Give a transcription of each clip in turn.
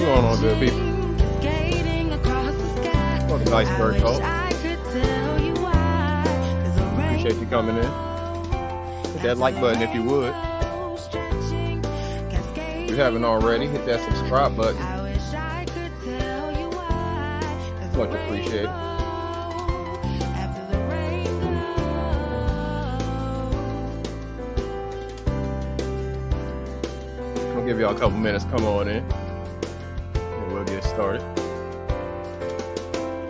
going on, good people? Welcome to IcebergThoughts. Appreciate you coming in. Hit that like button if you would. If you haven't already, hit that subscribe button. Much appreciated. I'll give y'all a couple minutes. Come on in. And we'll get started.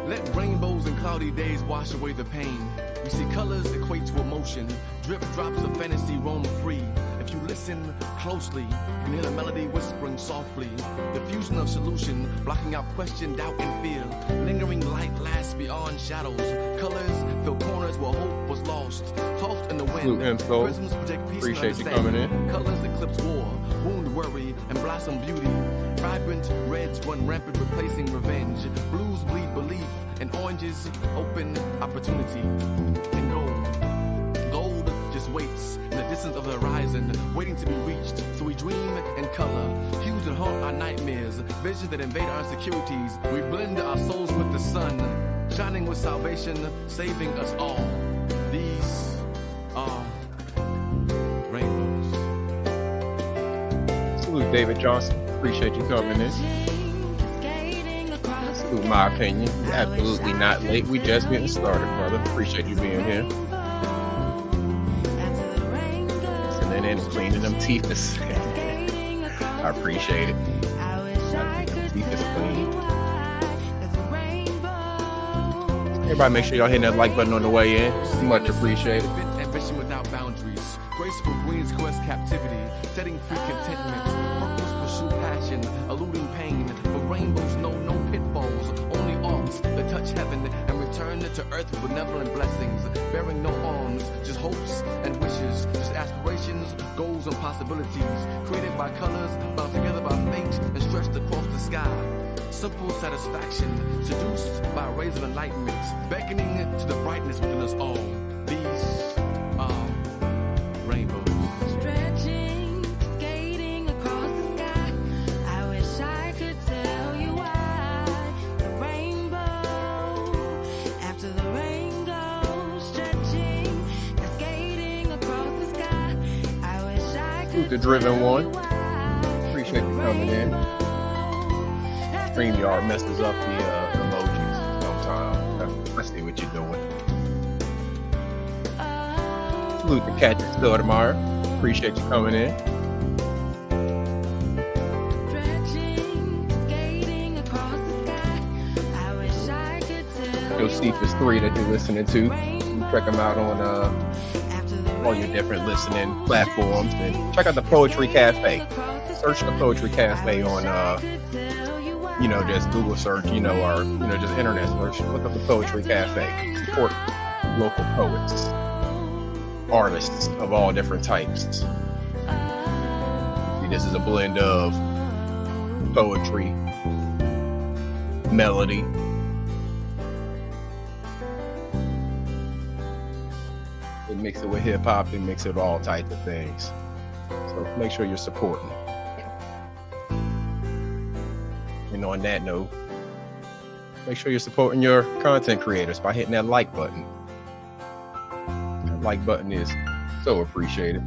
Let rainbows and cloudy days wash away the pain. You see colors equate to emotion. Drip drops of fantasy roam free. If you listen closely, you can hear the melody whispering softly. The fusion of solution, blocking out question, doubt, and fear. Lingering light lasts beyond shadows. Colors fill corners where hope was lost. Tossed in the wind. Prisms project peace. Appreciate you coming in. Colors eclipse war, wound worry, and blossom beauty. Vibrant reds run rampant, replacing revenge. Blues bleed belief, and oranges open opportunity. And gold just waits in the distance of the horizon, waiting to be reached. So we dream in color, hues that haunt our nightmares, visions that invade our insecurities. We blend our souls with the sun, shining with salvation, saving us all. These are rainbows. Salute David Johnson. Appreciate you coming in. Salute my opinion. You're absolutely not late. We just getting started, brother. Appreciate you being here. And then cleaning them teeth. I appreciate it. Teeth is clean. Everybody make sure y'all hitting that like button on the way in. Much appreciated. Ambition without boundaries. Graceful queens quest captivity. Setting free contentment. Purpose pursue passion. Eluding pain. For rainbows know no pitfalls. Only arms that touch heaven and return to earth with benevolent blessings. Bearing no arms, just hopes and wishes. Just aspirations, goals and possibilities. Created by colors, bound together by fate and stretched across the sky. Simple satisfaction, seduced by rays of enlightenment, beckoning to the brightness within us all. These are rainbows. Stretching, skating across the sky. I wish I could tell you why. The rainbow, after the rain goes. Stretching, skating across the sky. I wish I could. The driven one. Appreciate you coming in. StreamYard messes up the emojis sometimes. I see what you're doing. Salute the cat that's still tomorrow. Appreciate you coming in. Josephus 3 that you're listening to. You can check them out on all your different listening platforms. And check out the Poetry Cafe. Search the Poetry Cafe on just Google search, or just internet search. Look up the Poetry Cafe. Support local poets, artists of all different types. See, this is a blend of poetry, melody, they mix it with hip hop, they mix it with all types of things. So make sure you're supporting. And on that note, make sure you're supporting your content creators by hitting that like button. That like button is so appreciated.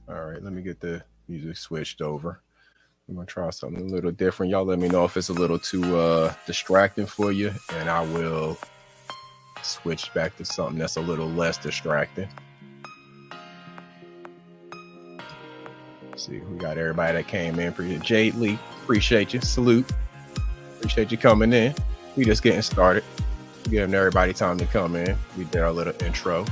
All right, let me get the music switched over. I'm gonna try something a little different. Y'all let me know if it's a little too distracting for you, and I will switch back to something that's a little less distracting. See, we got everybody that came in. Appreciate Jade Lee. Appreciate you. Salute. Appreciate you coming in. We just getting started. Giving everybody time to come in. We did our little intro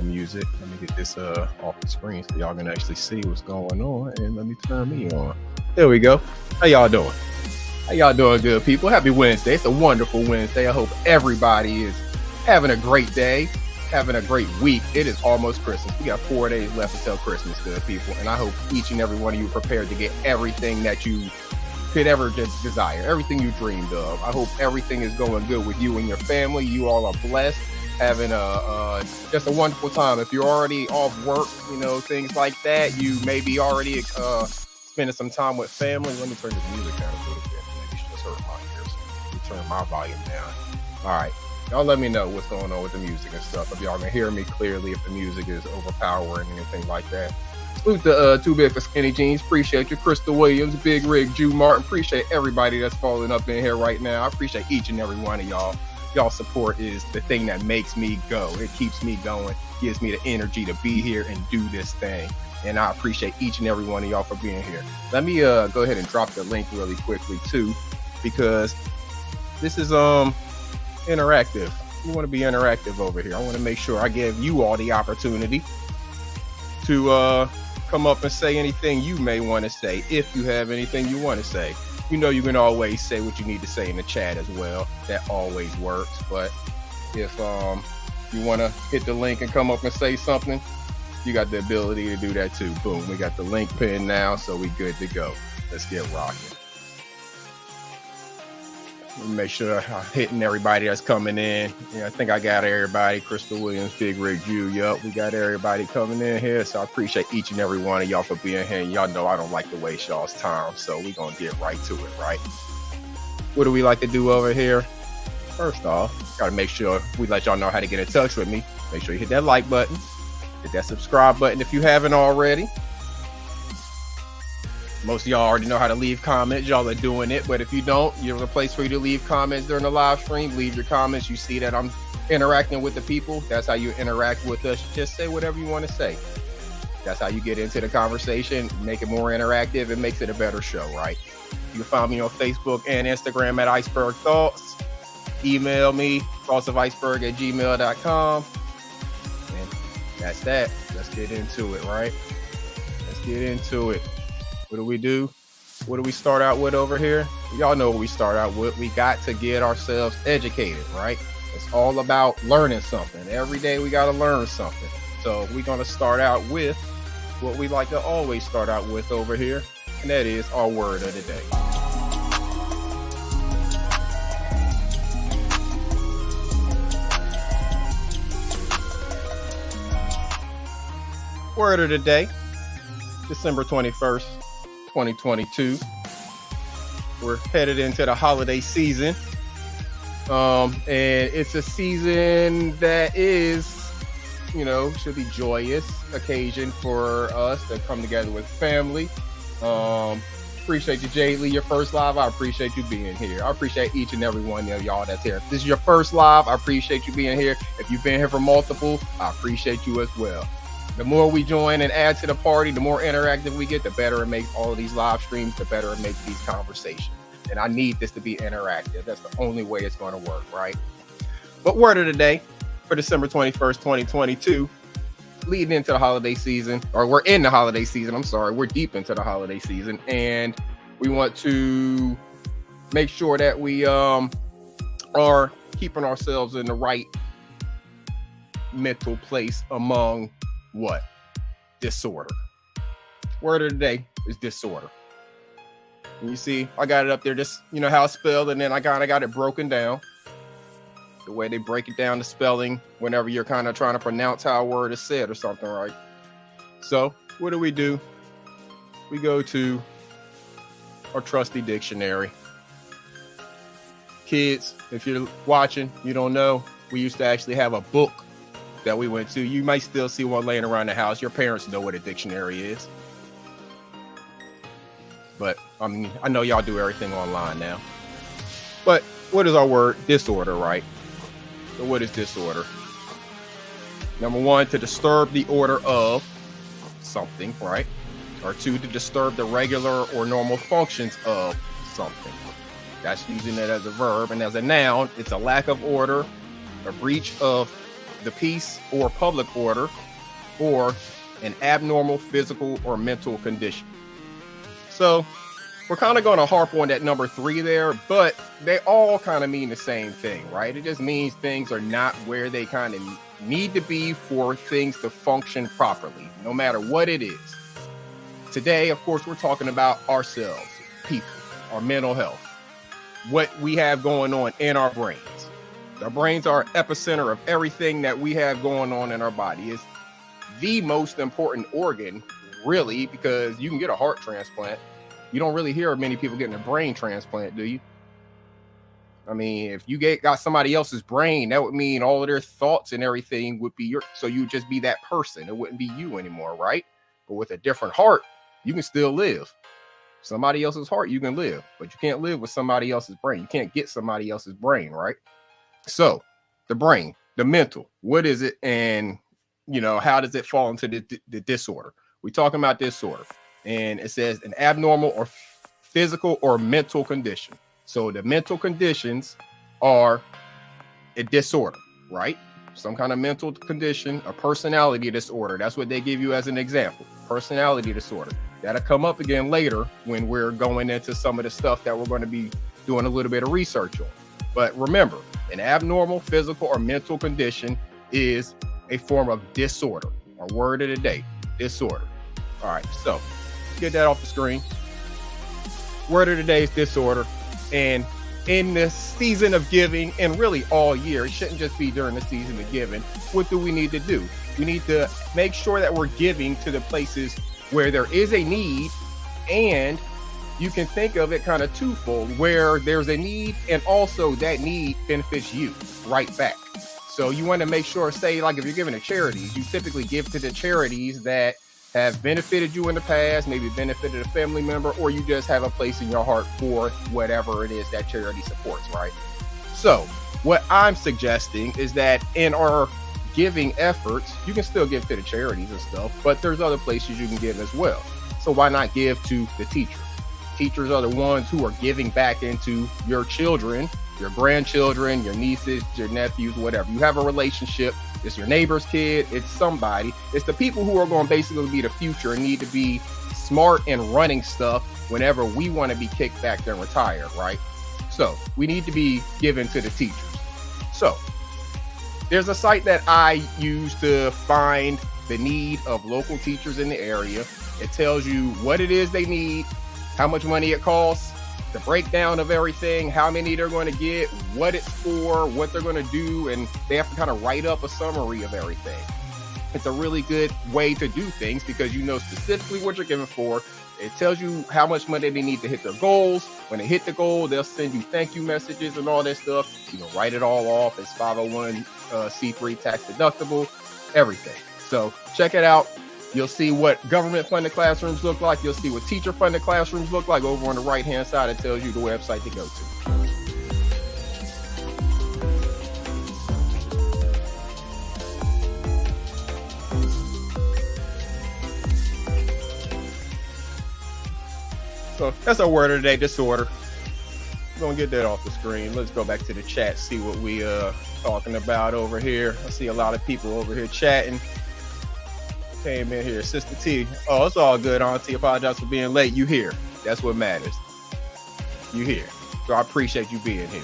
music. Let me get this off the screen so y'all can actually see what's going on. And let me turn me on. There we go. How y'all doing? How y'all doing, good people? Happy Wednesday. It's a wonderful Wednesday. I hope everybody is having a great day, having a great week. It is almost Christmas. We got 4 days left until Christmas, good people. And I hope each and every one of you are prepared to get everything that you could ever desire, everything you dreamed of. I hope everything is going good with you and your family. You all are blessed, having just a wonderful time. If you're already off work, things like that, you may be already spending some time with family. Let me turn the music down a little bit. Maybe she just hurt my ears. Let me turn my volume down. All right. Y'all let me know what's going on with the music and stuff. If y'all can hear me clearly, if the music is overpowering, anything like that. Salute to Too Big for Skinny Jeans. Appreciate you. Crystal Williams, Big Rig, Jew Martin. Appreciate everybody that's falling up in here right now. I appreciate each and every one of y'all. Y'all support is the thing that makes me go. It keeps me going, gives me the energy to be here and do this thing. And I appreciate each and every one of y'all for being here. Let me go ahead and drop the link really quickly too, because this is interactive. We want to be interactive over here. I want to make sure I give you all the opportunity to come up and say anything you may want to say, if you have anything you want to say. You know you can always say what you need to say in the chat as well. That always works. But if you want to hit the link and come up and say something, you got the ability to do that too. Boom, we got the link pinned now, so we good to go. Let's get rocking. Let me make sure I'm hitting everybody that's coming in. Yeah, I think I got everybody. Crystal Williams, Big Rig Jew. Yup, we got everybody coming in here. So I appreciate each and every one of y'all for being here. And y'all know I don't like to waste y'all's time, so we're going to get right to it, right? What do we like to do over here? First off, got to make sure we let y'all know how to get in touch with me. Make sure you hit that like button. Hit that subscribe button if you haven't already. Most of y'all already know how to leave comments. Y'all are doing it. But if you don't, you have a place for you to leave comments during the live stream. Leave your comments. You see that I'm interacting with the people. That's how you interact with us. Just say whatever you want to say. That's how you get into the conversation, make it more interactive. It makes it a better show, right? You can find me on Facebook and Instagram at IcebergThoughts. Email me, thoughtsiceberg@gmail.com. And that's that. Let's get into it, right? Let's get into it. What do? What do we start out with over here? Y'all know what we start out with. We got to get ourselves educated, right? It's all about learning something. Every day we got to learn something. So we're going to start out with what we like to always start out with over here, and that is our word of the day. Word of the day, December 21st. 2022. We're headed into the holiday season, and it's a season that is, should be joyous occasion for us to come together with family. Appreciate you, Jay Lee, your first live. I appreciate you being here. I appreciate each and every one of y'all that's here. If this is your first live, I appreciate you being here. If you've been here for multiple, I appreciate you as well. The more we join and add to the party, the more interactive we get, the better it makes all of these live streams, the better it makes these conversations. And I need this to be interactive. That's the only way it's going to work, right? But word of the day for December 21st, 2022, leading into the holiday season, or we're in the holiday season. I'm sorry. We're deep into the holiday season, and we want to make sure that we are keeping ourselves in the right mental place among what? Disorder. Word of the day is disorder. And you see, I got it up there, just, how it's spelled, and then I kind of got it broken down. The way they break it down, the spelling, whenever you're kind of trying to pronounce how a word is said or something, right? So, what do? We go to our trusty dictionary. Kids, if you're watching, you don't know, we used to actually have a book that we went to. You might still see one laying around the house. Your parents know what a dictionary is. But I know y'all do everything online now. But what is our word? Disorder, right? So what is disorder? Number one, to disturb the order of something, right? Or two, to disturb the regular or normal functions of something. That's using it as a verb. And as a noun, it's a lack of order, a breach of the peace or public order, or an abnormal physical or mental condition. So we're kind of going to harp on that number 3 there, but they all kind of mean the same thing, right? It just means things are not where they kind of need to be for things to function properly, no matter what it is. Today, of course, we're talking about ourselves, people, our mental health, what we have going on in our brains. Our brains are epicenter of everything that we have going on in our body. It's the most important organ really, because you can get a heart transplant. You don't really hear of many people getting a brain transplant, do you? I mean, if you got somebody else's brain, that would mean all of their thoughts and everything would be so you would just be that person. It wouldn't be you anymore, right? But with a different heart, you can still live. Somebody else's heart, you can live, but you can't live with somebody else's brain. You can't get somebody else's brain, right? So the brain, the mental, what is it? And, how does it fall into the disorder? We're talking about disorder, and it says an abnormal or physical or mental condition. So the mental conditions are a disorder, right? Some kind of mental condition, a personality disorder. That's what they give you as an example. Personality disorder. That'll come up again later when we're going into some of the stuff that we're going to be doing a little bit of research on. But remember, an abnormal physical or mental condition is a form of disorder. Our word of the day, disorder. All right, so get that off the screen. Word of the day is disorder. And in the season of giving, and really all year, it shouldn't just be during the season of giving, what do we need to do? We need to make sure that we're giving to the places where there is a need, and you can think of it kind of twofold, where there's a need and also that need benefits you right back. So you want to make sure, say, like if you're giving to charities, you typically give to the charities that have benefited you in the past, maybe benefited a family member, or you just have a place in your heart for whatever it is that charity supports, right? So what I'm suggesting is that in our giving efforts, you can still give to the charities and stuff, but there's other places you can give as well. So why not give to the teachers? Teachers are the ones who are giving back into your children, your grandchildren, your nieces, your nephews, whatever. You have a relationship. It's your neighbor's kid. It's somebody. It's the people who are going to basically be the future and need to be smart in running stuff whenever we want to be kicked back and retired, right? So we need to be given to the teachers. So there's a site that I use to find the need of local teachers in the area. It tells you what it is they need, how much money it costs, the breakdown of everything, how many they're going to get, what it's for, what they're going to do, and they have to kind of write up a summary of everything. It's a really good way to do things because you know specifically what you're giving for. It tells you how much money they need to hit their goals. When they hit the goal, they'll send you thank you messages and all that stuff. You can write it all off. It's 501c3 tax deductible, everything. So check it out. You'll see what government-funded classrooms look like. You'll see what teacher-funded classrooms look like. Over on the right-hand side, it tells you the website to go to. So that's our word of the day, disorder. We're going to get that off the screen. Let's go back to the chat, see what we talking about over here. I see a lot of people over here chatting. Came in here, Sister T. Oh, it's all good, Auntie. Apologize for being late. You here. That's what matters. You here. So I appreciate you being here.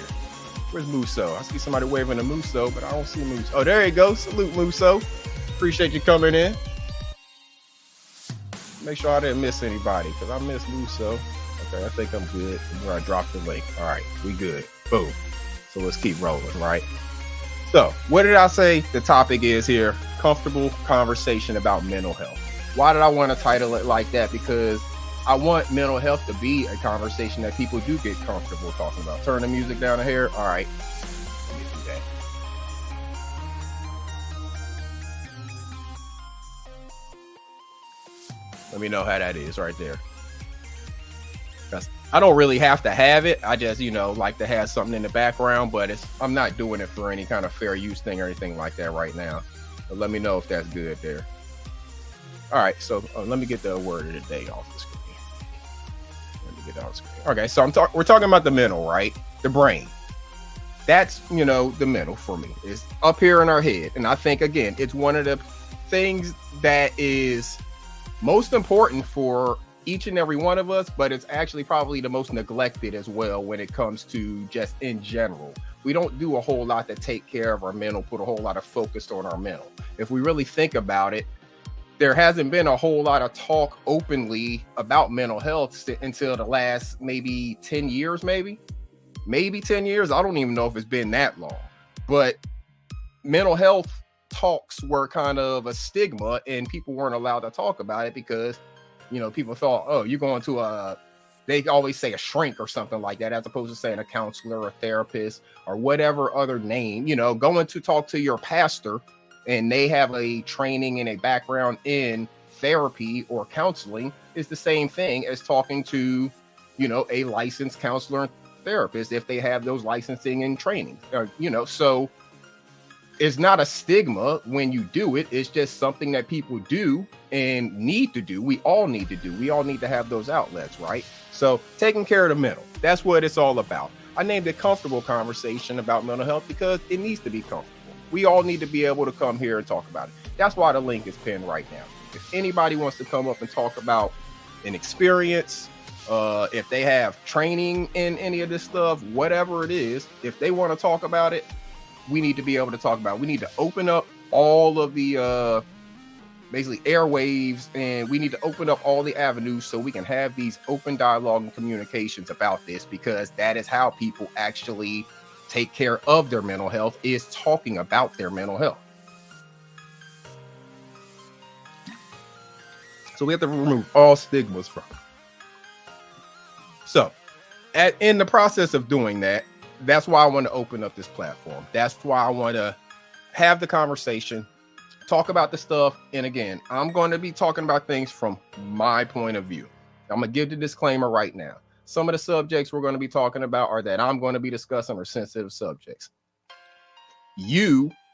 Where's Muso? I see somebody waving a Muso, but I don't see Muso. Oh, there you go. Salute, Muso. Appreciate you coming in. Make sure I didn't miss anybody because I missed Muso. Okay, I think I'm good. I'm going to drop the link. All right, we good. Boom. So let's keep rolling, right? So what did I say the topic is here? Comfortable conversation about mental health. Why did I want to title it like that? Because I want mental health to be a conversation that people do get comfortable talking about. Turn the music down here. All right. Let me do that. Let me know how that is right there. I don't really have to have it. I just, like to have something in the background, but I'm not doing it for any kind of fair use thing or anything like that right now. But let me know if that's good there. All right, so let me get the word of the day off the screen. Let me get that on the screen. Okay, so we're talking about the mental, right? The brain. That's, the mental for me. It's up here in our head. And I think, again, it's one of the things that is most important for each and every one of us, but it's actually probably the most neglected as well when it comes to just in general. We don't do a whole lot to take care of our mental, put a whole lot of focus on our mental. If we really think about it, there hasn't been a whole lot of talk openly about mental health until the last maybe 10 years, maybe 10 years. I don't even know if it's been that long, but mental health talks were kind of a stigma and people weren't allowed to talk about it because people thought, oh, you're going to they always say a shrink or something like that, as opposed to saying a counselor or therapist or whatever other name. Going to talk to your pastor, and they have a training and a background in therapy or counseling is the same thing as talking to, a licensed counselor and therapist if they have those licensing and training. So it's not a stigma when you do it. It's just something that people do and need to do. We all need to do. We all need to have those outlets, right? So taking care of the mental, that's what it's all about. I named it Comfortable Conversation about mental health because it needs to be comfortable. We all need to be able to come here and talk about it. That's why the link is pinned right now. If anybody wants to come up and talk about an experience, if they have training in any of this stuff, whatever it is, if they want to talk about it, we need to be able to talk about it. We need to open up all of the basically airwaves, and we need to open up all the avenues so we can have these open dialogue and communications about this, because that is how people actually take care of their mental health, is talking about their mental health. So we have to remove all stigmas from it. So in the process of doing that, that's why I want to open up this platform. That's why I want to have the conversation, talk about the stuff. And again, I'm going to be talking about things from my point of view. I'm going to give the disclaimer right now. Some of the subjects we're going to be talking about, or that I'm going to be discussing, are sensitive subjects.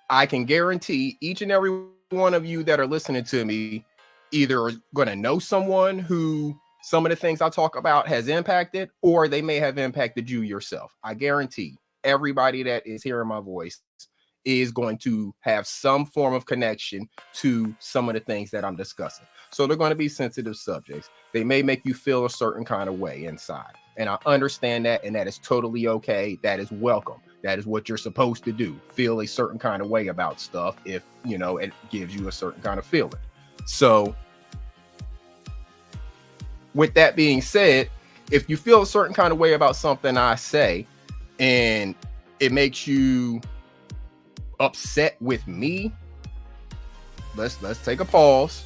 I can guarantee each and every one of you that are listening to me either are going to know someone who some of the things I talk about has impacted, or they may have impacted you yourself. I guarantee everybody that is hearing my voice is going to have some form of connection to some of the things that I'm discussing. So they're going to be sensitive subjects. They may make you feel a certain kind of way inside. And I understand that, and that is totally okay. That is welcome. That is what you're supposed to do. Feel a certain kind of way about stuff if, it gives you a certain kind of feeling. So with that being said, if you feel a certain kind of way about something I say and it makes you upset with me, let's take a pause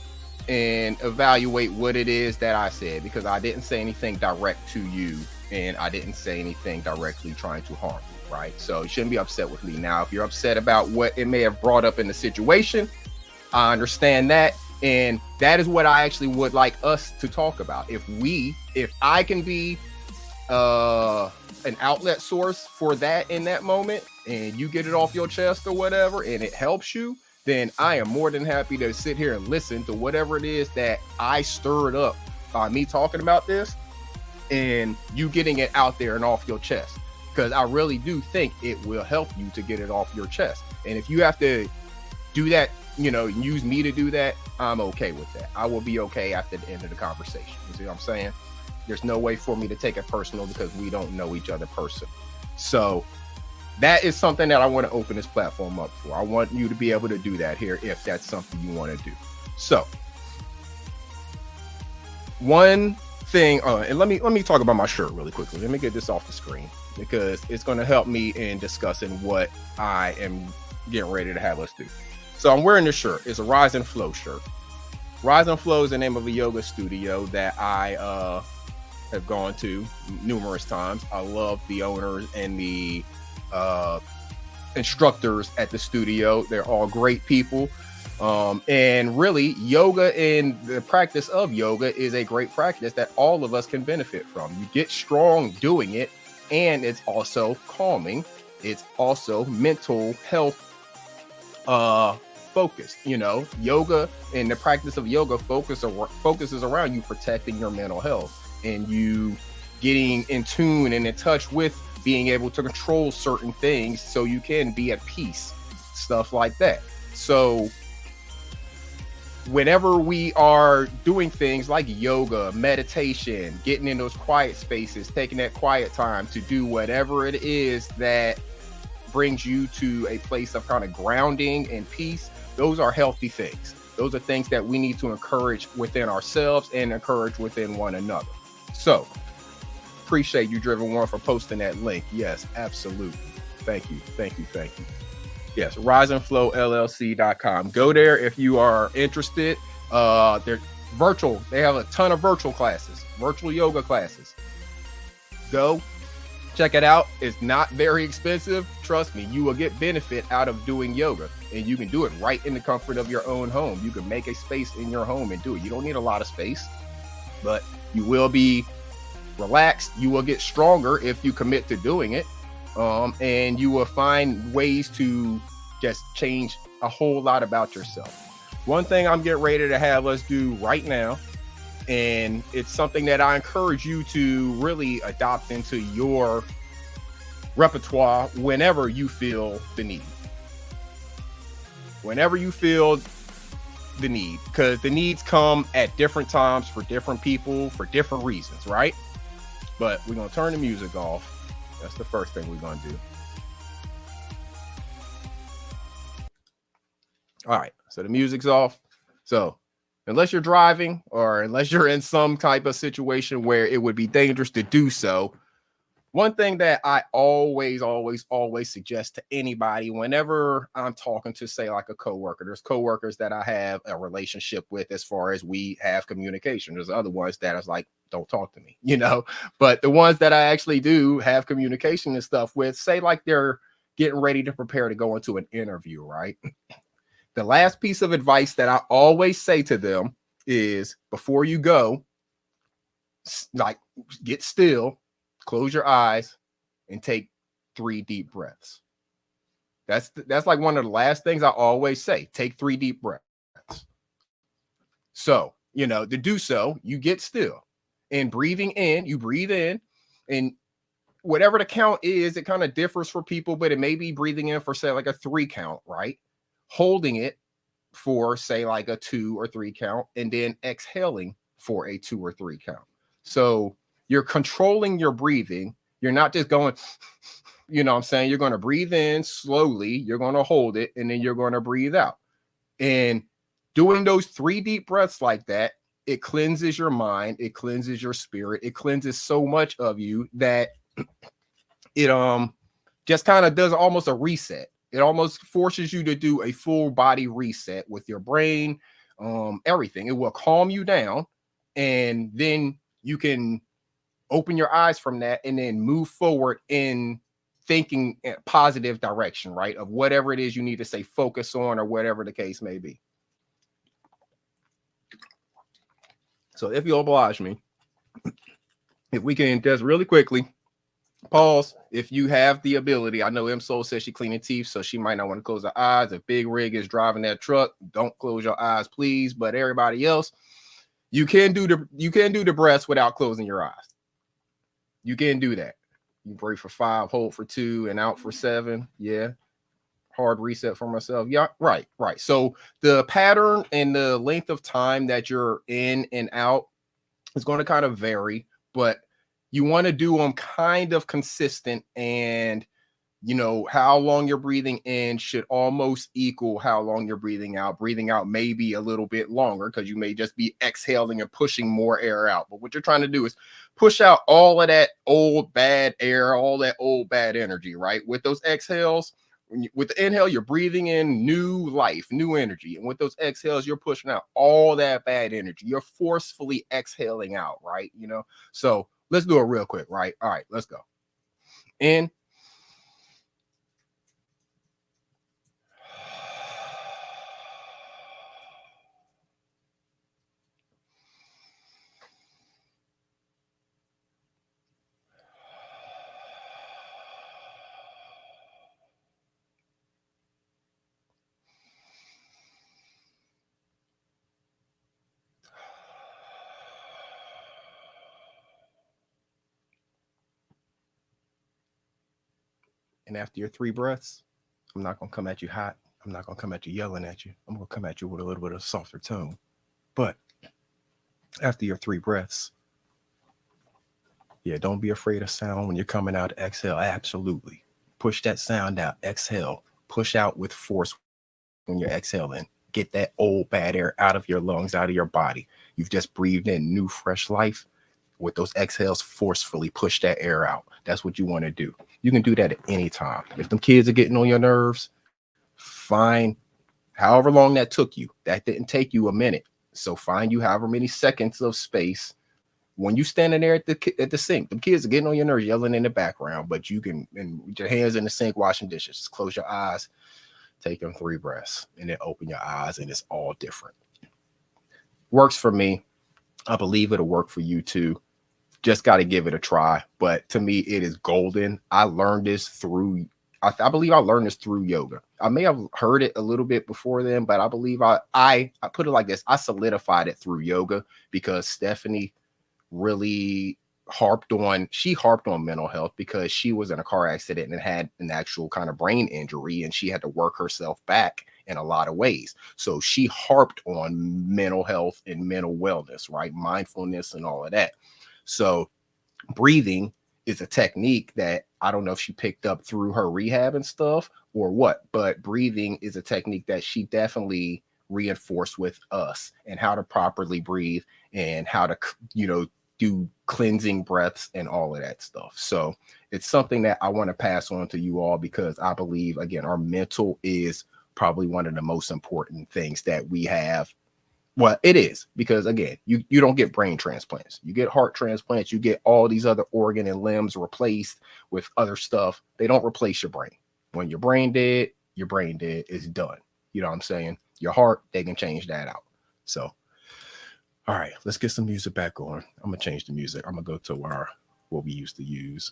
and evaluate what it is that I said, because I didn't say anything direct to you and I didn't say anything directly trying to harm you, right? So you shouldn't be upset with me. Now, if you're upset about what it may have brought up in the situation, I understand that. And that is what I actually would like us to talk about. If I can be an outlet source for that in that moment, and you get it off your chest or whatever, and it helps you, then I am more than happy to sit here and listen to whatever it is that I stirred up by me talking about this, and you getting it out there and off your chest. Because I really do think it will help you to get it off your chest. And if you have to do that, use me to do that, I'm okay with that. I will be okay after the end of the conversation. You see what I'm saying? There's no way for me to take it personal because we don't know each other personally. So that is something that I want to open this platform up for. I want you to be able to do that here if that's something you want to do. So one thing, and let me talk about my shirt really quickly. Let me get this off the screen because it's going to help me in discussing what I am getting ready to have us do. So I'm wearing this shirt. It's a Rise and Flow shirt. Rise and Flow is the name of a yoga studio that I have gone to numerous times. I love the owners and the instructors at the studio. They're all great people. And really, yoga and the practice of yoga is a great practice that all of us can benefit from. You get strong doing it, and it's also calming. It's also mental health focused. Yoga and the practice of yoga focuses around you protecting your mental health and you getting in tune and in touch with being able to control certain things so you can be at peace, stuff like that. So whenever we are doing things like yoga, meditation, getting in those quiet spaces, taking that quiet time to do whatever it is that brings you to a place of kind of grounding and peace, those are healthy things. Those are things that we need to encourage within ourselves and encourage within one another. So appreciate you, Driven One, for posting that link. Yes, absolutely. Thank you. Yes, riseandflowllc.com. Go there if you are interested. They're Virtual. They have a ton of virtual classes, virtual yoga classes. Go check it out. It's not very expensive. Trust me, you will get benefit out of doing yoga, and you can do it right in the comfort of your own home. You can make a space in your home and do it. You don't need a lot of space, but you will be relaxed. You will get stronger if you commit to doing it. And you will find ways to just change a whole lot about yourself. One thing I'm getting ready to have us do right now, and it's something that I encourage you to really adopt into your repertoire whenever you feel the need. Whenever you feel the need, because the needs come at different times for different people for different reasons, right? But we're going to turn the music off. That's the first thing we're going to do. All right, so the music's off. So unless you're driving or unless you're in some type of situation where it would be dangerous to do so, one thing that I always suggest to anybody whenever I'm talking to, say, like a coworker, there's coworkers that I have a relationship with as far as we have communication. There's other ones that is like, don't talk to me, you know, but the ones that I actually do have communication and stuff with, say like they're getting ready to prepare to go into an interview, right? The last piece of advice that I always say to them is before you go, like, get still, close your eyes, and take 3 deep breaths. That's like one of the last things I always say. Take 3 deep breaths. So, you know, to do so, you get still. And breathing in, you breathe in, and whatever the count is, it kind of differs for people, but it may be breathing in for, say, like a 3 count, right? Holding it for, say, like a 2 or 3 count, and then exhaling for a 2 or 3 count. So you're controlling your breathing. You're not just going, you know what I'm saying? You're going to breathe in slowly. You're going to hold it, and then you're going to breathe out. And doing those 3 deep breaths like that, it cleanses your mind. It cleanses your spirit. It cleanses so much of you that it just kind of does almost a reset. It almost forces you to do a full body reset with your brain, everything. It will calm you down, and then you can open your eyes from that and then move forward in thinking in a positive direction, right? Of whatever it is you need to say focus on, or whatever the case may be. So if you'll oblige me, if we can just really quickly pause, if you have the ability. I know M Soul says she cleaning teeth, so she might not want to close her eyes. If Big Rig is driving that truck, don't close your eyes, please. But everybody else, you can do the breaths without closing your eyes. You can do that. You breathe for 5, hold for 2, and out for 7. Yeah. Hard reset for myself. Yeah, right. So the pattern and the length of time that you're in and out is going to kind of vary, but you want to do them kind of consistent, and you know how long you're breathing in should almost equal how long you're breathing out. Breathing out may be a little bit longer because you may just be exhaling and pushing more air out. But what you're trying to do is push out all of that old bad air, all that old bad energy, right? With those exhales, with the inhale, you're breathing in new life, new energy. And with those exhales, you're pushing out all that bad energy. You're forcefully exhaling out, right? You know, so let's do it real quick, right? All right, let's go. In. And after your 3 breaths, I'm not going to come at you hot. I'm not going to come at you yelling at you. I'm going to come at you with a little bit of softer tone. But after your 3 breaths, yeah, don't be afraid of sound when you're coming out. Exhale. Absolutely. Push that sound out. Exhale. Push out with force when you're exhaling. Get that old bad air out of your lungs, out of your body. You've just breathed in new, fresh life. With those exhales, forcefully push that air out. That's what you want to do. You can do that at any time. If them kids are getting on your nerves, fine. However long that took you, that didn't take you a minute. So find you however many seconds of space when you standing there at the sink. The kids are getting on your nerves, yelling in the background, but you can, and with your hands in the sink washing dishes, just close your eyes, take them 3 breaths, and then open your eyes, and it's all different. Works for me. I believe it'll work for you too. Just got to give it a try. But to me, it is golden. I learned this through, I believe I learned this through yoga. I may have heard it a little bit before then, but I believe I put it like this. I solidified it through yoga because Stephanie really harped on mental health because she was in a car accident and had an actual kind of brain injury, and she had to work herself back in a lot of ways. So she harped on mental health and mental wellness, right? Mindfulness and all of that. So breathing is a technique that I don't know if she picked up through her rehab and stuff or what, but breathing is a technique that she definitely reinforced with us, and how to properly breathe and how to, do cleansing breaths and all of that stuff. So it's something that I want to pass on to you all, because I believe, again, our mental is probably one of the most important things that we have. Well, it is, because again, you don't get brain transplants, you get heart transplants, you get all these other organ and limbs replaced with other stuff. They don't replace your brain. When your brain dead, is done. You know what I'm saying? Your heart, they can change that out. So all right, let's get some music back on. I'm gonna change the music. I'm gonna go to what we used to use.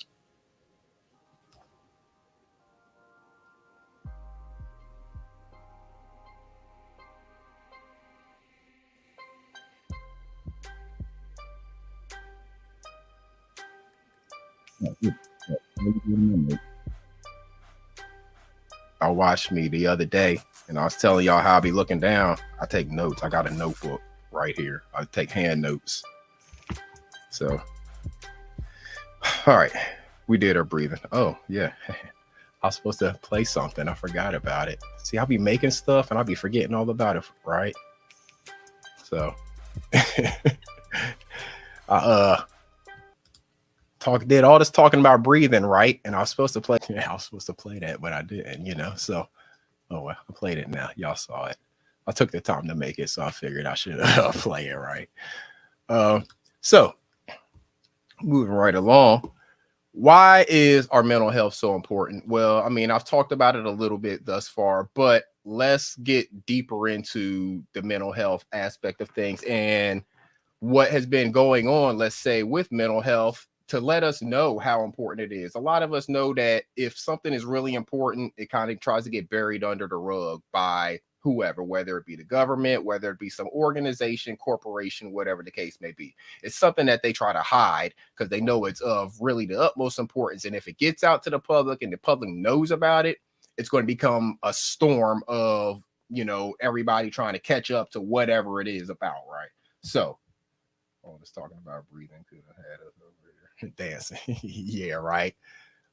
I watched me the other day, and I was telling y'all how I be looking down. I take notes. I got a notebook right here. I take hand notes. So, all right, we did our breathing. Oh, yeah. I was supposed to play something. I forgot about it. See, I'll be making stuff, and I'll be forgetting all about it, right? So, I did all this talking about breathing, right? And I was supposed to play that, but I didn't, so oh well, I played it now. Y'all saw it. I took the time to make it, so I figured I should play it, right? So moving right along, why is our mental health so important? Well, I mean, I've talked about it a little bit thus far, but let's get deeper into the mental health aspect of things and what has been going on, let's say, with mental health, to let us know how important it is. A lot of us know that if something is really important, it kind of tries to get buried under the rug by whoever, whether it be the government, whether it be some organization, corporation, whatever the case may be. It's something that they try to hide because they know it's of really the utmost importance. And if it gets out to the public and the public knows about it, it's going to become a storm of, everybody trying to catch up to whatever it is about, right? So, I was talking about breathing. Could have had us over here dancing. Yeah, right.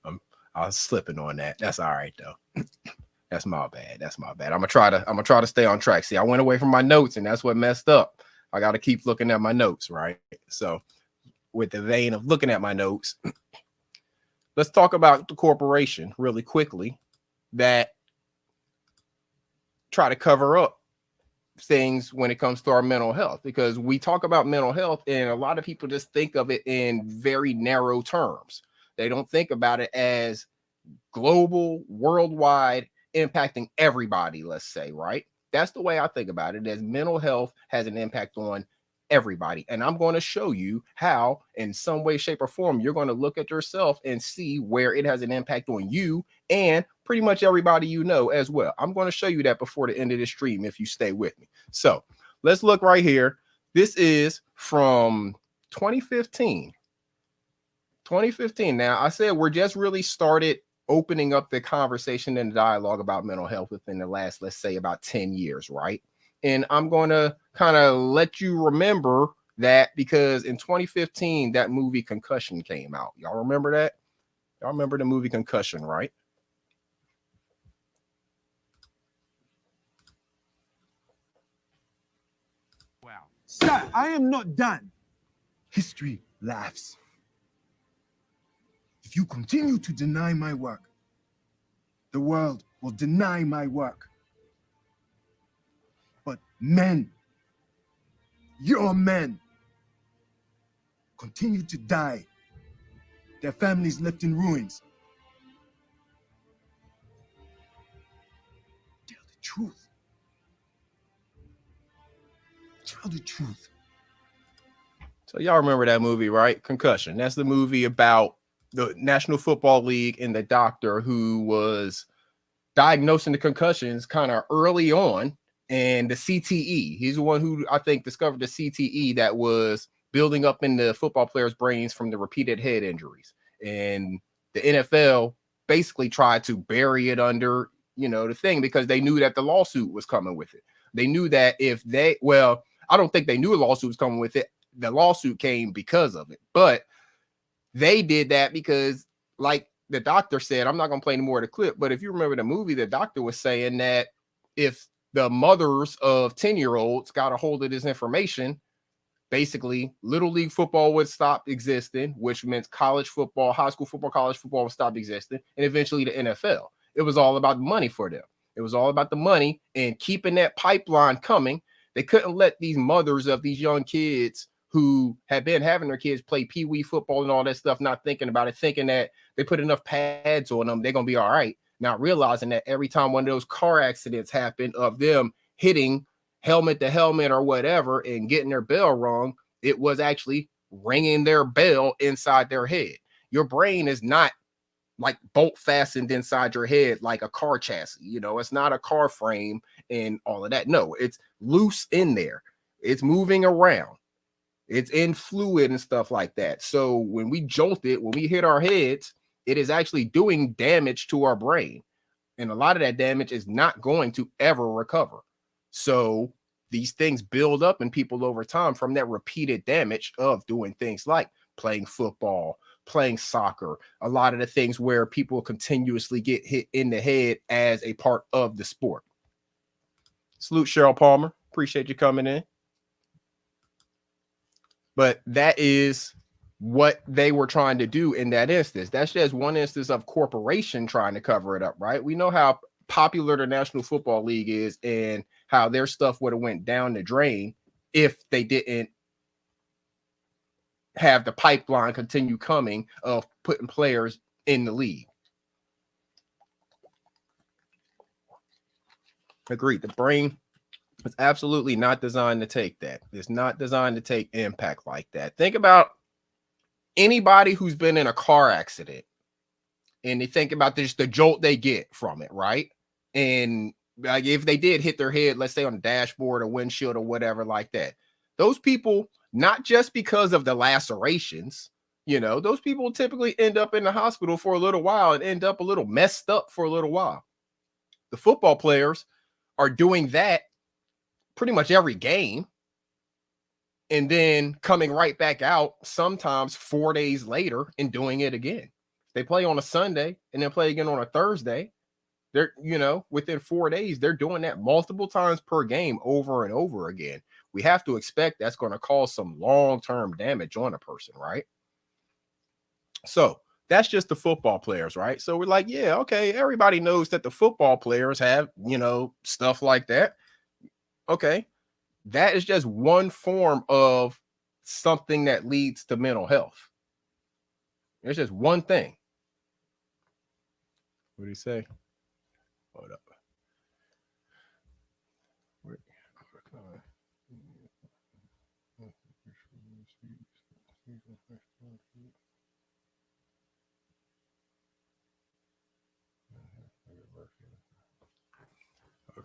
I was slipping on that. That's all right though. That's my bad. I'm gonna try to stay on track. See, I went away from my notes, and that's what messed up. I got to keep looking at my notes, right? So, with the vein of looking at my notes, let's talk about the corporation really quickly that try to cover up things when it comes to our mental health, because we talk about mental health and a lot of people just think of it in very narrow terms. They don't think about it as global, worldwide, impacting everybody, let's say, right? That's the way I think about it, as mental health has an impact on everybody. And I'm going to show you how, in some way, shape, or form, you're going to look at yourself and see where it has an impact on you and pretty much everybody as well. I'm going to show you that before the end of the stream if you stay with me. So let's look right here. This is from 2015. Now, I said we're just really started opening up the conversation and the dialogue about mental health within the last, let's say, about 10 years, right? And I'm going to kind of let you remember that, because in 2015, that movie Concussion came out. Y'all remember that? Y'all remember the movie Concussion, right? Wow. Sir, I am not done. History laughs. If you continue to deny my work, the world will deny my work. But men your men continue to die. Their families left in ruins. Tell the truth. Tell the truth. So y'all remember that movie, right? Concussion. That's the movie about the National Football League and the doctor who was diagnosing the concussions kind of early on, and the CTE. He's the one who I think discovered the CTE that was building up in the football players' brains from the repeated head injuries. And the NFL basically tried to bury it under, the thing, because they knew that the lawsuit was coming with it. They knew that I don't think they knew a lawsuit was coming with it. The lawsuit came because of it, but they did that because, like the doctor said, I'm not going to play any more of the clip, but if you remember the movie, the doctor was saying that if the mothers of 10-year-olds got a hold of this information, basically little league football would stop existing, which meant college football, high school football, college football would stop existing, and eventually the NFL. It was all about money for them. It was all about the money and keeping that pipeline coming. They couldn't let these mothers of these young kids who had been having their kids play pee-wee football and all that stuff, not thinking about it, thinking that they put enough pads on them, they're going to be all right. Not realizing that every time one of those car accidents happened of them hitting helmet to helmet or whatever and getting their bell rung, it was actually ringing their bell inside their head. Your brain is not like bolt fastened inside your head like a car chassis. It's not a car frame and all of that. No, it's loose in there. It's moving around. It's in fluid and stuff like that. So when we jolt it, when we hit our heads, it is actually doing damage to our brain. And a lot of that damage is not going to ever recover. So these things build up in people over time from that repeated damage of doing things like playing football, playing soccer, a lot of the things where people continuously get hit in the head as a part of the sport. Salute Cheryl Palmer. Appreciate you coming in. But that is what they were trying to do in that instance. That's just one instance of corporation trying to cover it up, right? We know how popular the National Football League is and how their stuff would have went down the drain if they didn't have the pipeline continue coming of putting players in the league. Agreed. The brain is absolutely not designed to take that. It's not designed to take impact like that. Think about anybody who's been in a car accident and they think about just the jolt they get from it, right? And like if they did hit their head, let's say on the dashboard or windshield or whatever like that, those people, not just because of the lacerations, those people typically end up in the hospital for a little while and end up a little messed up for a little while. The football players are doing that pretty much every game and then coming right back out sometimes 4 days later and doing it again. They play on a Sunday and then play again on a Thursday. They're, within 4 days, they're doing that multiple times per game over and over again. We have to expect that's going to cause some long-term damage on a person, right? So that's just the football players, right? So we're like, yeah, okay, everybody knows that the football players have, stuff like that. Okay, that is just one form of something that leads to mental health. It's just one thing. What do you say? Hold up. Okay.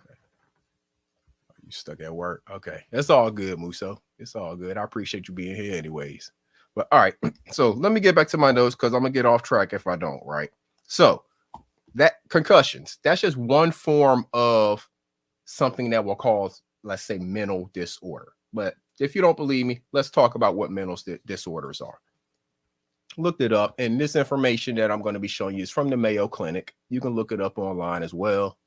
You stuck at work. Okay. That's all good, Muso. It's all good. I appreciate you being here anyways. But all right. So let me get back to my notes because I'm going to get off track if I don't, right? So that concussions, that's just one form of something that will cause, let's say, mental disorder. But if you don't believe me, let's talk about what mental disorders are. Looked it up, and this information that I'm going to be showing you is from the Mayo Clinic. You can look it up online as well.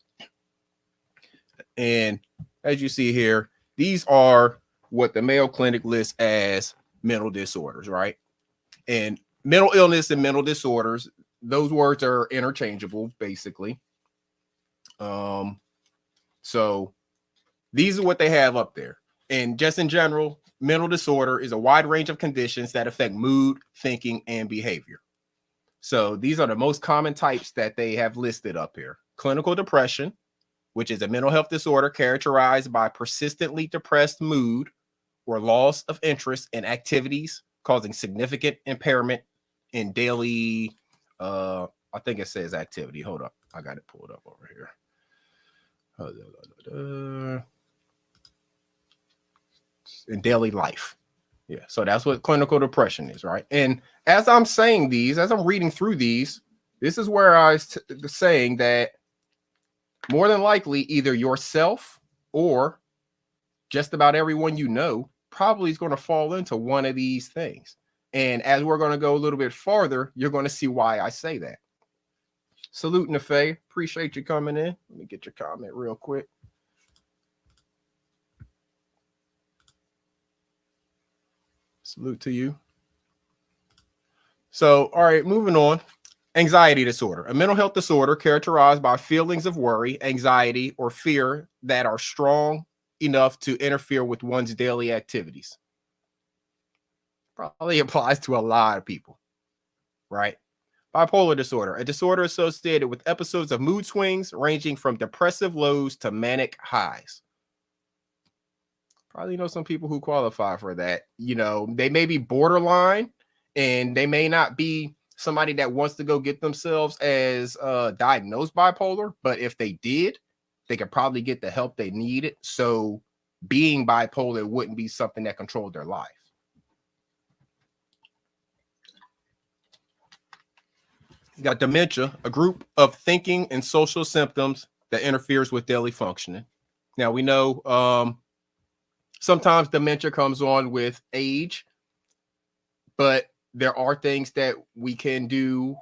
And as you see here, these are what the Mayo Clinic lists as mental disorders, right? And mental illness and mental disorders, those words are interchangeable, basically. So these are what they have up there. And just in general, mental disorder is a wide range of conditions that affect mood, thinking, and behavior. So these are the most common types that they have listed up here. Clinical depression, which is a mental health disorder characterized by persistently depressed mood or loss of interest in activities, causing significant impairment in daily, I think it says activity. Hold up. I got it pulled up over here. In daily life. Yeah. So that's what clinical depression is, right? And as I'm saying these, as I'm reading through these, this is where I was saying that more than likely either yourself or just about everyone you know probably is going to fall into one of these things. And as we're going to go a little bit farther, you're going to see why I say that. Salute, Nafay. Appreciate you coming in. Let me get your comment real quick. Salute to you. So, all right, moving on. Anxiety disorder, a mental health disorder characterized by feelings of worry, anxiety, or fear that are strong enough to interfere with one's daily activities. Probably applies to a lot of people, right? Bipolar disorder, a disorder associated with episodes of mood swings ranging from depressive lows to manic highs. Probably know some people who qualify for that. You know, they may be borderline and they may not be somebody that wants to go get themselves as diagnosed bipolar, but if they did, they could probably get the help they needed. So being bipolar wouldn't be something that controlled their life. You got dementia, a group of thinking and social symptoms that interferes with daily functioning. Now we know sometimes dementia comes on with age, but there are things that we can do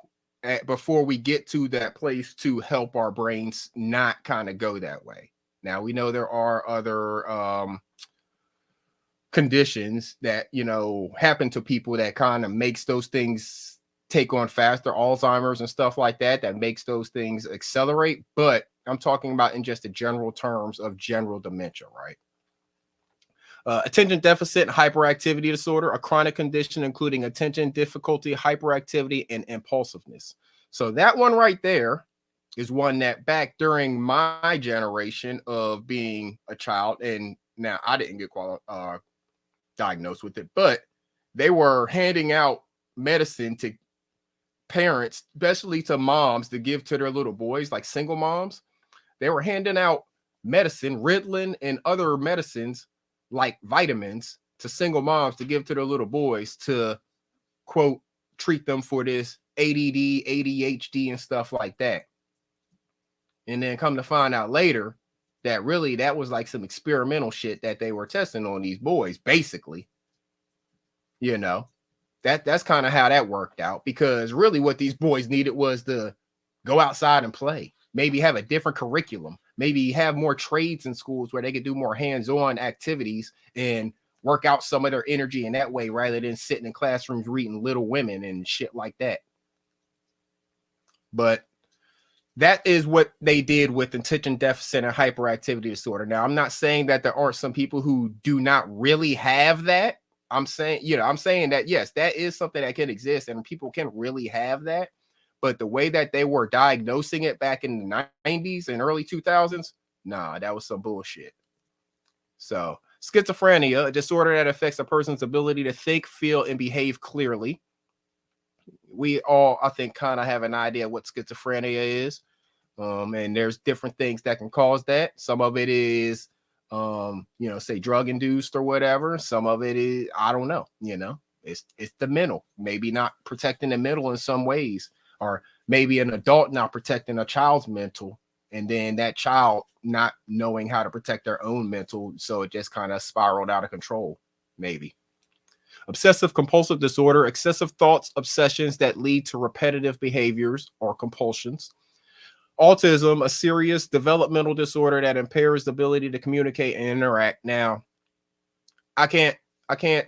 before we get to that place to help our brains not kind of go that way. Now we know there are other conditions that, you know, happen to people that kind of makes those things take on faster, Alzheimer's and stuff like that, that makes those things accelerate. But I'm talking about in just the general terms of general dementia, right? Attention deficit and hyperactivity disorder, a chronic condition including attention difficulty, hyperactivity, and impulsiveness. So that one right there is one that back during my generation of being a child, and now I didn't get diagnosed with it, but they were handing out medicine to parents, especially to moms, to give to their little boys, like single moms. They were handing out medicine, Ritalin and other medicines like vitamins to single moms to give to their little boys to, quote, treat them for this ADD, ADHD, and stuff like that. And then come to find out later that really that was like some experimental shit that they were testing on these boys, basically. You know, that's kind of how that worked out, because really what these boys needed was to go outside and play, maybe have a different curriculum, maybe have more trades in schools where they could do more hands-on activities and work out some of their energy in that way, rather than sitting in classrooms reading Little Women and shit like that. But that is what they did with attention deficit and hyperactivity disorder. Now, I'm not saying that there aren't some people who do not really have that. I'm saying, you know, I'm saying that, yes, that is something that can exist and people can really have that. But the way that they were diagnosing it back in the 90s and early 2000s, nah, that was some bullshit. So schizophrenia, a disorder that affects a person's ability to think, feel, and behave clearly. We all, I think, kind of have an idea what schizophrenia is. And there's different things that can cause that. Some of it is, you know, say drug induced or whatever. Some of it is, I don't know, you know, it's the mental, maybe not protecting the mental in some ways, or maybe an adult not protecting a child's mental, and then that child not knowing how to protect their own mental. So it just kind of spiraled out of control, maybe. Obsessive compulsive disorder, excessive thoughts, obsessions that lead to repetitive behaviors or compulsions. Autism, a serious developmental disorder that impairs the ability to communicate and interact. Now, I can't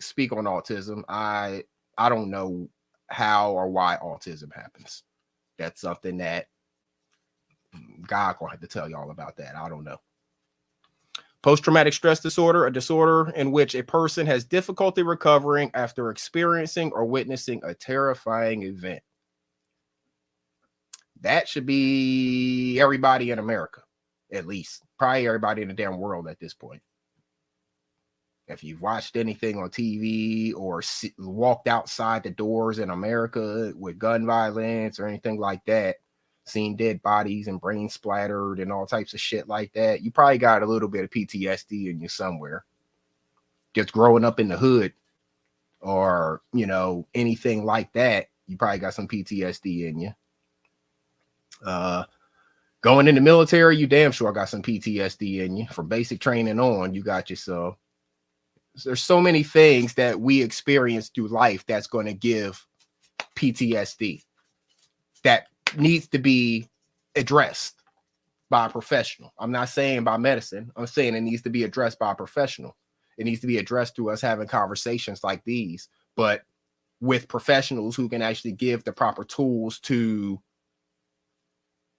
speak on autism. I don't know how or why autism happens. That's something that God gonna have to tell y'all about that. I don't know. Post-traumatic stress disorder, a disorder in which a person has difficulty recovering after experiencing or witnessing a terrifying event. That should be everybody in America, at least. Probably everybody in the damn world at this point. If you've watched anything on TV or walked outside the doors in America with gun violence or anything like that, seen dead bodies and brain splattered and all types of shit like that, you probably got a little bit of PTSD in you somewhere. Just growing up in the hood or, you know, anything like that, you probably got some PTSD in you. Going in the military, you damn sure got some PTSD in you. From basic training on, you got yourself. There's so many things that we experience through life that's going to give PTSD that needs to be addressed by a professional. I'm not saying by medicine. I'm saying it needs to be addressed by a professional. It needs to be addressed through us having conversations like these, but with professionals who can actually give the proper tools to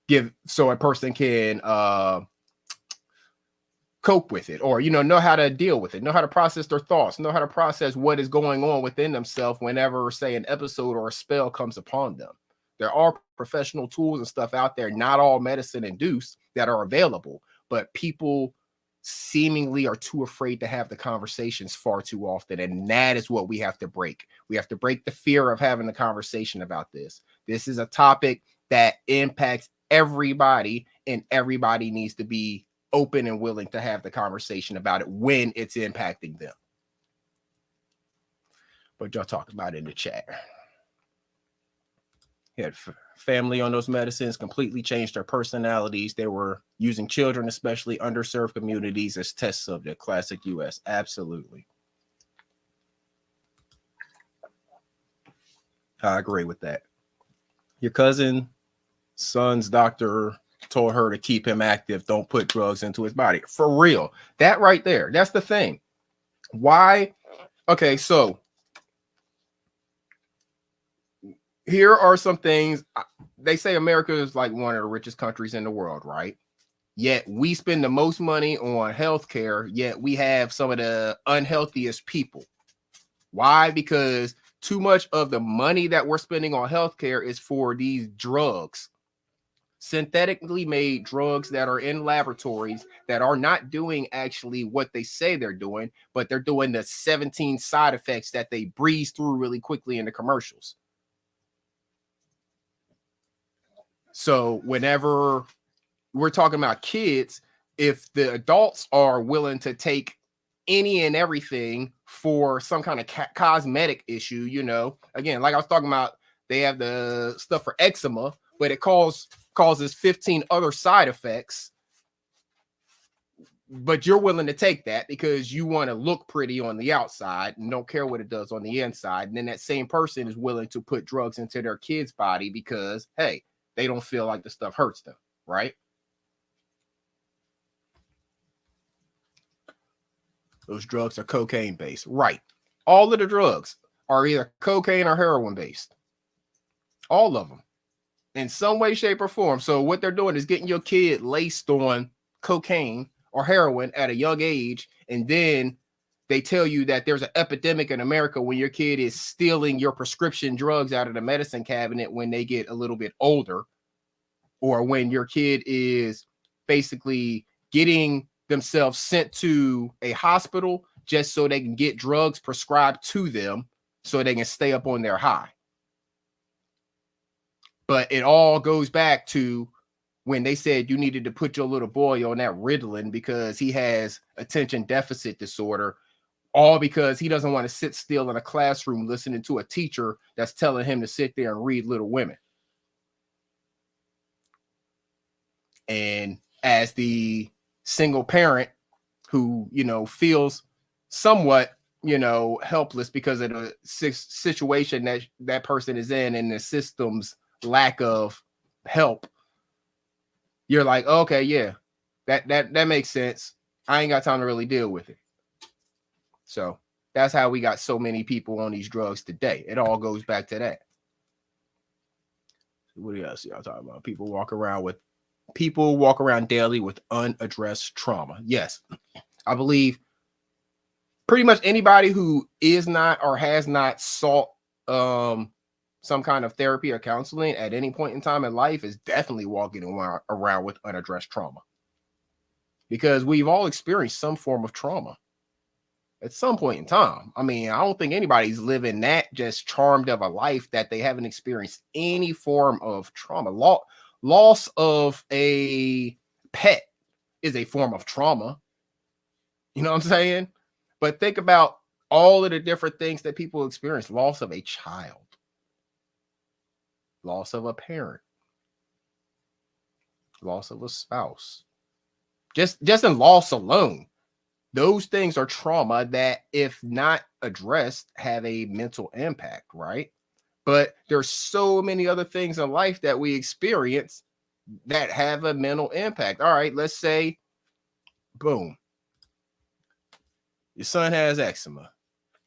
give so a person can cope with it, or, you know how to deal with it, know how to process their thoughts, know how to process what is going on within themselves whenever, say, an episode or a spell comes upon them. There are professional tools and stuff out there, not all medicine induced, that are available, but people seemingly are too afraid to have the conversations far too often. And that is what we have to break. We have to break the fear of having a conversation about this. This is a topic that impacts everybody, and everybody needs to be open and willing to have the conversation about it when it's impacting them. But y'all talk about it in the chat. He had family on those medicines, completely changed their personalities. They were using children, especially underserved communities, as test subject. Classic US. Absolutely. I agree with that. Your cousin's son's doctor told her to keep him active. Don't put drugs into his body. For real. That right there. That's the thing. Why? Okay, so here are some things. They say America is like one of the richest countries in the world, right? Yet we spend the most money on healthcare, yet we have some of the unhealthiest people. Why? Because too much of the money that we're spending on healthcare is for these drugs. Synthetically made drugs that are in laboratories that are not doing actually what they say they're doing, but they're doing the 17 side effects that they breeze through really quickly in the commercials. So whenever we're talking about kids, if the adults are willing to take any and everything for some kind of cosmetic issue, you know, again, like I was talking about, they have the stuff for eczema, but it causes 15 other side effects, but you're willing to take that because you want to look pretty on the outside and don't care what it does on the inside. And then that same person is willing to put drugs into their kid's body because, hey, they don't feel like the stuff hurts them, right? Those drugs are cocaine based, right? All of the drugs are either cocaine or heroin based. All of them. In some way, shape, or form. So what they're doing is getting your kid laced on cocaine or heroin at a young age, and then they tell you that there's an epidemic in America when your kid is stealing your prescription drugs out of the medicine cabinet when they get a little bit older, or when your kid is basically getting themselves sent to a hospital just so they can get drugs prescribed to them so they can stay up on their high. But it all goes back to when they said you needed to put your little boy on that Ritalin because he has attention deficit disorder, all because he doesn't want to sit still in a classroom listening to a teacher that's telling him to sit there and read Little Women. And as the single parent who, you know, feels somewhat, you know, helpless because of the situation that that person is in and the system's lack of help, you're like, okay, yeah, that makes sense. I ain't got time to really deal with it. So that's how we got so many people on these drugs today. It all goes back to that. What else y'all talking about? People walk around daily with unaddressed trauma. Yes. I believe pretty much anybody who is not or has not sought some kind of therapy or counseling at any point in time in life is definitely walking around with unaddressed trauma, because we've all experienced some form of trauma at some point in time. I mean, I don't think anybody's living that just charmed of a life that they haven't experienced any form of trauma. Loss of a pet is a form of trauma. You know what I'm saying? But think about all of the different things that people experience. Loss of a child, loss of a parent, loss of a spouse. Just in loss alone, those things are trauma that, if not addressed, have a mental impact, right? But there's so many other things in life that we experience that have a mental impact. All right, let's say, boom, your son has eczema.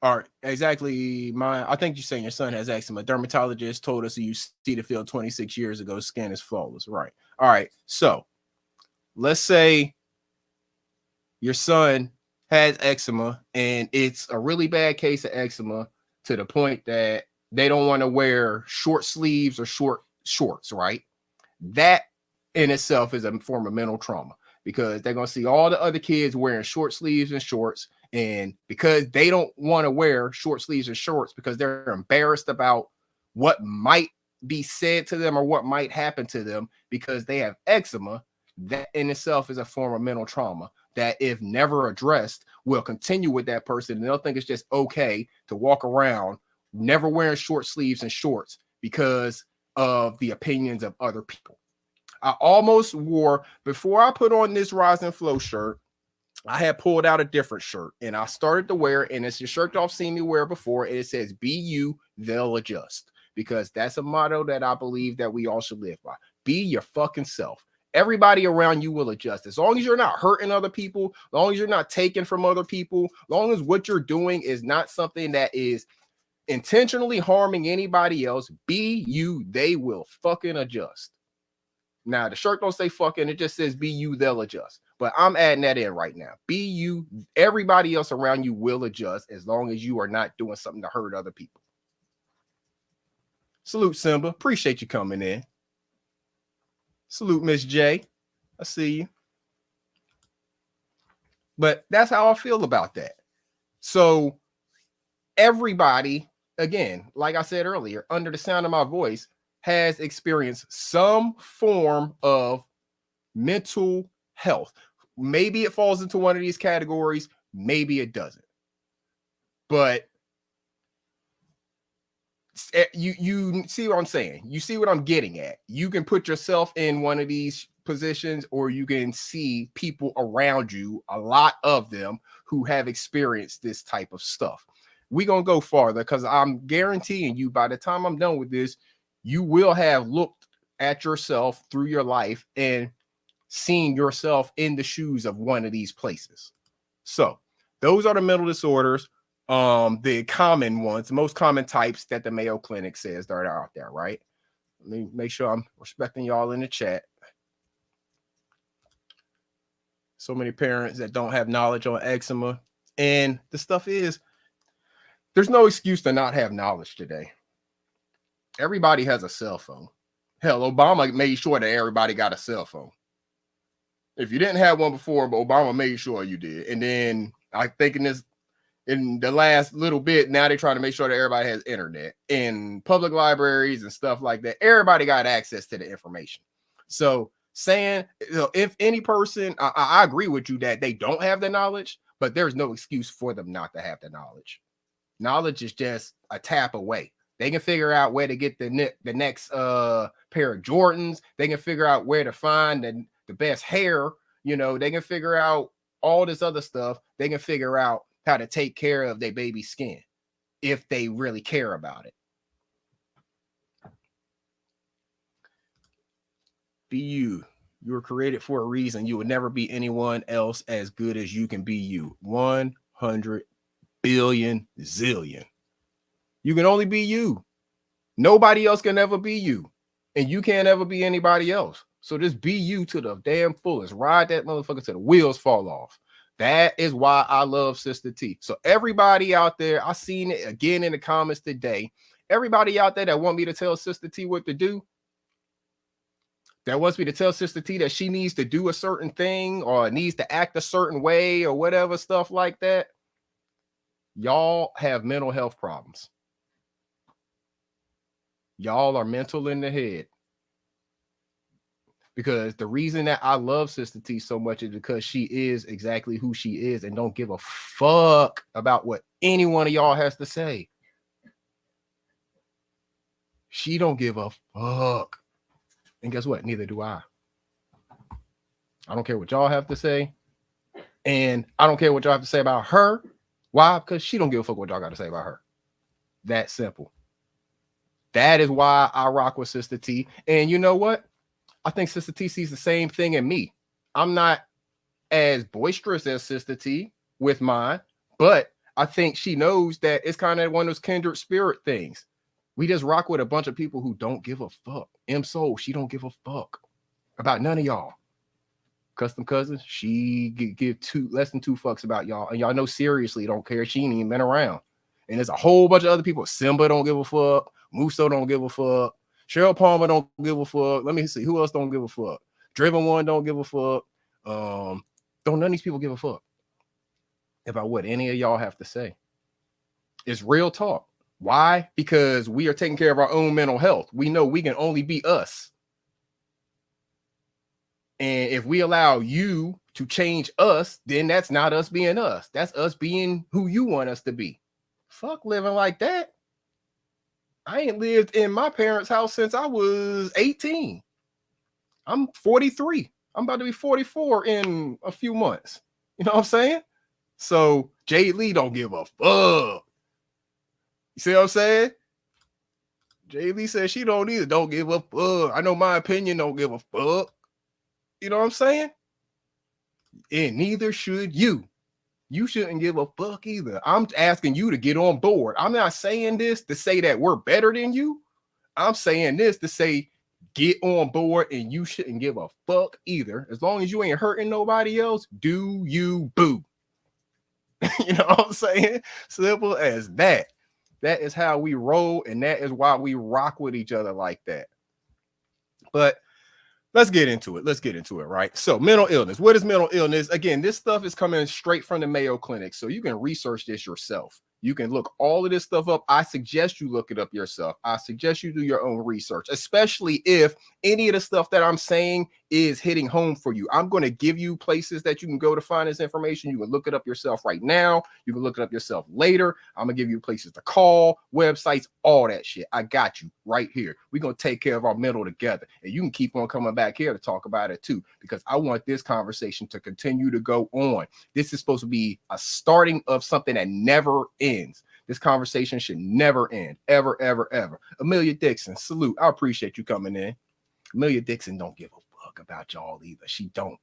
Or exactly, I think you're saying your son has eczema. Dermatologist told us you see the field 26 years ago. Skin is flawless, right? All right, so let's say your son has eczema and it's a really bad case of eczema to the point that they don't want to wear short sleeves or short shorts, right? That in itself is a form of mental trauma, because they're going to see all the other kids wearing short sleeves and shorts. And because they don't want to wear short sleeves and shorts because they're embarrassed about what might be said to them or what might happen to them because they have eczema, that in itself is a form of mental trauma that, if never addressed, will continue with that person. And they'll think it's just okay to walk around never wearing short sleeves and shorts because of the opinions of other people. I almost wore, before I put on this Rise and Flow shirt, I had pulled out a different shirt and I started to wear it, and it's your shirt y'all seen me wear before, and it says, "Be you, they'll adjust," because that's a motto that I believe that we all should live by. Be your fucking self. Everybody around you will adjust. As long as you're not hurting other people, as long as you're not taking from other people, as long as what you're doing is not something that is intentionally harming anybody else, be you, they will fucking adjust. Now, the shirt don't say fucking, it just says be you, they'll adjust. But I'm adding that in right now. Be you, everybody else around you will adjust as long as you are not doing something to hurt other people. Salute, Simba. Appreciate you coming in. Salute, Miss J. I see you. But that's how I feel about that. So everybody, again, like I said earlier, under the sound of my voice, has experienced some form of mental health. Maybe it falls into one of these categories, maybe it doesn't. But you see what I'm saying? You see what I'm getting at? You can put yourself in one of these positions, or you can see people around you, a lot of them, who have experienced this type of stuff. We're going to go farther, because I'm guaranteeing you, by the time I'm done with this, you will have looked at yourself through your life and seen yourself in the shoes of one of these places. So those are the mental disorders, the common ones, the most common types that the Mayo Clinic says that are out there, right? Let me make sure I'm respecting y'all in the chat. So many parents that don't have knowledge on eczema. And the stuff is, there's no excuse to not have knowledge today. Everybody has a cell phone. Hell, Obama made sure that everybody got a cell phone. If you didn't have one before, but Obama made sure you did. And then I think in the last little bit, now they're trying to make sure that everybody has internet in public libraries and stuff like that. Everybody got access to the information. So saying, if any person, I agree with you that they don't have the knowledge, but there's no excuse for them not to have the knowledge. Knowledge is just a tap away. They can figure out where to get the next pair of Jordans. They can figure out where to find the best hair. You know, they can figure out all this other stuff. They can figure out how to take care of their baby's skin if they really care about it. Be you. You were created for a reason. You will never be anyone else as good as you can be you. 100 billion zillion. You can only be you. Nobody else can ever be you. And you can't ever be anybody else. So just be you to the damn fullest. Ride that motherfucker till the wheels fall off. That is why I love Sister T. So everybody out there, I seen it again in the comments today. Everybody out there that want me to tell Sister T what to do, that wants me to tell Sister T that she needs to do a certain thing or needs to act a certain way or whatever, stuff like that, y'all have mental health problems. Y'all are mental in the head. Because the reason that I love Sister T so much is because she is exactly who she is and don't give a fuck about what any one of y'all has to say. She don't give a fuck. And guess what? Neither do I. I don't care what y'all have to say. And I don't care what y'all have to say about her. Why? Because she don't give a fuck what y'all got to say about her. That simple. That is why I rock with Sister T. And you know what? I think Sister T sees the same thing in me. I'm not as boisterous as Sister T with mine, but I think she knows that it's kind of one of those kindred spirit things. We just rock with a bunch of people who don't give a fuck. M Soul, she don't give a fuck about none of y'all. Custom Cousins, she give less than two fucks about y'all. And y'all know seriously don't care. She ain't even been around. And there's a whole bunch of other people. Simba don't give a fuck. Muso don't give a fuck. Cheryl Palmer don't give a fuck. Let me see. Who else don't give a fuck? Driven One don't give a fuck. Don't none of these people give a fuck about what any of y'all have to say. It's real talk. Why? Because we are taking care of our own mental health. We know we can only be us. And if we allow you to change us, then that's not us being us. That's us being who you want us to be. Fuck living like that. I ain't lived in my parents' house since I was 18. I'm 43. I'm about to be 44 in a few months. You know what I'm saying? So Jade Lee don't give a fuck. You see what I'm saying? Jade Lee says she don't either. Don't give a fuck. I know my opinion don't give a fuck. You know what I'm saying? And neither should you. You shouldn't give a fuck either. I'm asking you to get on board. I'm not saying this to say that we're better than you. I'm saying this to say get on board and you shouldn't give a fuck either. As long as you ain't hurting nobody else, do you boo. You know what I'm saying? Simple as that. That is how we roll, and that is why we rock with each other like that. But let's get into it. Let's get into it, right? So mental illness. What is mental illness? Again, this stuff is coming straight from the Mayo Clinic, so you can research this yourself. You can look all of this stuff up. I suggest you look it up yourself. I suggest you do your own research, especially if any of the stuff that I'm saying is hitting home for you. I'm going to give you places that you can go to find this information. You can look it up yourself right now. You can look it up yourself later. I'm going to give you places to call, websites, all that shit. I got you right here. We're going to take care of our mental together. And you can keep on coming back here to talk about it too, because I want this conversation to continue to go on. This is supposed to be a starting of something that never ends. This conversation should never end, ever, ever, ever. Amelia Dixon, salute. I appreciate you coming in. Amelia Dixon don't give a fuck about y'all either. She don't.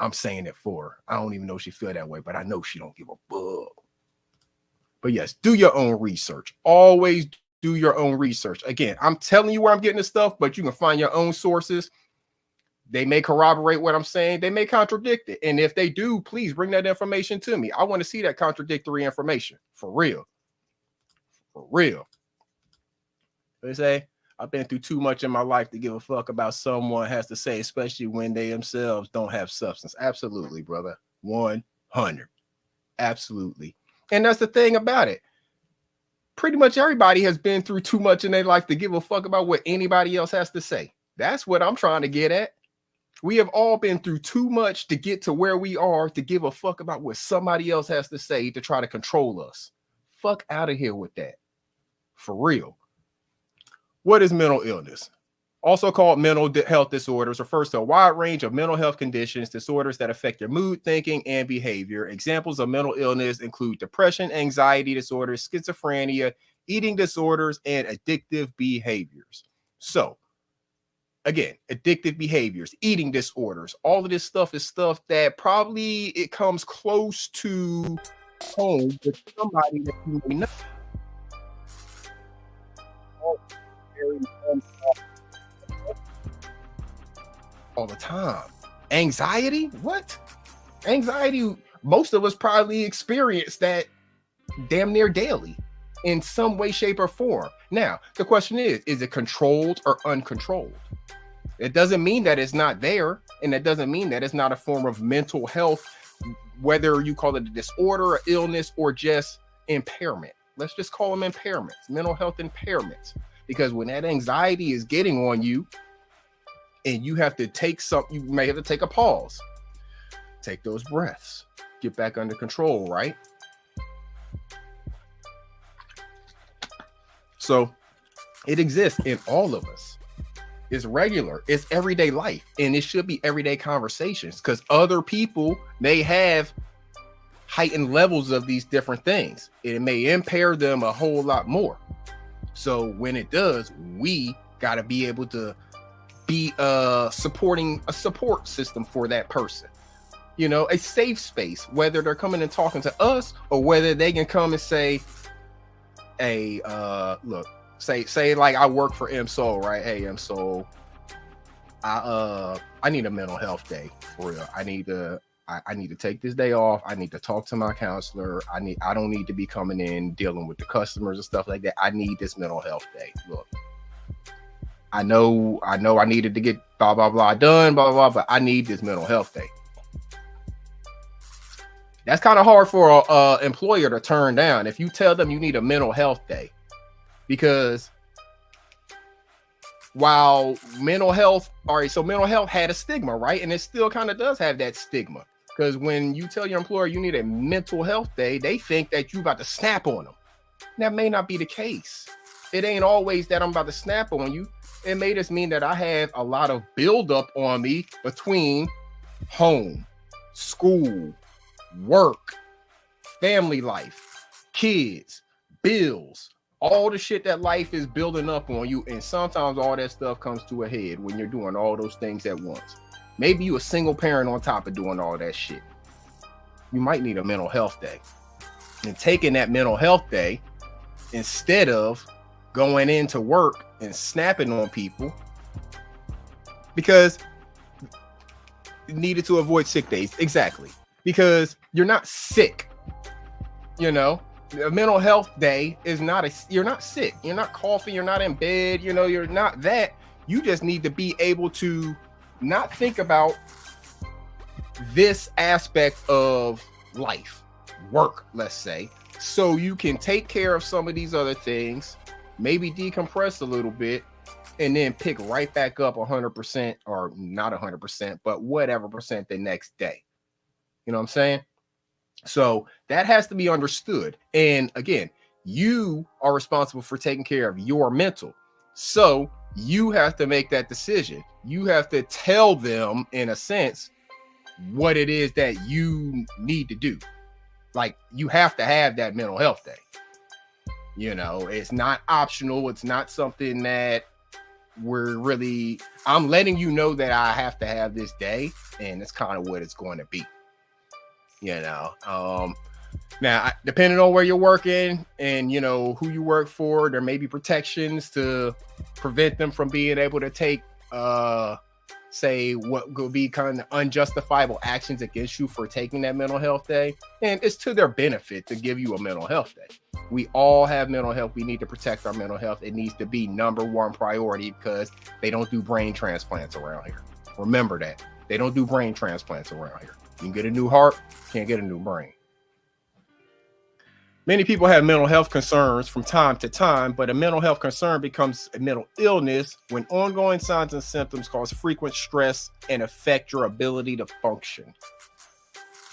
I'm saying it for her. I don't even know if she feel that way, but I know she don't give a fuck. But yes, do your own research. Always do your own research. Again, I'm telling you where I'm getting this stuff, but you can find your own sources. They may corroborate what I'm saying. They may contradict it. And if they do, please bring that information to me. I want to see that contradictory information. For real. For real. They say, I've been through too much in my life to give a fuck about someone has to say, especially when they themselves don't have substance. Absolutely, brother. 100. Absolutely. And that's the thing about it. Pretty much everybody has been through too much in their life to give a fuck about what anybody else has to say. That's what I'm trying to get at. We have all been through too much to get to where we are to give a fuck about what somebody else has to say to try to control us. Fuck out of here with that. For real. What is mental illness? Also called mental health disorders, refers to a wide range of mental health conditions, disorders that affect your mood, thinking, and behavior. Examples of mental illness include depression, anxiety disorders, schizophrenia, eating disorders, and addictive behaviors. So, again, addictive behaviors, eating disorders, all of this stuff is stuff that probably it comes close to home with somebody that you may know. All the time. Anxiety? What? Anxiety? most of us probably experience that damn near daily in some way, shape, or form. Now, the question is it controlled or uncontrolled? It doesn't mean that it's not there, and it doesn't mean that it's not a form of mental health, whether you call it a disorder, or illness, or just impairment. Let's just call them impairments, mental health impairments. Because when that anxiety is getting on you, and you have to take you may have to take a pause, take those breaths, get back under control, right? So it exists in all of us. It's regular. It's everyday life. And it should be everyday conversations, because other people may have heightened levels of these different things. It may impair them a whole lot more. So when it does, we got to be able to be supporting a support system for that person. You know, a safe space, whether they're coming and talking to us or whether they can come and say, hey, look, say like I work for MSOL, right? Hey, MSOL, I need a mental health day for real. I need to take this day off. I need to talk to my counselor. I don't need to be coming in dealing with the customers and stuff like that. I need this mental health day. Look, I know I needed to get blah blah blah done, blah blah blah, but I need this mental health day. That's kind of hard for an employer to turn down if you tell them you need a mental health day, because while mental health, all right, so mental health had a stigma, right? And it still kind of does have that stigma, because when you tell your employer you need a mental health day, they think that you about to snap on them. That may not be the case. It ain't always that I'm about to snap on you. It may just mean that I have a lot of buildup on me between home, school, work, family life, kids, bills, all the shit that life is building up on you. And sometimes all that stuff comes to a head when you're doing all those things at once. Maybe you're a single parent on top of doing all that shit. You might need a mental health day. And taking that mental health day, instead of going into work and snapping on people, because needed to avoid sick days. Exactly. Because you're not sick. You know, a mental health day is you're not sick. You're not coughing. You're not in bed. You know, you're not that. You just need to be able to not think about this aspect of life, work, let's say, so you can take care of some of these other things, maybe decompress a little bit, and then pick right back up 100%, or not 100%, but whatever percent the next day. You know what I'm saying? So that has to be understood. And again, you are responsible for taking care of your mental. So you have to make that decision. You have to tell them, in a sense, what it is that you need to do. Like, you have to have that mental health day. You know, it's not optional. It's not something that I'm letting you know that I have to have this day, and it's kind of what it's going to be. You know, now, depending on where you're working and, you know, who you work for, there may be protections to prevent them from being able to take, say, what could be kind of unjustifiable actions against you for taking that mental health day. And it's to their benefit to give you a mental health day. We all have mental health. We need to protect our mental health. It needs to be number one priority, because they don't do brain transplants around here. Remember that. They don't do brain transplants around here. You can get a new heart, can't get a new brain. Many people have mental health concerns from time to time, but a mental health concern becomes a mental illness when ongoing signs and symptoms cause frequent stress and affect your ability to function.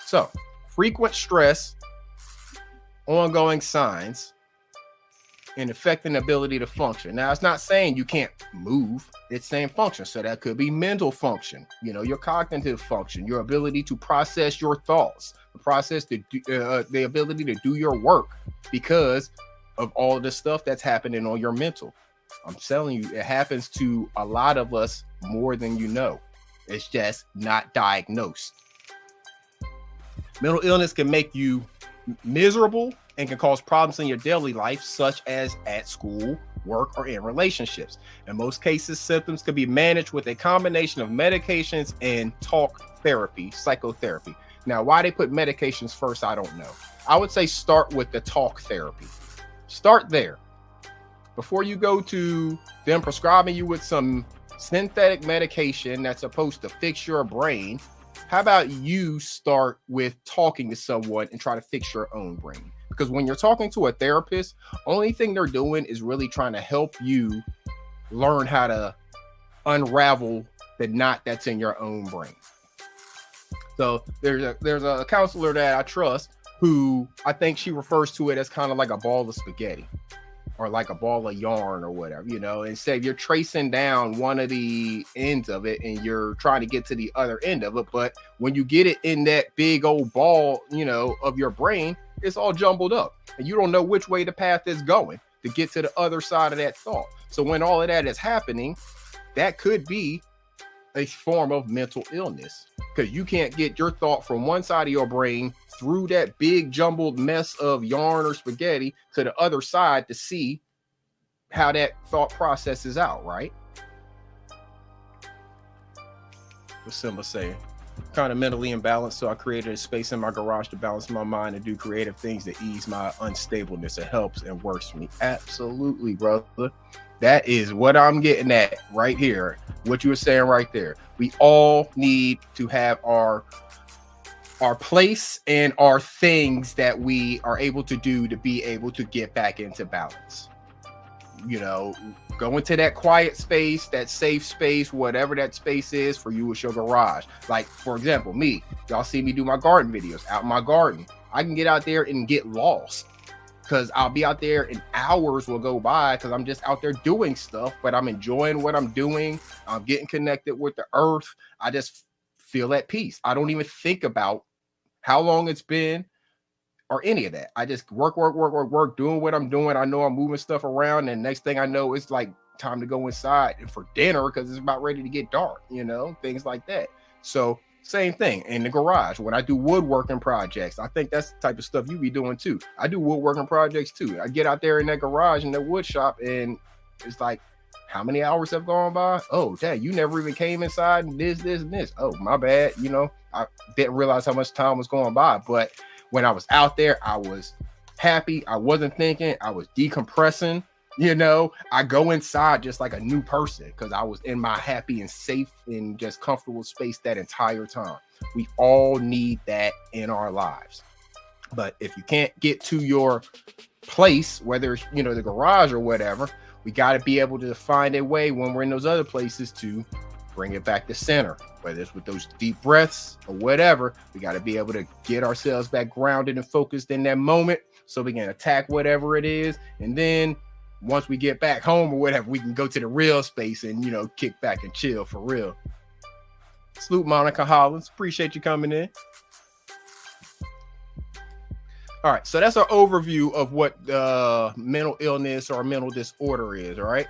So, frequent stress, ongoing signs, and affecting ability to function. Now, it's not saying you can't move. It's saying function. So that could be mental function, you know, your cognitive function, your ability to process your thoughts, the ability to do your work, because of all the stuff that's happening on your mental. I'm telling you, it happens to a lot of us more than you know. It's just not diagnosed. Mental illness can make you miserable and can cause problems in your daily life, such as at school, work, or in relationships. In most cases, symptoms can be managed with a combination of medications and talk therapy, psychotherapy. Now, why they put medications first, I don't know. I would say start with the talk therapy. Start there. Before you go to them prescribing you with some synthetic medication that's supposed to fix your brain, how about you start with talking to someone and try to fix your own brain? Because when you're talking to a therapist, only thing they're doing is really trying to help you learn how to unravel the knot that's in your own brain. So there's a counselor that I trust who I think she refers to it as kind of like a ball of spaghetti or like a ball of yarn or whatever, you know, and say you're tracing down one of the ends of it and you're trying to get to the other end of it. But when you get it in that big old ball, you know, of your brain, it's all jumbled up and you don't know which way the path is going to get to the other side of that thought. So when all of that is happening, that could be a form of mental illness because you can't get your thought from one side of your brain through that big jumbled mess of yarn or spaghetti to the other side to see how that thought process is out, right? What's Simba saying? Kind of mentally imbalanced, so I created a space in my garage to balance my mind and do creative things to ease my unstableness. It helps and works for me. Absolutely, brother. That is what I'm getting at right here. What you were saying right there. We all need to have our place and our things that we are able to do to be able to get back into balance. You know, go into that quiet space, that safe space, whatever that space is for you with your garage. Like, for example, me, y'all see me do my garden videos out in my garden. I can get out there and get lost because I'll be out there and hours will go by because I'm just out there doing stuff, but I'm enjoying what I'm doing. I'm getting connected with the earth. I just feel at peace. I don't even think about how long it's been or any of that. I just work, doing what I'm doing. I know I'm moving stuff around, and next thing I know, it's like time to go inside and for dinner because it's about ready to get dark, you know, things like that. So same thing in the garage. When I do woodworking projects, I think that's the type of stuff you be doing too. I do woodworking projects too. I get out there in that garage in that wood shop, and it's like, how many hours have gone by? Oh, dang, you never even came inside and this, and this. Oh, my bad. You know, I didn't realize how much time was going by. But when I was out there, I was happy. I wasn't thinking. I was decompressing. You know, I go inside just like a new person because I was in my happy and safe and just comfortable space that entire time. We all need that in our lives. But if you can't get to your place, whether it's, you know, the garage or whatever, we got to be able to find a way when we're in those other places to bring it back to center, whether it's with those deep breaths or whatever. We got to be able to get ourselves back grounded and focused in that moment so we can attack whatever it is. And then once we get back home or whatever, we can go to the real space and, you know, kick back and chill for real. Salute, Monica Hollins. Appreciate you coming in. All right, so that's our overview of what mental illness or mental disorder is, all right?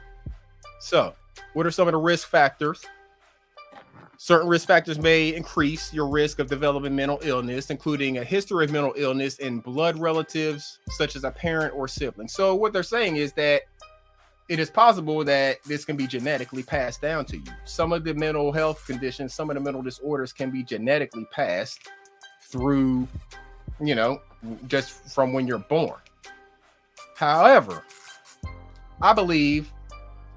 So what are some of the risk factors? Certain risk factors may increase your risk of developing mental illness, including a history of mental illness in blood relatives, such as a parent or sibling. So what they're saying is that it is possible that this can be genetically passed down to you. Some of the mental health conditions, some of the mental disorders can be genetically passed through, you know, just from when you're born. However, I believe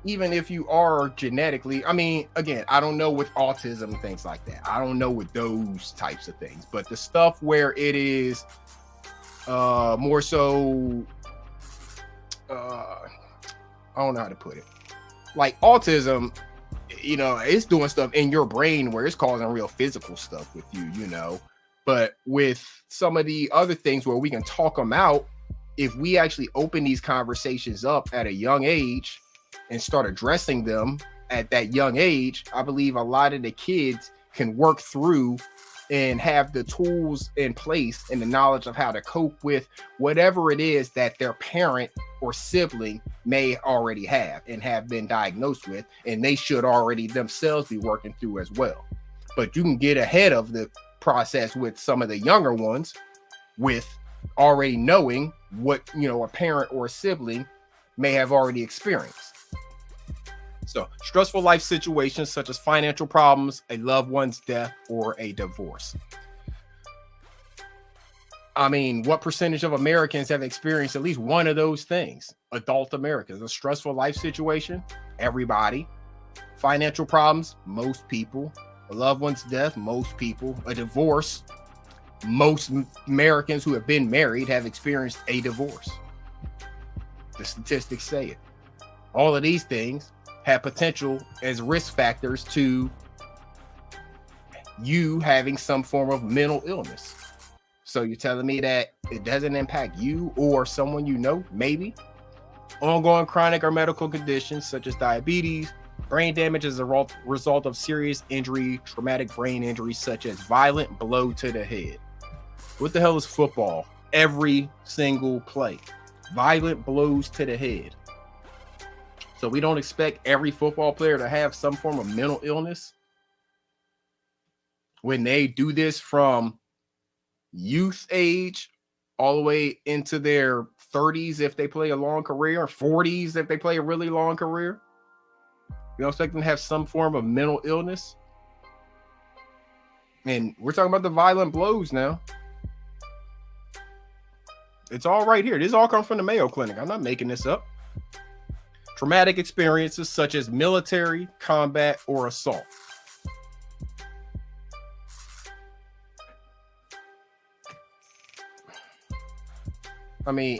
even if you are genetically, I mean, again, I don't know with autism and things like that. I don't know with those types of things, but the stuff where it is more so, I don't know how to put it. Like autism, you know, it's doing stuff in your brain where it's causing real physical stuff with you, you know. But with some of the other things where we can talk them out, if we actually open these conversations up at a young age and start addressing them at that young age, I believe a lot of the kids can work through and have the tools in place and the knowledge of how to cope with whatever it is that their parent or sibling may already have and have been diagnosed with, and they should already themselves be working through as well. But you can get ahead of the process with some of the younger ones with already knowing what, you know, a parent or a sibling may have already experienced. So stressful life situations such as financial problems, a loved one's death, or a divorce. I mean, what percentage of Americans have experienced at least one of those things? Adult Americans, a stressful life situation, everybody. Financial problems, most people. A loved one's death, most people. A divorce, most Americans who have been married have experienced a divorce. The statistics say it. All of these things have potential as risk factors to you having some form of mental illness. So you're telling me that it doesn't impact you or someone you know? Maybe. Ongoing chronic or medical conditions such as diabetes, brain damage as a result of serious injury, traumatic brain injury such as violent blow to the head. What the hell is football? Every single play. Violent blows to the head. So we don't expect every football player to have some form of mental illness when they do this from youth age all the way into their 30s if they play a long career, 40s if they play a really long career. You don't expect them to have some form of mental illness. And we're talking about the violent blows now. It's all right here. This all comes from the Mayo Clinic. I'm not making this up. Traumatic experiences such as military, combat, or assault. I mean,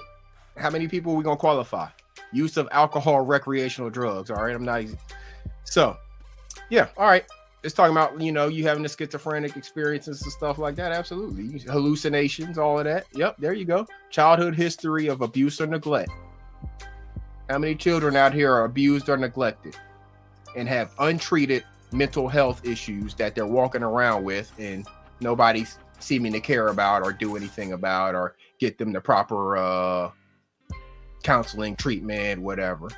how many people are we going to qualify? Use of alcohol, recreational drugs. All right. I'm not. So, yeah. All right. It's talking about, you having the schizophrenic experiences and stuff like that. Absolutely. Hallucinations, all of that. Yep. There you go. Childhood history of abuse or neglect. How many children out here are abused or neglected and have untreated mental health issues that they're walking around with and nobody's seeming to care about or do anything about or get them the proper counseling, treatment, whatever.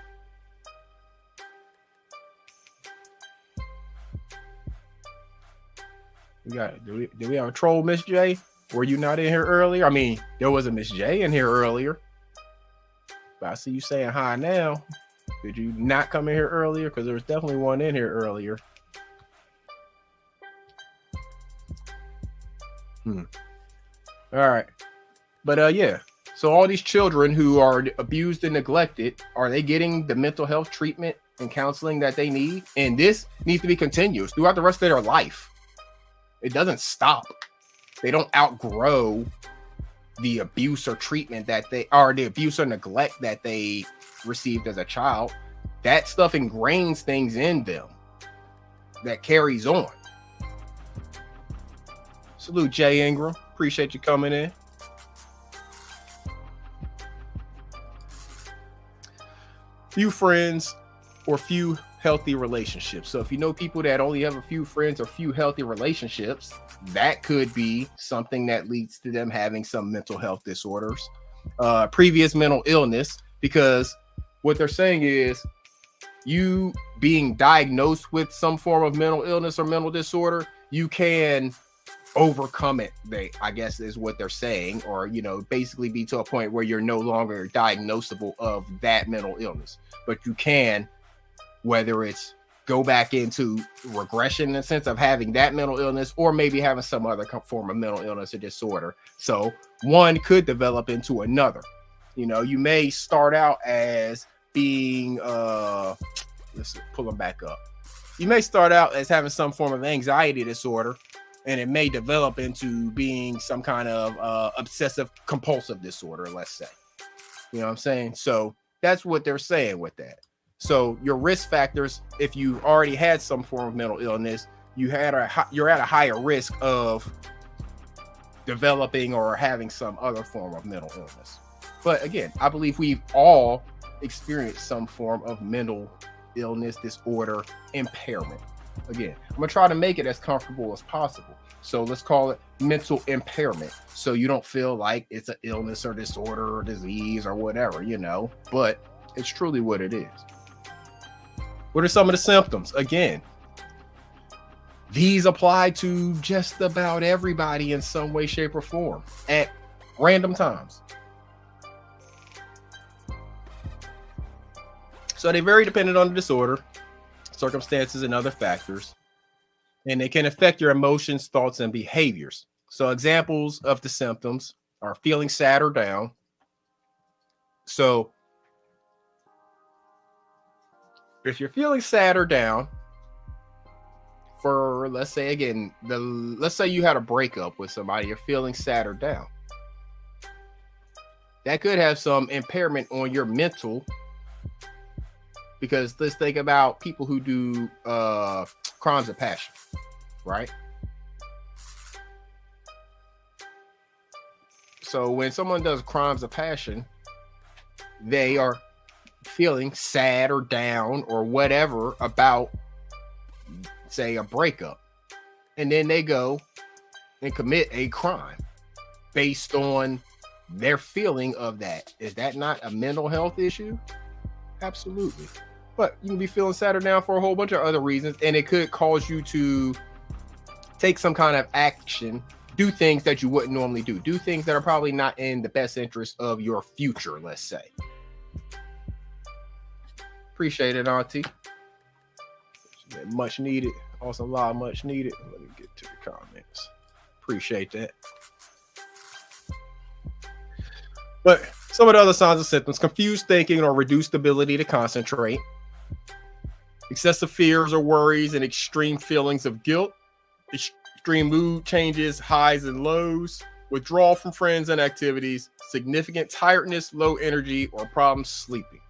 Do we have a troll, Miss J? Were you not in here earlier? I mean, there was a Miss J in here earlier. But I see you saying hi now. Did you not come in here earlier? Because there was definitely one in here earlier. All right. But yeah. So all these children who are abused and neglected, are they getting the mental health treatment and counseling that they need? And this needs to be continuous throughout the rest of their life. It doesn't stop. They don't outgrow the abuse or treatment that they are, the abuse or neglect that they received as a child. That stuff ingrains things in them that carries on. Salute, Jay Ingram. Appreciate you coming in. Few friends or few healthy relationships. So if you know people that only have a few friends or few healthy relationships, that could be something that leads to them having some mental health disorders, previous mental illness, because what they're saying is you being diagnosed with some form of mental illness or mental disorder, you can overcome it, I guess is what they're saying, or basically be to a point where you're no longer diagnosable of that mental illness, but you can, whether it's go back into regression in the sense of having that mental illness or maybe having some other form of mental illness or disorder. So one could develop into another. You may start out as being let's pull them back up. You may start out as having some form of anxiety disorder, and it may develop into being some kind of obsessive compulsive disorder, let's say. You know what I'm saying? So that's what they're saying with that. So your risk factors, if you already had some form of mental illness, you're at a higher risk of developing or having some other form of mental illness. But again, I believe we've all experienced some form of mental illness, disorder, impairment. Again, I'm going to try to make it as comfortable as possible. So let's call it mental impairment. So you don't feel like it's an illness or disorder or disease or whatever, but it's truly what it is. What are some of the symptoms? Again, these apply to just about everybody in some way, shape, or form at random times. So they vary depending on the disorder, circumstances, and other factors. And they can affect your emotions, thoughts, and behaviors. So examples of the symptoms are feeling sad or down. So if you're feeling sad or down for, let's say again, let's say you had a breakup with somebody, you're feeling sad or down. That could have some impairment on your mental, because let's think about people who do crimes of passion, right? So when someone does crimes of passion, they are feeling sad or down or whatever about, say, a breakup. And then they go and commit a crime based on their feeling of that. Is that not a mental health issue? Absolutely. But you can be feeling sad or down for a whole bunch of other reasons, and it could cause you to take some kind of action, do things that you wouldn't normally do things that are probably not in the best interest of your future, let's say. Appreciate it, Auntie. Much needed. Also, a lot of much needed. Let me get to the comments. Appreciate that. But some of the other signs and symptoms: confused thinking or reduced ability to concentrate, excessive fears or worries and extreme feelings of guilt, extreme mood changes, highs and lows, withdrawal from friends and activities, significant tiredness, low energy, or problems sleeping.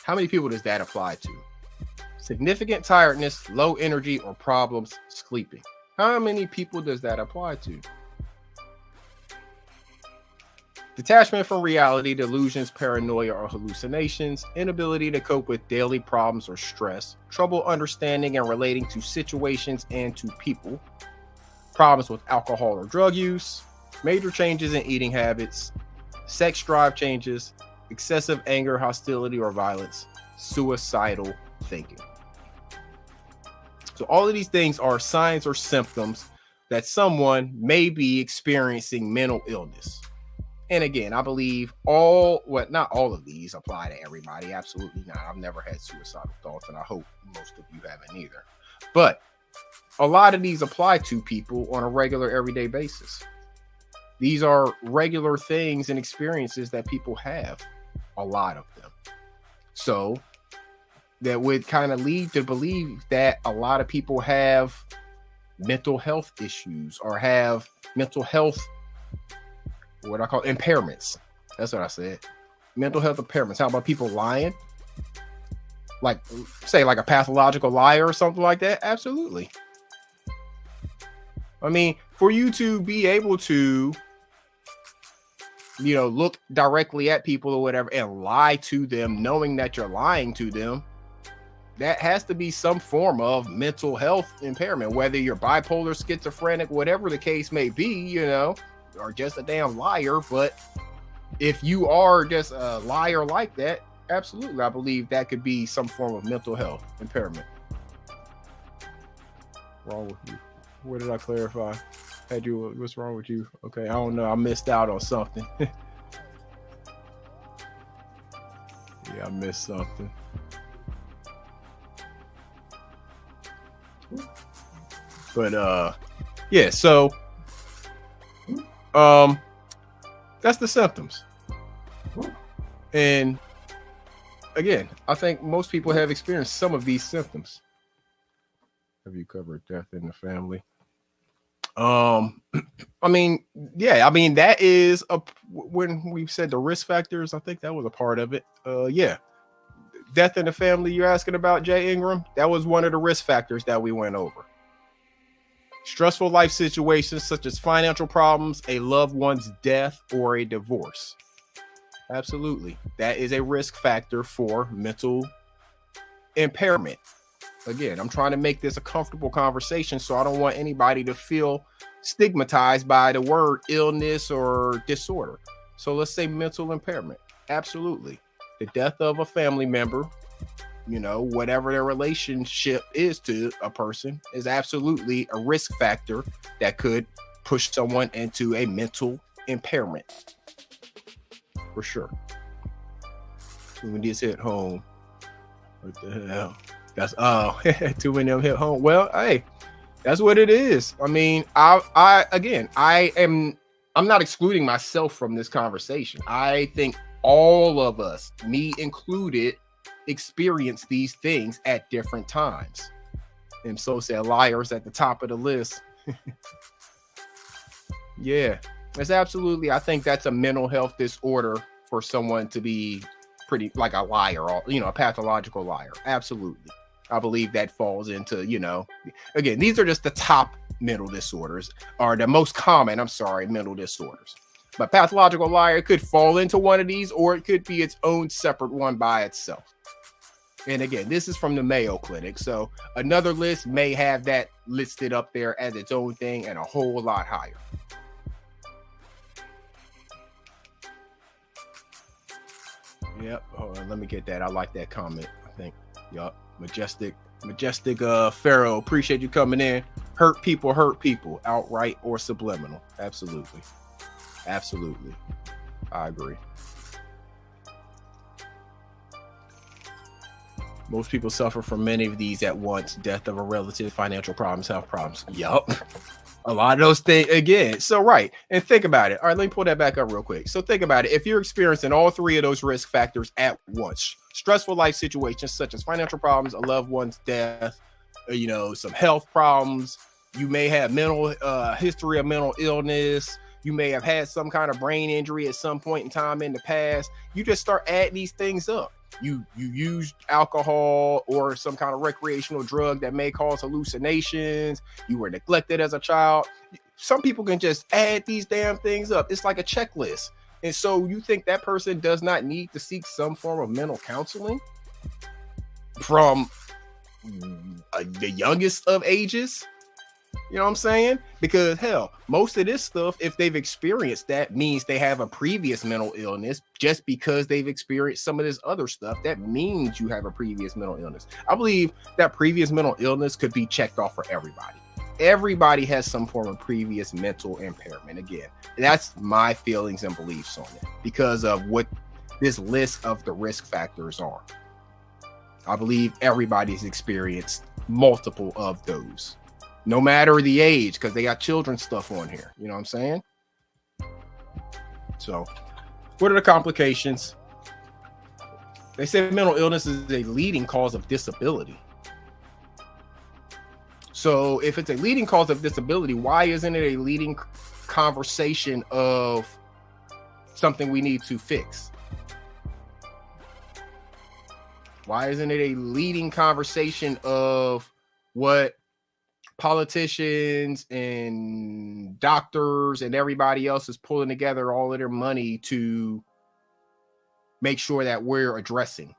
How many people does that apply to? Significant tiredness, low energy, or problems sleeping. How many people does that apply to? Detachment from reality, delusions, paranoia, or hallucinations, inability to cope with daily problems or stress, trouble understanding and relating to situations and to people, problems with alcohol or drug use, major changes in eating habits, sex drive changes, excessive anger, hostility, or violence, suicidal thinking. So all of these things are signs or symptoms that someone may be experiencing mental illness. And again, I believe not all of these apply to everybody. Absolutely not. I've never had suicidal thoughts, and I hope most of you haven't either. But a lot of these apply to people on a regular, everyday basis. These are regular things and experiences that people have, a lot of them. So that would kind of lead to believe that a lot of people have mental health issues or have mental health, what I call impairments. That's what I said. Mental health impairments. How about people lying? Like, say, like a pathological liar or something like that? Absolutely. I mean, for you to be able to, look directly at people or whatever and lie to them, knowing that you're lying to them, that has to be some form of mental health impairment, whether you're bipolar, schizophrenic, whatever the case may be, or just a damn liar. But if you are just a liar like that, absolutely, I believe that could be some form of mental health impairment. Wrong with you? What did I clarify? What's wrong with you? Okay, I don't know. I missed out on something. Yeah, I missed something. But yeah, so that's the symptoms. And again, I think most people have experienced some of these symptoms. Have you covered death in the family? I mean, that is when we said the risk factors, I think that was a part of it. Yeah. Death in the family you're asking about, Jay Ingram, that was one of the risk factors that we went over. Stressful life situations such as financial problems, a loved one's death, or a divorce. Absolutely. That is a risk factor for mental impairment. Again, I'm trying to make this a comfortable conversation, so I don't want anybody to feel stigmatized by the word illness or disorder. So let's say mental impairment. Absolutely. The death of a family member, whatever their relationship is to a person, is absolutely a risk factor that could push someone into a mental impairment. For sure. Too many just hit home. What the hell? That's too many of them hit home. Well, hey, That's what it is. I mean, I'm not excluding myself from this conversation. I think all of us, me included, experience these things at different times. And so said liars at the top of the list. Yeah, it's absolutely. I think that's a mental health disorder for someone to be pretty like a liar, or a pathological liar. Absolutely. I believe that falls into, again, these are just the top mental disorders, or the most common, mental disorders. But pathological liar could fall into one of these, or it could be its own separate one by itself. And again, this is from the Mayo Clinic. So another list may have that listed up there as its own thing and a whole lot higher. Yep. Hold on. Let me get that. I like that comment. I think. Yup. Majestic Pharaoh. Appreciate you coming in. Hurt people, outright or subliminal. Absolutely. I agree. Most people suffer from many of these at once: death of a relative, financial problems, health problems. Yup. A lot of those things again. So, right. And think about it. All right, let me pull that back up real quick. So think about it. If you're experiencing all three of those risk factors at once, stressful life situations such as financial problems, a loved one's death, some health problems, you may have history of mental illness, you may have had some kind of brain injury at some point in time in the past. You just start adding these things up. You used alcohol or some kind of recreational drug that may cause hallucinations. You were neglected as a child. Some people can just add these damn things up. It's like a checklist. And so you think that person does not need to seek some form of mental counseling from the youngest of ages? You know what I'm saying? Because hell, most of this stuff, if they've experienced that, means they have a previous mental illness. Just because they've experienced some of this other stuff, that means you have a previous mental illness. I believe that previous mental illness could be checked off for everybody. Everybody has some form of previous mental impairment. Again, that's my feelings and beliefs on it because of what this list of the risk factors are. I believe everybody's experienced multiple of those. No matter the age, because they got children's stuff on here. You know what I'm saying? So, what are the complications? They say mental illness is a leading cause of disability. So, if it's a leading cause of disability, why isn't it a leading conversation of something we need to fix? Why isn't it a leading conversation of what politicians and doctors and everybody else is pulling together all of their money to make sure that we're addressing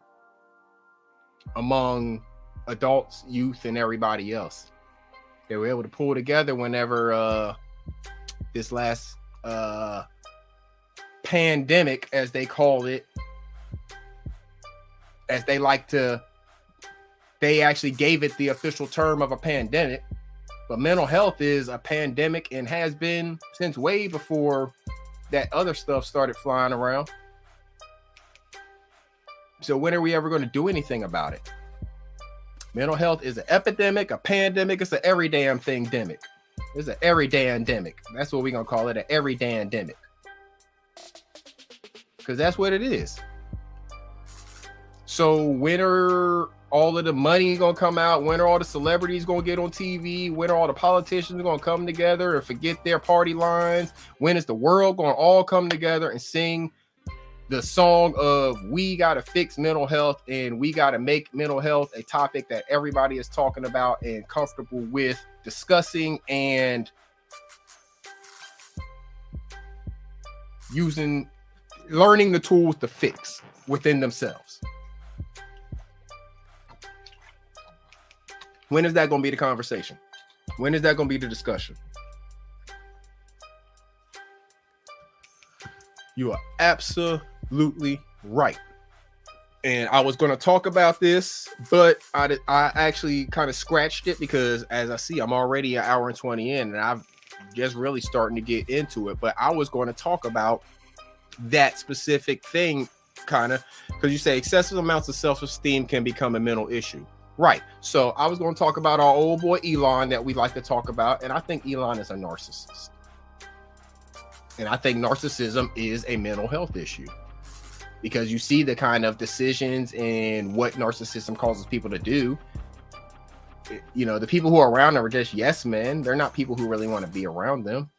among adults, youth, and everybody else? They were able to pull together whenever this last pandemic, as they call it, as they like to, they actually gave it the official term of a pandemic. But mental health is a pandemic and has been since way before that other stuff started flying around. So when are we ever going to do anything about it? Mental health is an epidemic, a pandemic. It's an every damn thing demic. It's an every damn demic. That's what we're going to call it, an every damn demic. Because that's what it is. So when are all of the money gonna come out? When are all the celebrities gonna get on TV? When are all the politicians gonna come together and forget their party lines? When is the world gonna all come together and sing the song of we gotta fix mental health and we gotta make mental health a topic that everybody is talking about and comfortable with discussing and learning the tools to fix within themselves? When is that going to be the conversation? When is that going to be the discussion? You are absolutely right. And I was going to talk about this, but I actually kind of scratched it because as I see, I'm already 1 hour and 20 in and I'm just really starting to get into it. But I was going to talk about that specific thing kind of because you say excessive amounts of self-esteem can become a mental issue. Right. So I was going to talk about our old boy Elon that we like to talk about, and I think Elon is a narcissist. And I think narcissism is a mental health issue because you see the kind of decisions and what narcissism causes people to do. You know, the people who are around them are just yes men. They're not people who really want to be around them.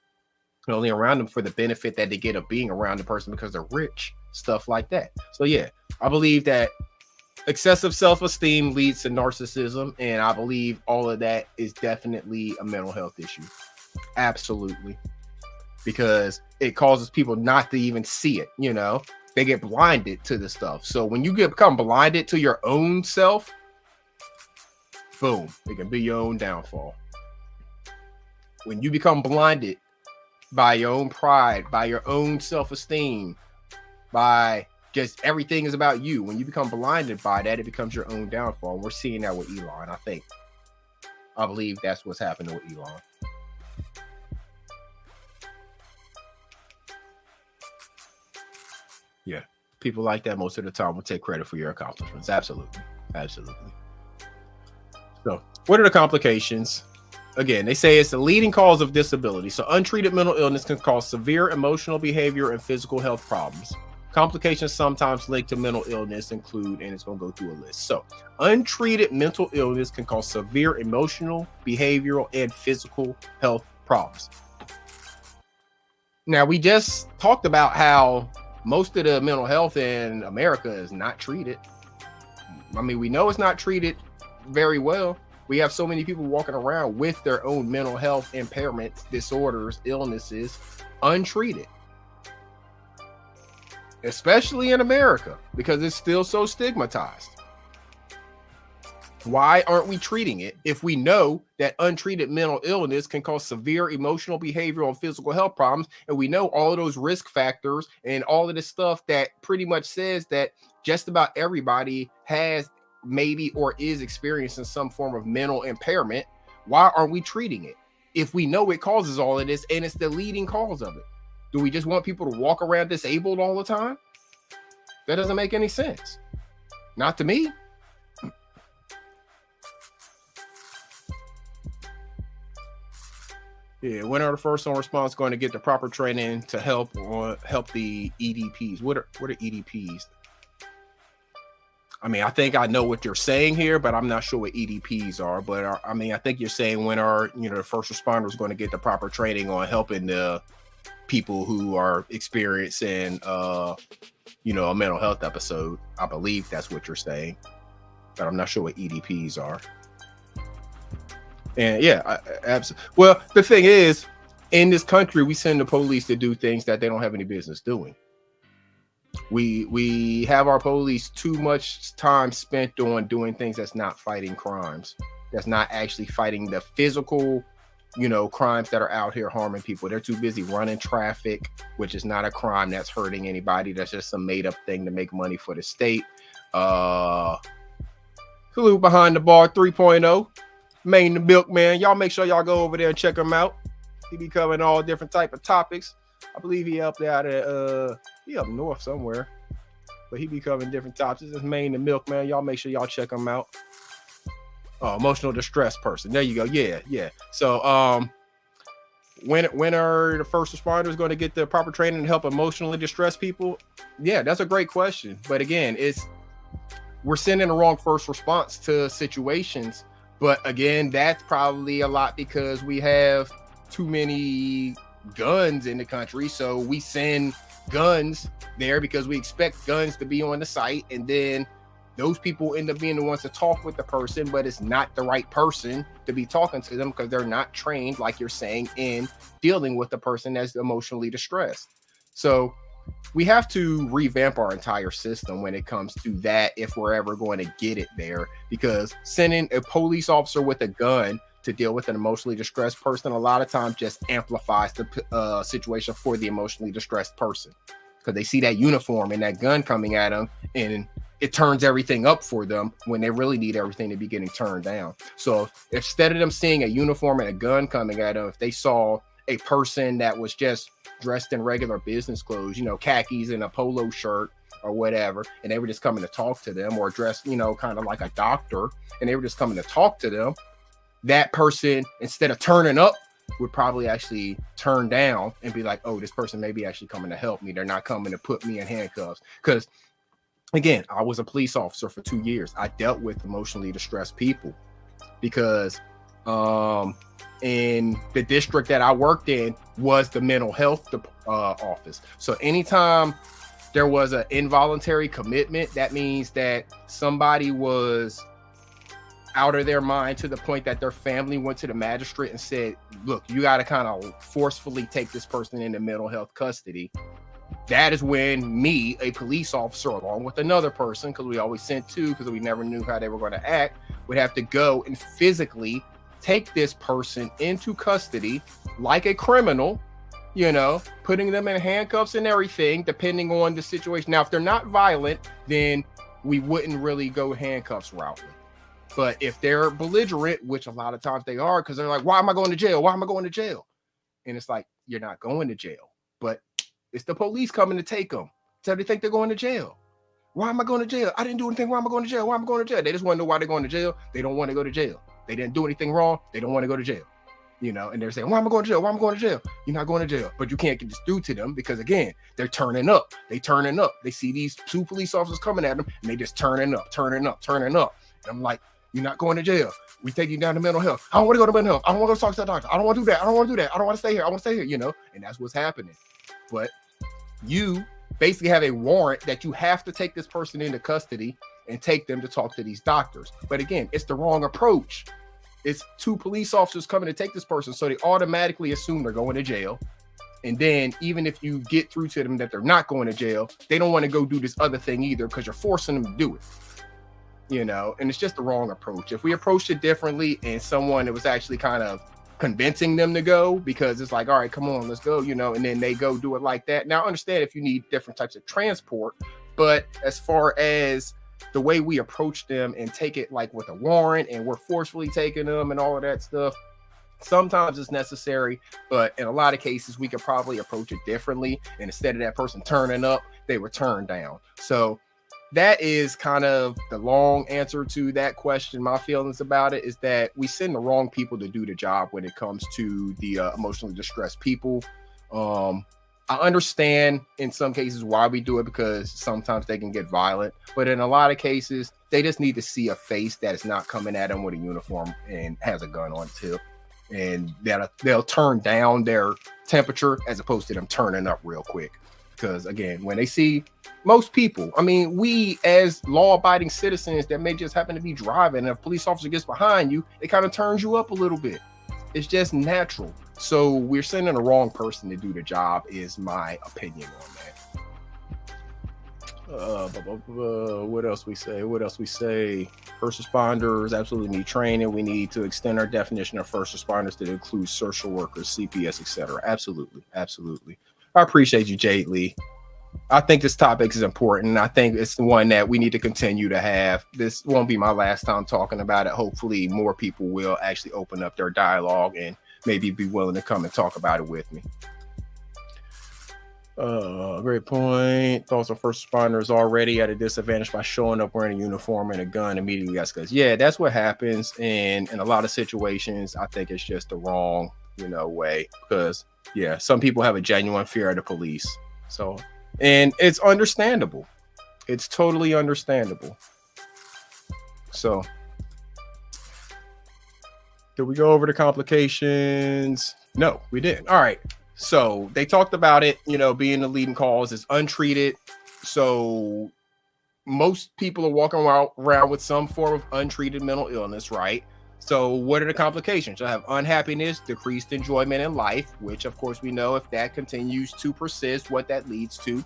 They're only around them for the benefit that they get of being around the person because they're rich, stuff like that. So yeah, I believe that excessive self-esteem leads to narcissism, and I believe all of that is definitely a mental health issue. Absolutely. Because it causes people not to even see it, you know? They get blinded to the stuff. So when you become blinded to your own self, boom, it can be your own downfall. When you become blinded by your own pride, by your own self-esteem, by just everything is about you. When you become blinded by that, it becomes your own downfall. And we're seeing that with Elon, I believe that's what's happening with Elon. Yeah, people like that most of the time will take credit for your accomplishments. Absolutely. Absolutely. So, what are the complications? Again, they say it's the leading cause of disability. So, untreated mental illness can cause severe emotional, behavior, and physical health problems. Complications sometimes linked to mental illness include, and it's going to go through a list. So, untreated mental illness can cause severe emotional, behavioral, and physical health problems. Now, we just talked about how most of the mental health in America is not treated. I mean, we know it's not treated very well. We have so many people walking around with their own mental health impairments, disorders, illnesses, untreated. Especially in America, because it's still so stigmatized. Why aren't we treating it if we know that untreated mental illness can cause severe emotional, behavioral, and physical health problems? And we know all of those risk factors and all of this stuff that pretty much says that just about everybody has maybe or is experiencing some form of mental impairment. Why aren't we treating it if we know it causes all of this and it's the leading cause of it? Do we just want people to walk around disabled all the time? That doesn't make any sense. Not to me. Yeah, when are the first on response going to get the proper training to help the EDPs? What are EDPs? I mean, I think I know what you're saying here, but I'm not sure what EDPs are. But I mean, I think you're saying when are the first responders going to get the proper training on helping the people who are experiencing a mental health episode. I believe that's what you're saying, but I'm not sure what EDPs are. And yeah, absolutely. Well, the thing is, in this country, we send the police to do things that they don't have any business doing. We have our police too much time spent on doing things that's not fighting crimes, that's not actually fighting the physical, crimes that are out here harming people. They're too busy running traffic, which is not a crime that's hurting anybody. That's just some made up thing to make money for the state. Salute Behind the Bar 3.0. Main the Milkman. Y'all make sure y'all go over there and check him out. He be covering all different type of topics. I believe he up there he up north somewhere, but he be covering different topics. This is Main the Milkman. Y'all make sure y'all check him out. Emotional distress person. There you go. Yeah. So when are the first responders going to get the proper training to help emotionally distressed people? Yeah, that's a great question. But again, we're sending the wrong first response to situations. But again, that's probably a lot because we have too many guns in the country. So we send guns there because we expect guns to be on the site. And then those people end up being the ones to talk with the person, but it's not the right person to be talking to them because they're not trained, like you're saying, in dealing with the person that's emotionally distressed. So we have to revamp our entire system when it comes to that if we're ever going to get it there, because sending a police officer with a gun to deal with an emotionally distressed person a lot of times just amplifies the situation for the emotionally distressed person, because they see that uniform and that gun coming at them and it turns everything up for them when they really need everything to be getting turned down. So if instead of them seeing a uniform and a gun coming at them, if they saw a person that was just dressed in regular business clothes, khakis and a polo shirt or whatever, and they were just coming to talk to them, or dressed, you know, kind of like a doctor, and they were just coming to talk to them, that person, instead of turning up, would probably actually turn down and be like, oh, this person may be actually coming to help me. They're not coming to put me in handcuffs. Because again, I was a police officer for 2 years. I dealt with emotionally distressed people because in the district that I worked in was the mental health office. So anytime there was an involuntary commitment, that means that somebody was out of their mind to the point that their family went to the magistrate and said, look, you got to kind of forcefully take this person into mental health custody. That is when me, a police officer, along with another person, because we always sent two because we never knew how they were going to act, would have to go and physically take this person into custody like a criminal, you know, putting them in handcuffs and everything, depending on the situation. Now, if they're not violent, then we wouldn't really go handcuffs route. But if they're belligerent, which a lot of times they are, because they're like, why am I going to jail? Why am I going to jail? And it's like, you're not going to jail, but it's the police coming to take them. So they think they're going to jail. Why am I going to jail? I didn't do anything. Why am I going to jail? Why am I going to jail? They just want to know why they're going to jail. They don't want to go to jail. They didn't do anything wrong. They don't want to go to jail. You know, and they're saying, why am I going to jail? Why am I going to jail? You're not going to jail. But you can't get this through to them because, again, they're turning up. They turning up. They see these two police officers coming at them, and they just turning up. And I'm like, you're not going to jail. We take you down to mental health. I don't want to go to mental health. I don't want to go talk to the doctor. I don't want to do that. I don't want to stay here. I want to stay here, you know, and that's what's happening. But you basically have a warrant that you have to take this person into custody and take them to talk to these doctors. But again, it's the wrong approach. It's two police officers coming to take this person, so they automatically assume they're going to jail. And then even if you get through to them that they're not going to jail, they don't want to go do this other thing either because you're forcing them to do it. You know, and it's just the wrong approach. If we approached it differently and someone that was actually kind of convincing them to go, because it's like, all right, come on, let's go, you know, and then they go do it like that. Now, I understand if you need different types of transport, but as far as the way we approach them and take it like with a warrant and we're forcefully taking them and all of that stuff, sometimes it's necessary, but in a lot of cases, we could probably approach it differently. And instead of that person turning up, they were turned down. So that is kind of the long answer to that question. My feelings about it is that we send the wrong people to do the job when it comes to the emotionally distressed people. I understand in some cases why we do it, because sometimes they can get violent, but in a lot of cases, they just need to see a face that is not coming at them with a uniform and has a gun on tip, and that they'll turn down their temperature as opposed to them turning up real quick. Because again, when they see most people, I mean, we as law-abiding citizens that may just happen to be driving, and if a police officer gets behind you, it kind of turns you up a little bit. It's just natural. So we're sending the wrong person to do the job is my opinion on that. What else we say? First responders absolutely need training. We need to extend our definition of first responders to include social workers, CPS, etc. Absolutely. I appreciate you, Jade Lee. I think this topic is important, and I think it's the one that we need to continue to have. This won't be my last time talking about it. Hopefully more people will actually open up their dialogue and maybe be willing to come and talk about it with me. Great point. Thoughts on first responders already at a disadvantage by showing up wearing a uniform and a gun immediately escalates. Yeah, that's what happens. And in a lot of situations, I think it's just the wrong, way, because yeah, some people have a genuine fear of the police. So, and it's understandable. It's totally understandable. So, did we go over the complications? No, we didn't. All right. So they talked about it, being the leading cause is untreated. So most people are walking around with some form of untreated mental illness, right? So what are the complications? You'll have unhappiness, decreased enjoyment in life, which of course we know if that continues to persist, what that leads to.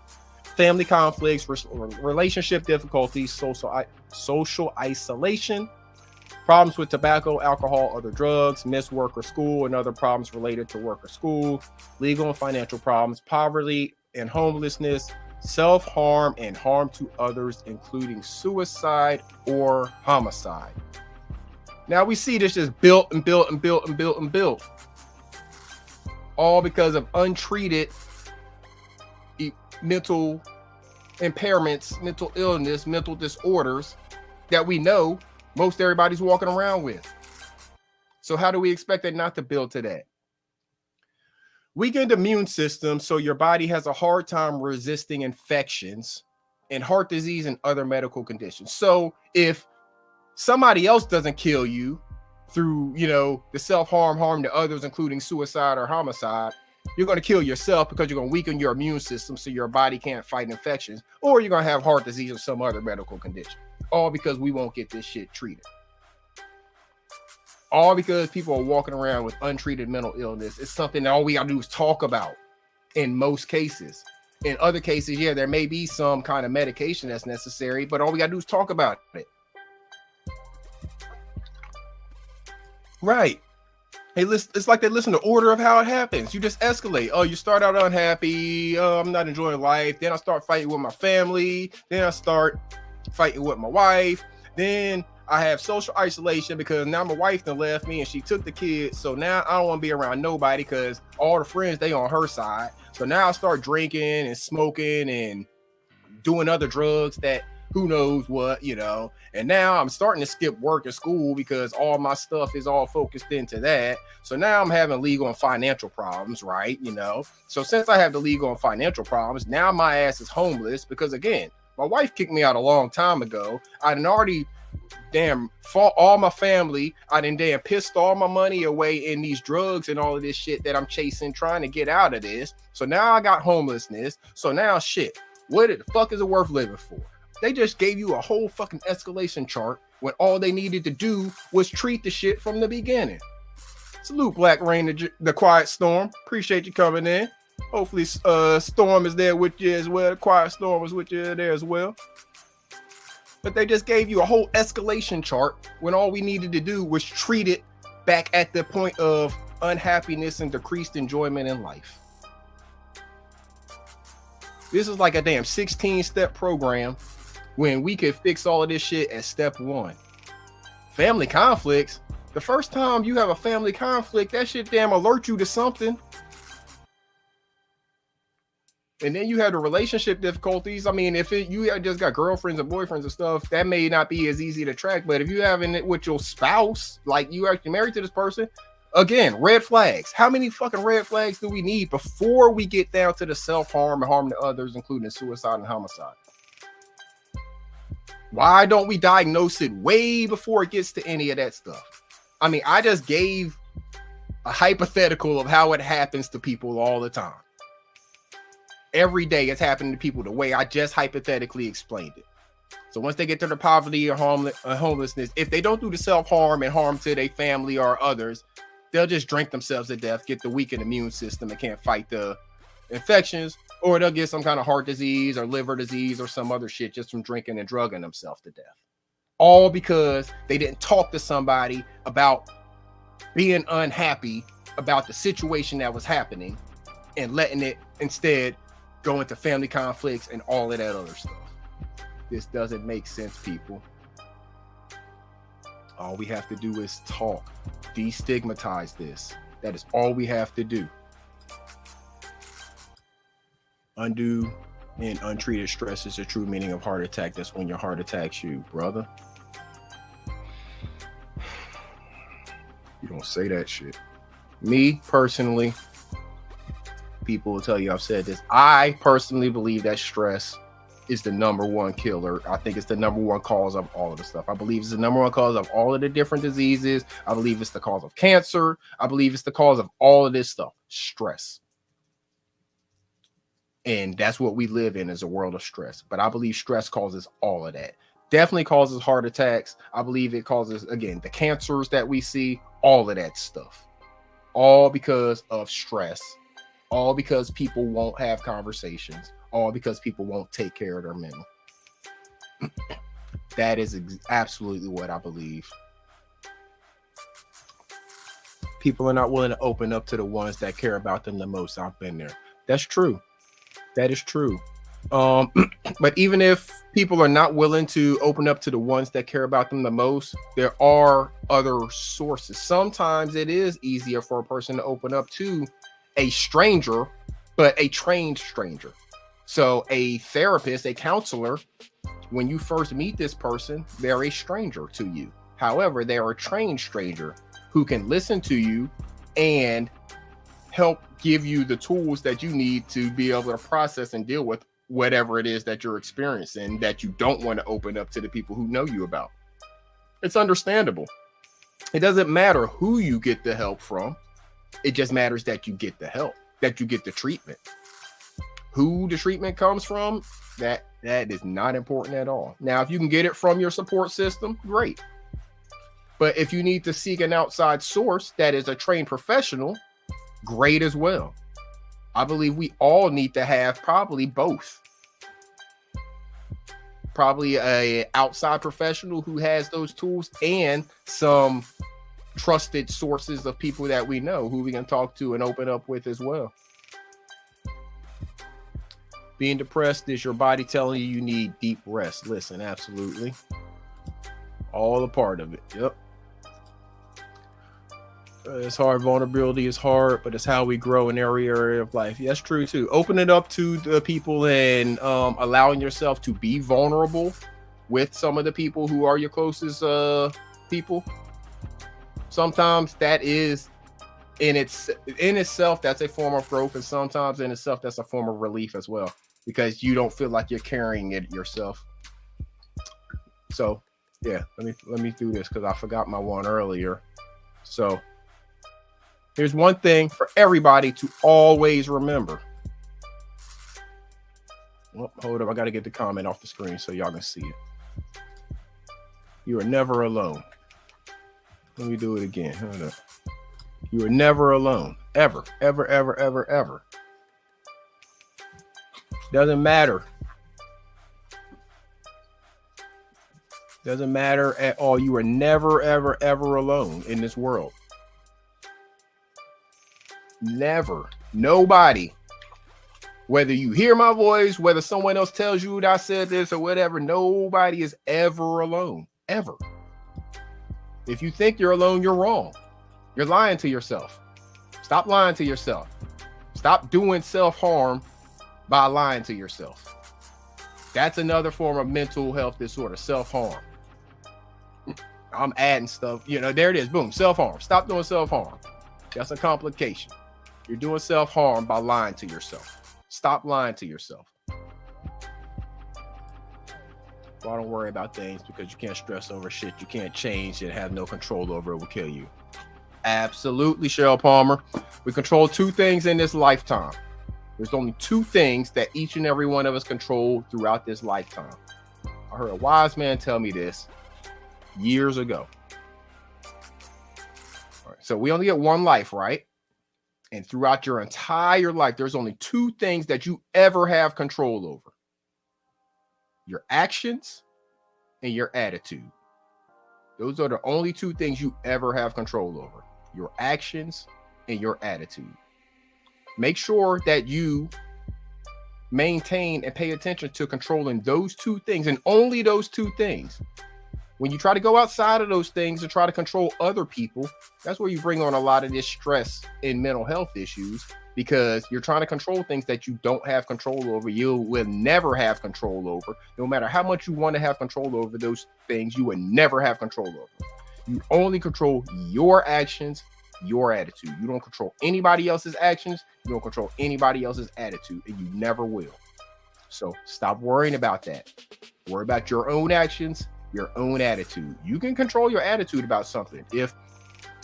Family conflicts, relationship difficulties, social isolation, problems with tobacco, alcohol, other drugs, missed work or school, and other problems related to work or school, legal and financial problems, poverty and homelessness, self-harm and harm to others, including suicide or homicide. Now we see this just built and built and built and built and built, all because of untreated mental impairments, mental illness, mental disorders that we know most everybody's walking around with. So how do we expect it not to build to that? Weakened immune system, so your body has a hard time resisting infections and heart disease and other medical conditions. So if somebody else doesn't kill you through, the harm to others, including suicide or homicide, you're going to kill yourself because you're going to weaken your immune system so your body can't fight infections, or you're going to have heart disease or some other medical condition, all because we won't get this shit treated. All because people are walking around with untreated mental illness. It's something that all we got to do is talk about in most cases. In other cases, yeah, there may be some kind of medication that's necessary, but all we got to do is talk about it. Right. Hey, listen, it's like they listen to order of how it happens. You just escalate. Oh, you start out unhappy. I'm not enjoying life. Then I start fighting with my family. Then I start fighting with my wife. Then I have social isolation because now my wife done left me and she took the kids. So now I don't want to be around nobody because all the friends, they on her side. So now I start drinking and smoking and doing other drugs that who knows what, and now I'm starting to skip work and school because all my stuff is all focused into that. So now I'm having legal and financial problems, right? So since I have the legal and financial problems, now my ass is homeless because, again, my wife kicked me out a long time ago. I done already fought all my family. I done pissed all my money away in these drugs and all of this shit that I'm chasing, trying to get out of this. So now I got homelessness. So now shit, what the fuck is it worth living for? They just gave you a whole fucking escalation chart when all they needed to do was treat the shit from the beginning. Salute, Black Rain, the Quiet Storm. Appreciate you coming in. Hopefully, Storm is there with you as well. Quiet Storm was with you there as well. But they just gave you a whole escalation chart when all we needed to do was treat it back at the point of unhappiness and decreased enjoyment in life. This is like a damn 16-step program when we could fix all of this shit at step 1. Family conflicts. The first time you have a family conflict, that shit damn alert you to something. And then you have the relationship difficulties. I mean, if you just got girlfriends and boyfriends and stuff, that may not be as easy to track. But if you having it with your spouse, like you actually married to this person, again, red flags. How many fucking red flags do we need before we get down to the self-harm and harm to others, including suicide and homicide? Why don't we diagnose it way before it gets to any of that stuff? I mean, I just gave a hypothetical of how it happens to people all the time. Every day it's happening to people the way I just hypothetically explained it. So once they get to the poverty or homelessness, if they don't do the self-harm and harm to their family or others, they'll just drink themselves to death, get the weakened immune system and can't fight the infections, or they'll get some kind of heart disease or liver disease or some other shit just from drinking and drugging themselves to death. All because they didn't talk to somebody about being unhappy about the situation that was happening and letting it instead go into family conflicts and all of that other stuff. This doesn't make sense, people. All we have to do is talk, destigmatize this. That is all we have to do. Undue and untreated stress is the true meaning of heart attack. That's when your heart attacks you, brother. You don't say that shit. Me, personally, people will tell you I've said this. I personally believe that stress is the number one killer. I think it's the number one cause of all of the stuff. I believe it's the number one cause of all of the different diseases. I believe it's the cause of cancer. I believe it's the cause of all of this stuff. Stress. And that's what we live in, is a world of stress. But I believe stress causes all of that. Definitely causes heart attacks. I believe it causes, again, the cancers that we see, all of that stuff. All because of stress. All because people won't have conversations. All because people won't take care of their mental. That is absolutely what I believe. People are not willing to open up to the ones that care about them the most. I've been there. That's true. That is true. But even if people are not willing to open up to the ones that care about them the most, there are other sources. Sometimes it is easier for a person to open up to a stranger, but a trained stranger. So a therapist, a counselor, when you first meet this person, they're a stranger to you. However, they are a trained stranger who can listen to you and help give you the tools that you need to be able to process and deal with whatever it is that you're experiencing that you don't want to open up to the people who know you about. It's understandable. It doesn't matter who you get the help from. It just matters that you get the help, that you get the treatment. Who the treatment comes from, that is not important at all. Now, if you can get it from your support system, great. But if you need to seek an outside source that is a trained professional, great as well. I believe we all need to have probably both. Probably a outside professional who has those tools and some trusted sources of people that we know who we can talk to and open up with as well. Being depressed is your body telling you need deep rest. Listen, absolutely. All a part of it. Yep. It's hard. Vulnerability is hard, but it's how we grow in every area of life. That's true too. Open it up to the people and allowing yourself to be vulnerable with some of the people who are your closest people. Sometimes that is in itself, that's a form of growth, and sometimes in itself, that's a form of relief as well, because you don't feel like you're carrying it yourself. So yeah, let me do this because I forgot my one earlier. So here's one thing for everybody to always remember. Well, hold up, I got to get the comment off the screen so y'all can see it. You are never alone. Let me do it again. Hold up. You are never alone. Ever, ever, ever, ever, ever. Doesn't matter. Doesn't matter at all. You are never, ever, ever alone in this world. Never. Nobody. Whether you hear my voice, whether someone else tells you that I said this or whatever, nobody is ever alone. Ever. If you think you're alone, you're wrong. You're lying to yourself. Stop lying to yourself. Stop doing self-harm by lying to yourself. That's another form of mental health disorder, self-harm. I'm adding stuff, there it is. Boom, self-harm. Stop doing self-harm. That's a complication. You're doing self-harm by lying to yourself. Stop lying to yourself. Well, don't worry about things because you can't stress over shit you can't change and have no control over. It will kill you. Absolutely, Cheryl Palmer. We control two things in this lifetime. There's only two things that each and every one of us control throughout this lifetime. I heard a wise man tell me this years ago. All right, so we only get one life, right? And throughout your entire life, there's only two things that you ever have control over. Your actions and your attitude. Those are the only two things you ever have control over. Your actions and your attitude. Make sure that you maintain and pay attention to controlling those two things and only those two things. When you try to go outside of those things and try to control other people, that's where you bring on a lot of this stress and mental health issues, because you're trying to control things that you don't have control over. You will never have control over. No matter how much you want to have control over those things, you will never have control over. You only control your actions, your attitude. You don't control anybody else's actions. You don't control anybody else's attitude, and you never will. So stop worrying about that. Worry about your own actions, your own attitude. You can control your attitude about something. If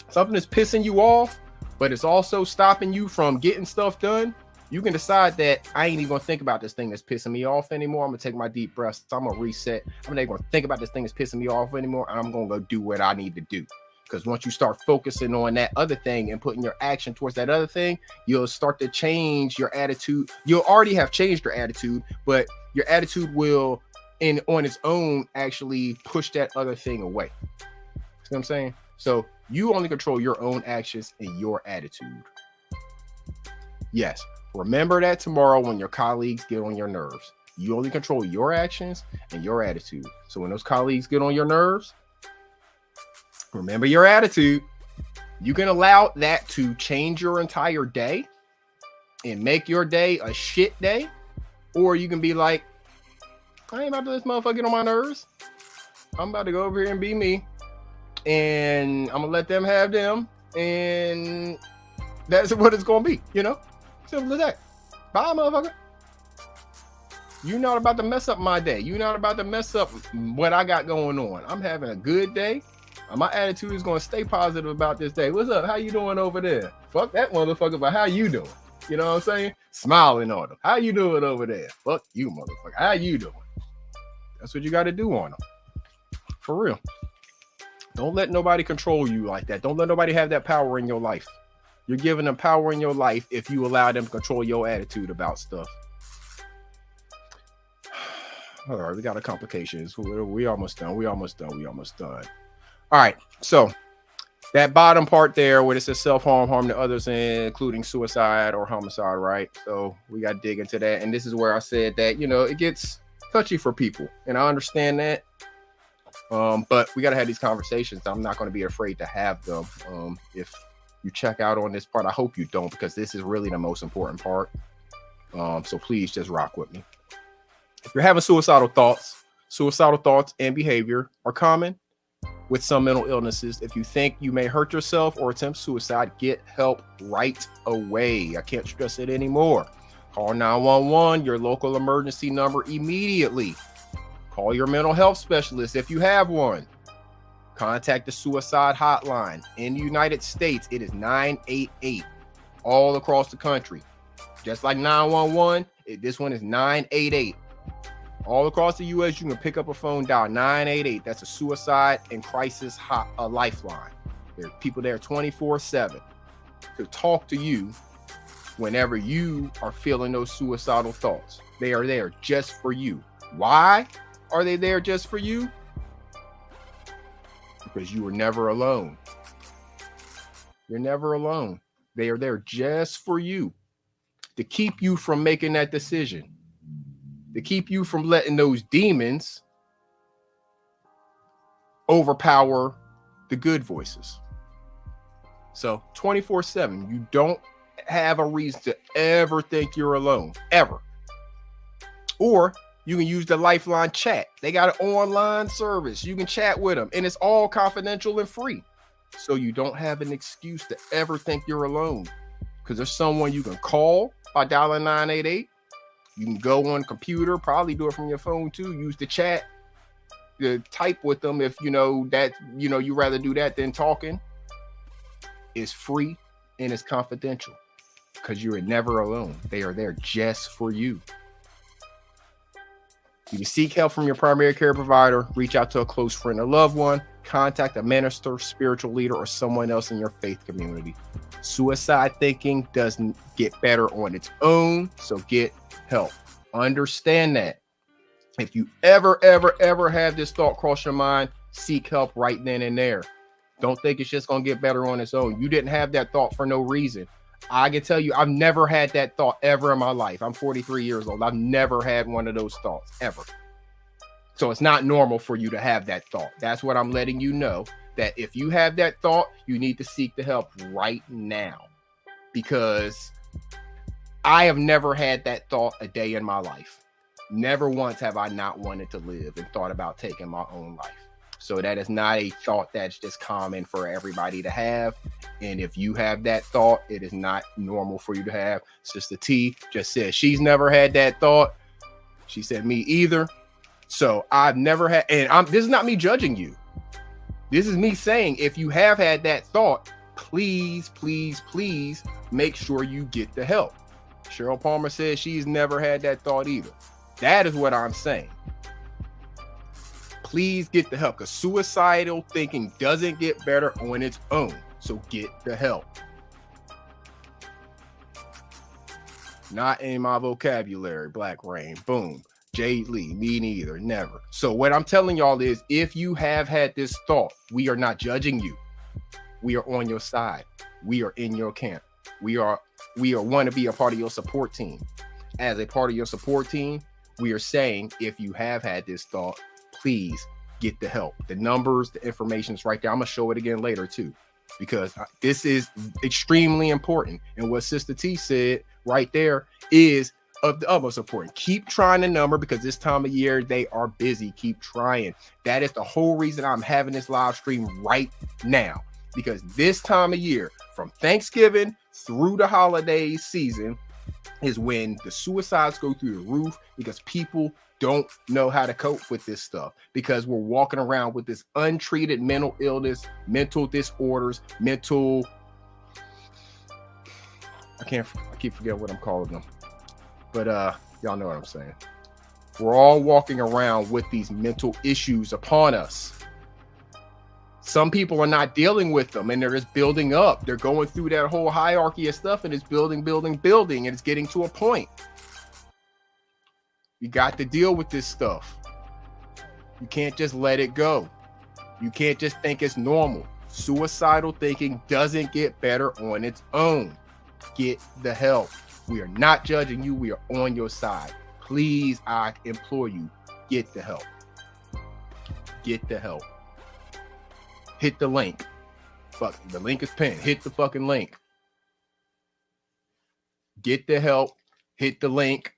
something is pissing you off, but it's also stopping you from getting stuff done, you can decide that I ain't even gonna think about this thing that's pissing me off anymore. I'm gonna take my deep breaths. I'm gonna reset. I'm not even gonna think about this thing that's pissing me off anymore. And I'm gonna go do what I need to do. Because once you start focusing on that other thing and putting your action towards that other thing, you'll start to change your attitude. You'll already have changed your attitude, but your attitude will, on its own, actually push that other thing away. See what I'm saying? So you only control your own actions and your attitude. Yes, remember that tomorrow when your colleagues get on your nerves. You only control your actions and your attitude. So when those colleagues get on your nerves, remember your attitude. You can allow that to change your entire day and make your day a shit day, Or you can be like, I ain't about to let this motherfucker get on my nerves. I'm about to go over here and be me. And I'm going to let them have them. And that's what it's going to be, you know? Simple as that. Bye, motherfucker. You're not about to mess up my day. You're not about to mess up what I got going on. I'm having a good day. My attitude is going to stay positive about this day. What's up? How you doing over there? Fuck that motherfucker, but how you doing? You know what I'm saying? Smiling on them. How you doing over there? Fuck you, motherfucker. How you doing? That's what you got to do on them. For real. Don't let nobody control you like that. Don't let nobody have that power in your life. You're giving them power in your life if you allow them to control your attitude about stuff. All right, we got a complications. We almost done. We almost done. All right, so that bottom part there where it says self-harm, harm to others, including suicide or homicide, right? So we got to dig into that. And this is where I said that, you know, it gets touchy for people. And I understand that. But we got to have these conversations. I'm not going to be afraid to have them. If you check out on this part, I hope you don't, because this is really the most important part. So please just rock with me. If you're having suicidal thoughts and behavior are common with some mental illnesses. If you think you may hurt yourself or attempt suicide, get help right away. I can't stress it anymore. Call 911, your local emergency number, immediately. Call your mental health specialist if you have one. Contact the suicide hotline. In the United States, it is 988 all across the country. Just like 911, this one is 988. All across the U.S., you can pick up a phone, dial 988. That's a suicide and crisis lifeline. There are people there 24/7 to talk to you whenever you are feeling those suicidal thoughts. They are there just for you. Why are they there just for you? Because you are never alone. You're never alone. They are there just for you to keep you from making that decision. To keep you from letting those demons overpower the good voices. So 24/7, you don't have a reason to ever think you're alone, ever. Or you can use the Lifeline chat. They got an online service. You can chat with them, and it's all confidential and free. So you don't have an excuse to ever think you're alone, because there's someone you can call by dialing 988. You can go on computer, probably do it from your phone too. Use the chat to type with them if you know that, you know, you rather do that than talking. It's free and it's confidential because you are never alone. They are there just for you. You can seek help from your primary care provider, reach out to a close friend or loved one, contact a minister, spiritual leader, or someone else in your faith community. Suicide thinking doesn't get better on its own, so get help. Understand that. If you ever have this thought cross your mind, seek help right then and there. Don't think it's just going to get better on its own. You didn't have that thought for no reason. I can tell you, I've never had that thought ever in my life. I'm 43 years old. I've never had one of those thoughts ever. So it's not normal for you to have that thought. That's what I'm letting you know, that if you have that thought, you need to seek the help right now, because I have never had that thought a day in my life. Never once have I not wanted to live and thought about taking my own life. So that is not a thought that's just common for everybody to have. And if you have that thought, it is not normal for you to have. Sister T just said she's never had that thought. She said me either. So I've never had, and this is not me judging you. This is me saying, if you have had that thought, please make sure you get the help. Cheryl Palmer says she's never had that thought either. That is what I'm saying. Please get the help, because suicidal thinking doesn't get better on its own. So get the help. Not in my vocabulary. Black Rain. Boom. Jade Lee. Me neither. Never. So what I'm telling y'all is, if you have had this thought, we are not judging you. We are on your side. We are in your camp. We want to be a part of your support team. As a part of your support team, we are saying, if you have had this thought, please get the help. The numbers, the information is right there. I'm going to show it again later too, because this is extremely important. And what Sister T said right there is of the utmost importance. Keep trying the number because this time of year they are busy. Keep trying. That is the whole reason I'm having this live stream right now, because this time of year, from Thanksgiving through the holiday season, is when the suicides go through the roof, because people don't know how to cope with this stuff, because we're walking around with this untreated mental illness, mental disorders, mental, I keep forgetting what I'm calling them, but y'all know what I'm saying. We're all walking around with these mental issues upon us. Some people are not dealing with them, and they're just building up. They're going through that whole hierarchy of stuff, and it's building, and it's getting to a point. You got to deal with this stuff. You can't just let it go. You can't just think it's normal. Suicidal thinking doesn't get better on its own. Get the help. We are not judging you. We are on your side. Please, I implore you, get the help. Get the help. Hit the link. Fuck, the link is pinned. Hit the fucking link. Get the help. Hit the link.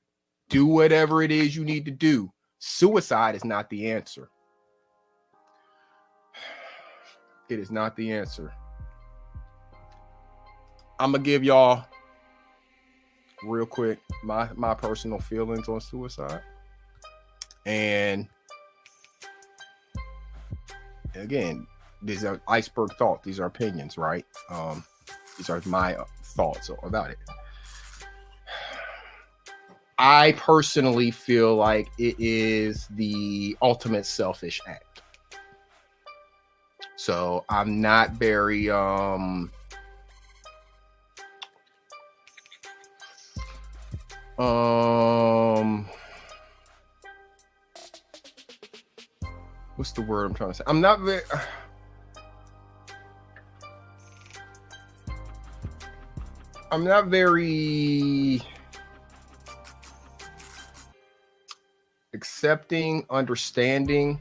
Do whatever it is you need to do. Suicide is not the answer. It is not the answer. I'm gonna give y'all real quick my personal feelings on suicide. And again, these are iceberg thoughts. These are opinions, right? These are my thoughts about it. I personally feel like it is the ultimate selfish act. So I'm not very what's the word I'm trying to say? I'm not very accepting, understanding.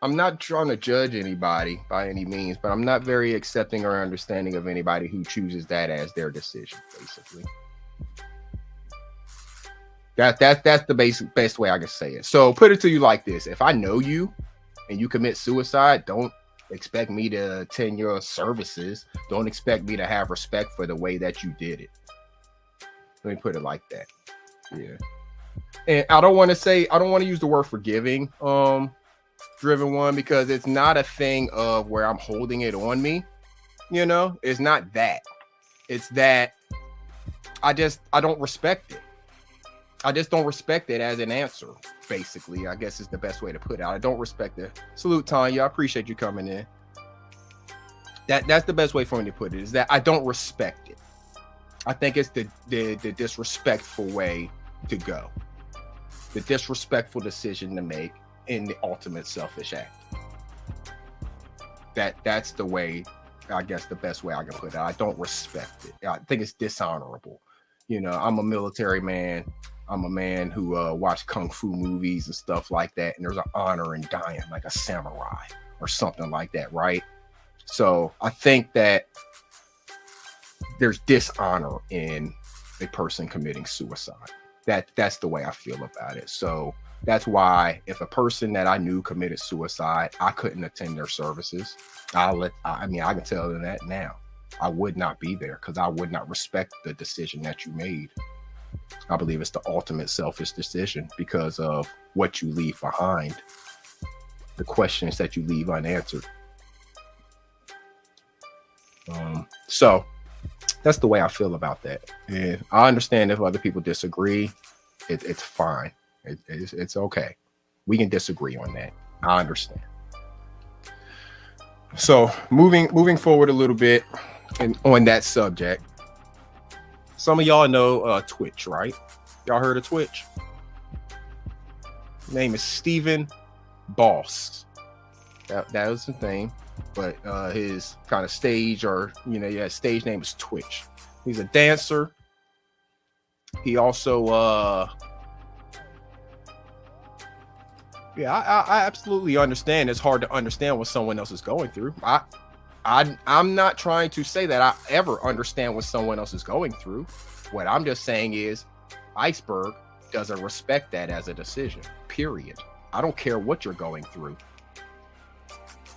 I'm not trying to judge anybody by any means, but I'm not very accepting or understanding of anybody who chooses that as their decision, basically. That's the best way I can say it. So put it to you like this. If I know you and you commit suicide, don't expect me to attend your services. Don't expect me to have respect for the way that you did it. Let me put it like that. Yeah. And I don't want to use the word forgiving, driven one, because it's not a thing of where I'm holding it on me. You know, it's not that. It's that I don't respect it. I just don't respect it as an answer, basically. I guess is the best way to put it. I don't respect it. Salute, Tanya. I appreciate you coming in. That's the best way for me to put it, is that I don't respect it. I think it's the disrespectful way to go. The disrespectful decision to make in the ultimate selfish act. That's the way, I guess the best way I can put it. I don't respect it. I think it's dishonorable. You know, I'm a military man. I'm a man who watched kung fu movies and stuff like that. And there's an honor in dying like a samurai or something like that, right? So I think that there's dishonor in a person committing suicide. That's the way I feel about it. So that's why if a person that I knew committed suicide, I couldn't attend their services. I can tell them that now. I would not be there because I would not respect the decision that you made. I believe it's the ultimate selfish decision because of what you leave behind, the questions that you leave unanswered. So that's the way I feel about that. And I understand if other people disagree, it's fine. It's okay. We can disagree on that. I understand. So moving forward a little bit and on that subject, some of y'all know Twitch, right? Y'all heard of Twitch? His name is Stephen Boss. That was the thing. But his kind of stage stage name is Twitch. He's a dancer. He also I absolutely understand. It's hard to understand what someone else is going through. I'm not trying to say that I ever understand what someone else is going through. What I'm just saying is Iceberg doesn't respect that as a decision, period. I don't care what you're going through.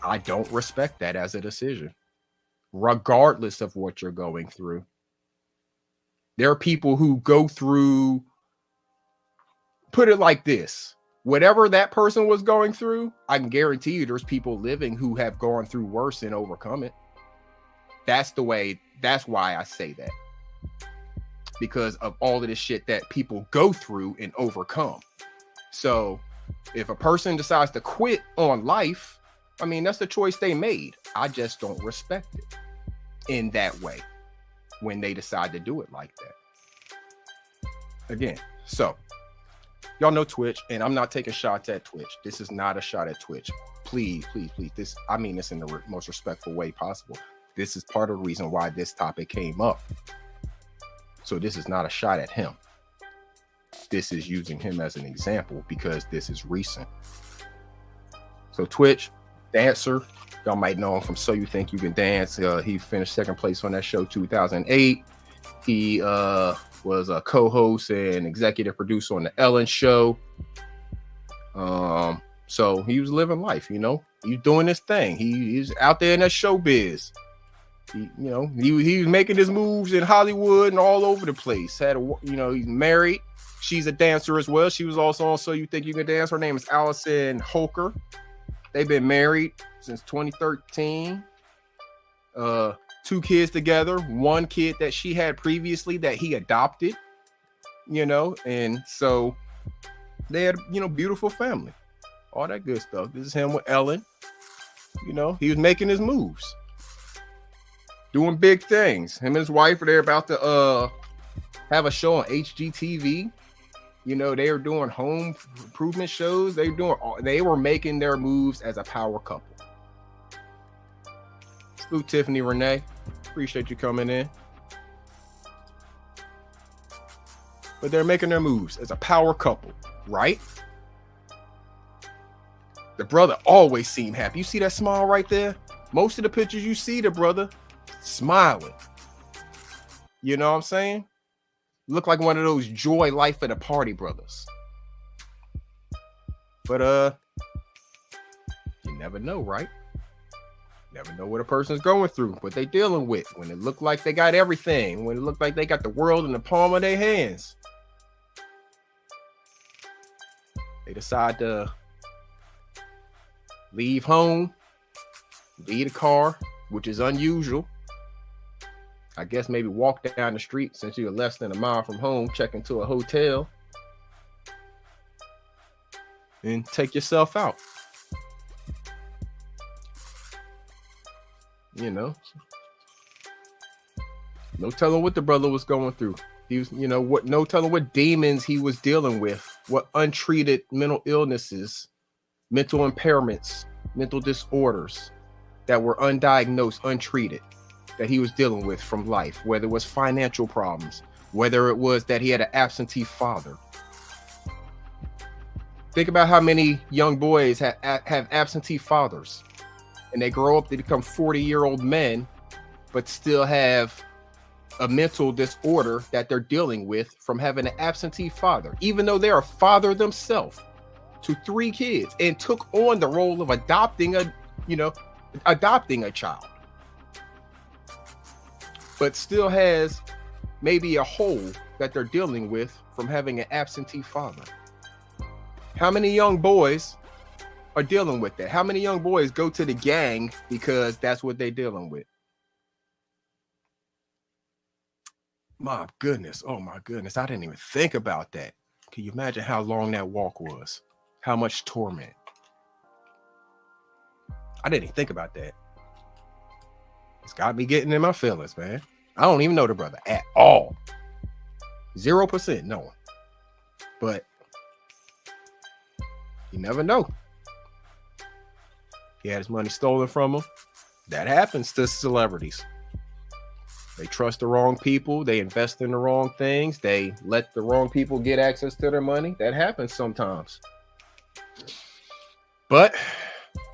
I don't respect that as a decision, regardless of what you're going through. There are people who go through, put it like this, whatever that person was going through, I can guarantee you there's people living who have gone through worse and overcome it. That's why I say that. Because of all of this shit that people go through and overcome. So if a person decides to quit on life, I mean, that's the choice they made. I just don't respect it in that way when they decide to do it like that. Again, so y'all know Twitch, and I'm not taking shots at Twitch. This is not a shot at Twitch. Please, please, please. This, I mean this in the most respectful way possible. This is part of the reason why this topic came up. So this is not a shot at him. This is using him as an example because this is recent. So Twitch, dancer, y'all might know him from So You Think You Can Dance. He finished second place on that show 2008. He was a co-host and executive producer on the Ellen Show. So he was living life, you know. He's doing his thing. He's out there in that showbiz. He was making his moves in Hollywood and all over the place. He's married. She's a dancer as well. She was also on So You Think You Can Dance. Her name is Allison Holker. They've been married since 2013. 2 kids together. 1 kid that she had previously that he adopted. And so they had, beautiful family. All that good stuff. This is him with Ellen. He was making his moves. Doing big things. Him and his wife are there about to have a show on HGTV. They were doing home improvement shows. They were making their moves as a power couple. Salute Tiffany Renee. Appreciate you coming in. But they're making their moves as a power couple, right? The brother always seemed happy. You see that smile right there? Most of the pictures you see the brother smiling. You know what I'm saying? Look like one of those joy life at a party brothers. But you never know, right? Never know what a person's going through, what they dealing with. When it look like they got everything, when it look like they got the world in the palm of their hands, they decide to leave home, leave the car, which is unusual. I guess maybe walk down the street since you're less than a mile from home, check into a hotel, and take yourself out. No telling what the brother was going through. He was, no telling what demons he was dealing with, what untreated mental illnesses, mental impairments, mental disorders that were undiagnosed, untreated, that he was dealing with from life, whether it was financial problems, whether it was that he had an absentee father. Think about how many young boys have absentee fathers, and they grow up to become 40-year-old men, but still have a mental disorder that they're dealing with from having an absentee father, even though they're a father themselves to 3 kids and took on the role of adopting a child, but still has maybe a hole that they're dealing with from having an absentee father. How many young boys are dealing with that? How many young boys go to the gang because that's what they're dealing with? My goodness. Oh my goodness. I didn't even think about that. Can you imagine how long that walk was? How much torment? I didn't even think about that. It's got me getting in my feelings, man. I don't even know the brother at all. 0% knowing. But you never know. He had his money stolen from him. That happens to celebrities. They trust the wrong people. They invest in the wrong things. They let the wrong people get access to their money. That happens sometimes. But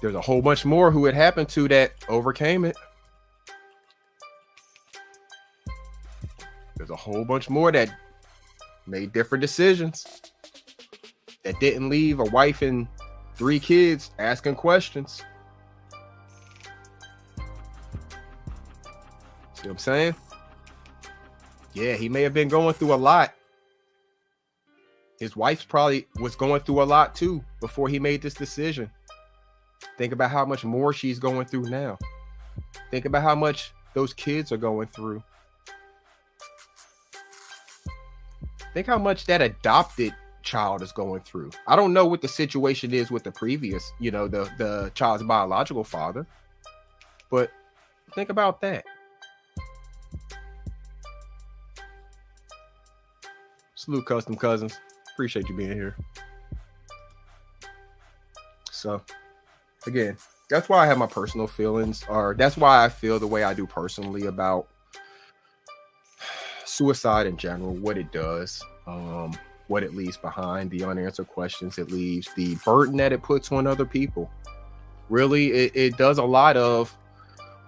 there's a whole bunch more who it happened to that overcame it. There's a whole bunch more that made different decisions, that didn't leave a wife and 3 kids asking questions. See what I'm saying? Yeah, he may have been going through a lot. His wife probably was going through a lot too before he made this decision. Think about how much more she's going through now. Think about how much those kids are going through. Think how much that adopted child is going through. I don't know what the situation is with the previous, the child's biological father, but think about that. Salute, Custom Cousins. Appreciate you being here. So, again, that's why I have my personal feelings, or that's why I feel the way I do personally about suicide in general, what it does, what it leaves behind, the unanswered questions it leaves, the burden that it puts on other people. Really, it does a lot of,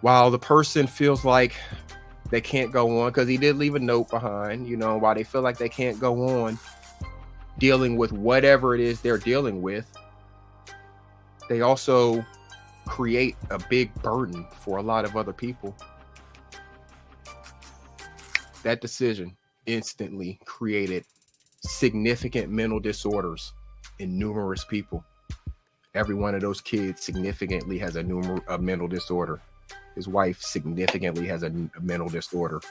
while the person feels like they can't go on, because he did leave a note behind, while they feel like they can't go on dealing with whatever it is they're dealing with, they also create a big burden for a lot of other people. That decision instantly created significant mental disorders in numerous people. Every one of those kids significantly has a mental disorder. His wife significantly has a mental disorder.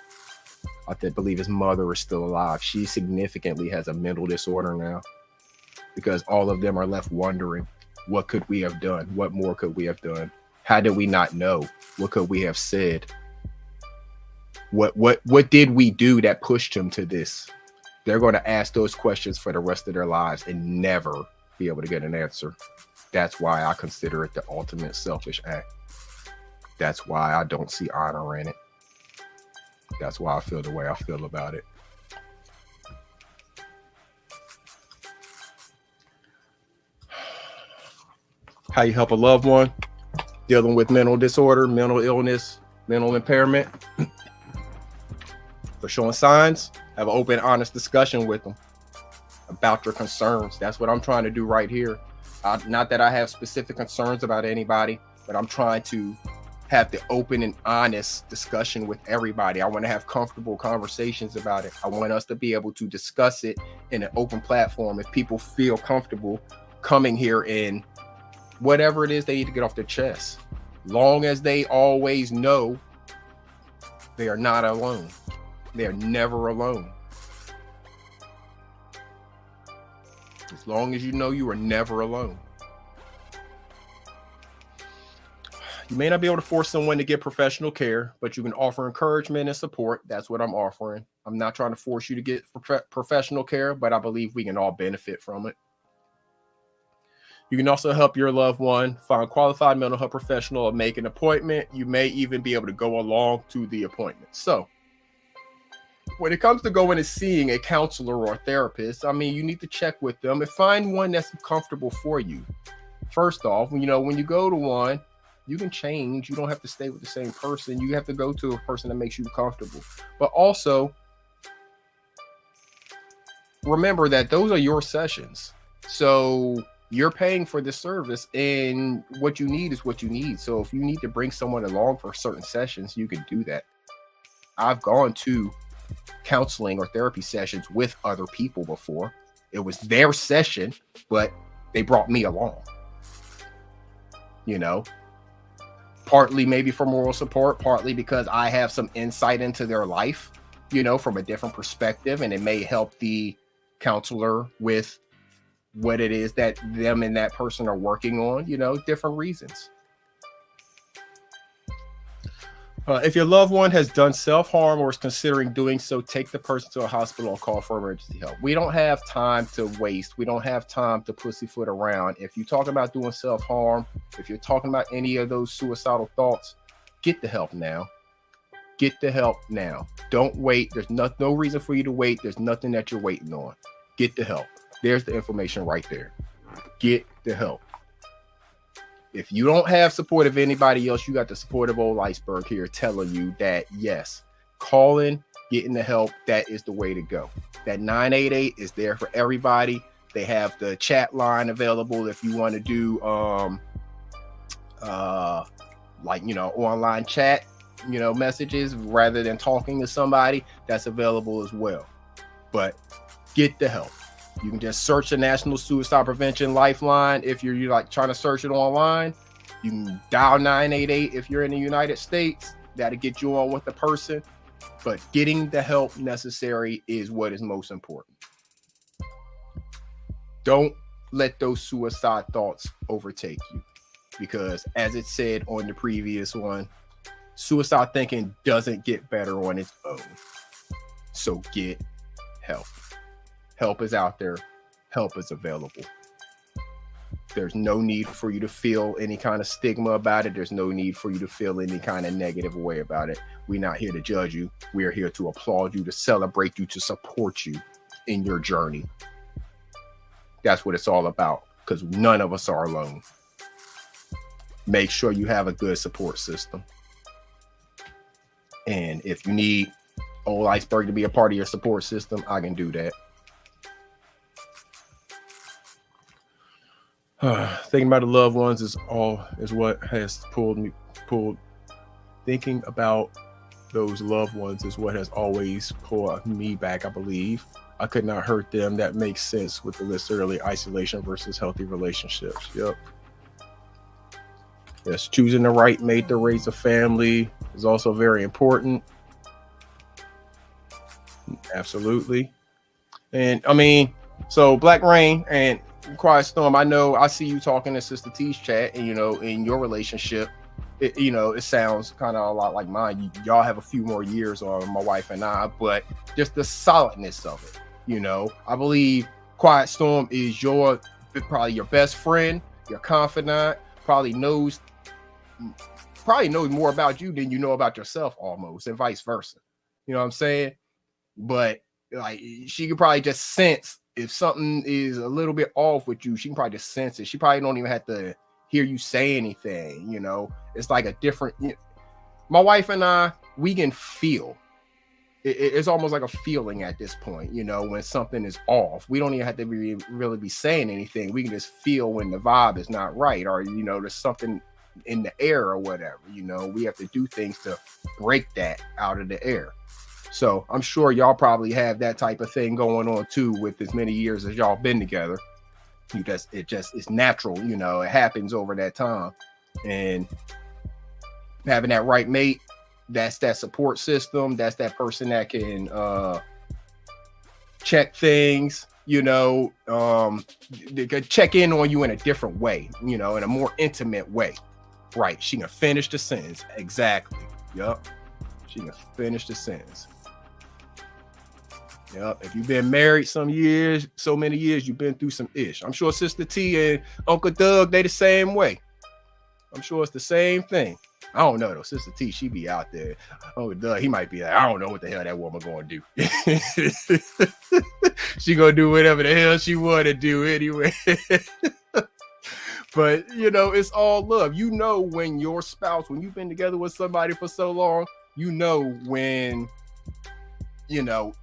I believe his mother is still alive. She significantly has a mental disorder now, because all of them are left wondering, what could we have done? What more could we have done? How did we not know? What could we have said? What did we do that pushed him to this? They're going to ask those questions for the rest of their lives and never be able to get an answer. That's why I consider it the ultimate selfish act. That's why I don't see honor in it. That's why I feel the way I feel about it. How you help a loved one dealing with mental disorder, mental illness, mental impairment. For showing signs, have an open, honest discussion with them about your concerns. That's what I'm trying to do right here. Not that I have specific concerns about anybody, but I'm trying to have the open and honest discussion with everybody. I want to have comfortable conversations about it. I want us to be able to discuss it in an open platform. If people feel comfortable coming here and whatever it is they need to get off their chest, long as they always know they are not alone. They are never alone. As long as you know you are never alone. You may not be able to force someone to get professional care, but you can offer encouragement and support. That's what I'm offering. I'm not trying to force you to get professional care, but I believe we can all benefit from it. You can also help your loved one find a qualified mental health professional or make an appointment. You may even be able to go along to the appointment. So when it comes to going and seeing a counselor or a therapist, I mean, you need to check with them and find one that's comfortable for you. First off, when you go to one, you can change. You don't have to stay with the same person. You have to go to a person that makes you comfortable. But also, remember that those are your sessions. So you're paying for this service, and what you need is what you need. So if you need to bring someone along for certain sessions, you can do that. I've gone to counseling or therapy sessions with other people before. It was their session, but they brought me along. Partly maybe for moral support, partly because I have some insight into their life, from a different perspective, and it may help the counselor with what it is that them and that person are working on, different reasons. If your loved one has done self-harm or is considering doing so, take the person to a hospital or call for emergency help. We don't have time to waste. We don't have time to pussyfoot around. If you're talking about doing self-harm, if you're talking about any of those suicidal thoughts, get the help now. Get the help now. Don't wait. There's no reason for you to wait. There's nothing that you're waiting on. Get the help. There's the information right there. Get the help. If you don't have support of anybody else, you got the support of old Iceberg here telling you that, yes, calling getting the help, that is the way to go. That 988 is there for everybody. They have the chat line available if you want to do online chat, messages rather than talking to somebody. That's available as well. But get the help. You can just search the National Suicide Prevention Lifeline if you're like trying to search it online. You can dial 988 if you're in the United States. That'll get you on with the person. But getting the help necessary is what is most important. Don't let those suicide thoughts overtake you, because as it said on the previous one, suicide thinking doesn't get better on its own. So get help. Help is out there. Help is available. There's no need for you to feel any kind of stigma about it. There's no need for you to feel any kind of negative way about it. We're not here to judge you. We are here to applaud you, to celebrate you, to support you in your journey. That's what it's all about, because none of us are alone. Make sure you have a good support system. And if you need old Iceberg to be a part of your support system, I can do that. Thinking about the loved ones is what has pulled. Thinking about those loved ones is what has always pulled me back, I believe. I could not hurt them. That makes sense with the list early. Isolation versus healthy relationships. Yep. Yes, choosing the right mate to raise a family is also very important. Absolutely. And I mean, so Black Rain and Quiet Storm, I see you talking to Sister T's chat, and in your relationship, it sounds kind of a lot like mine. Y'all have a few more years on, my wife and I, but just the solidness of it. I believe Quiet Storm is probably your best friend, your confidant, probably knows more about you than you know about yourself almost, and vice versa. You know what I'm saying? But like, she could probably just sense if something is a little bit off with you. She can probably just sense it. She probably don't even have to hear you say anything. It's like a different, my wife and I, we can feel. It's almost like a feeling at this point, when something is off. We don't even have to really be saying anything. We can just feel when the vibe is not right, or, there's something in the air or whatever. We have to do things to break that out of the air. So I'm sure y'all probably have that type of thing going on too, with as many years as y'all been together. It's natural, it happens over that time. And having that right mate, that's that support system. That's that person that can check things, they could check in on you in a different way, in a more intimate way. Right. She can finish the sentence. Exactly. Yep. She can finish the sentence. Yep. If you've been married so many years, you've been through some ish. I'm sure Sister T and Uncle Doug, they the same way. I'm sure it's the same thing. I don't know though. Sister T, she be out there. Uncle Doug, he might be like, I don't know what the hell that woman gonna do. She gonna do whatever the hell she wanna do anyway. But it's all love. When your spouse, when you've been together with somebody for so long, when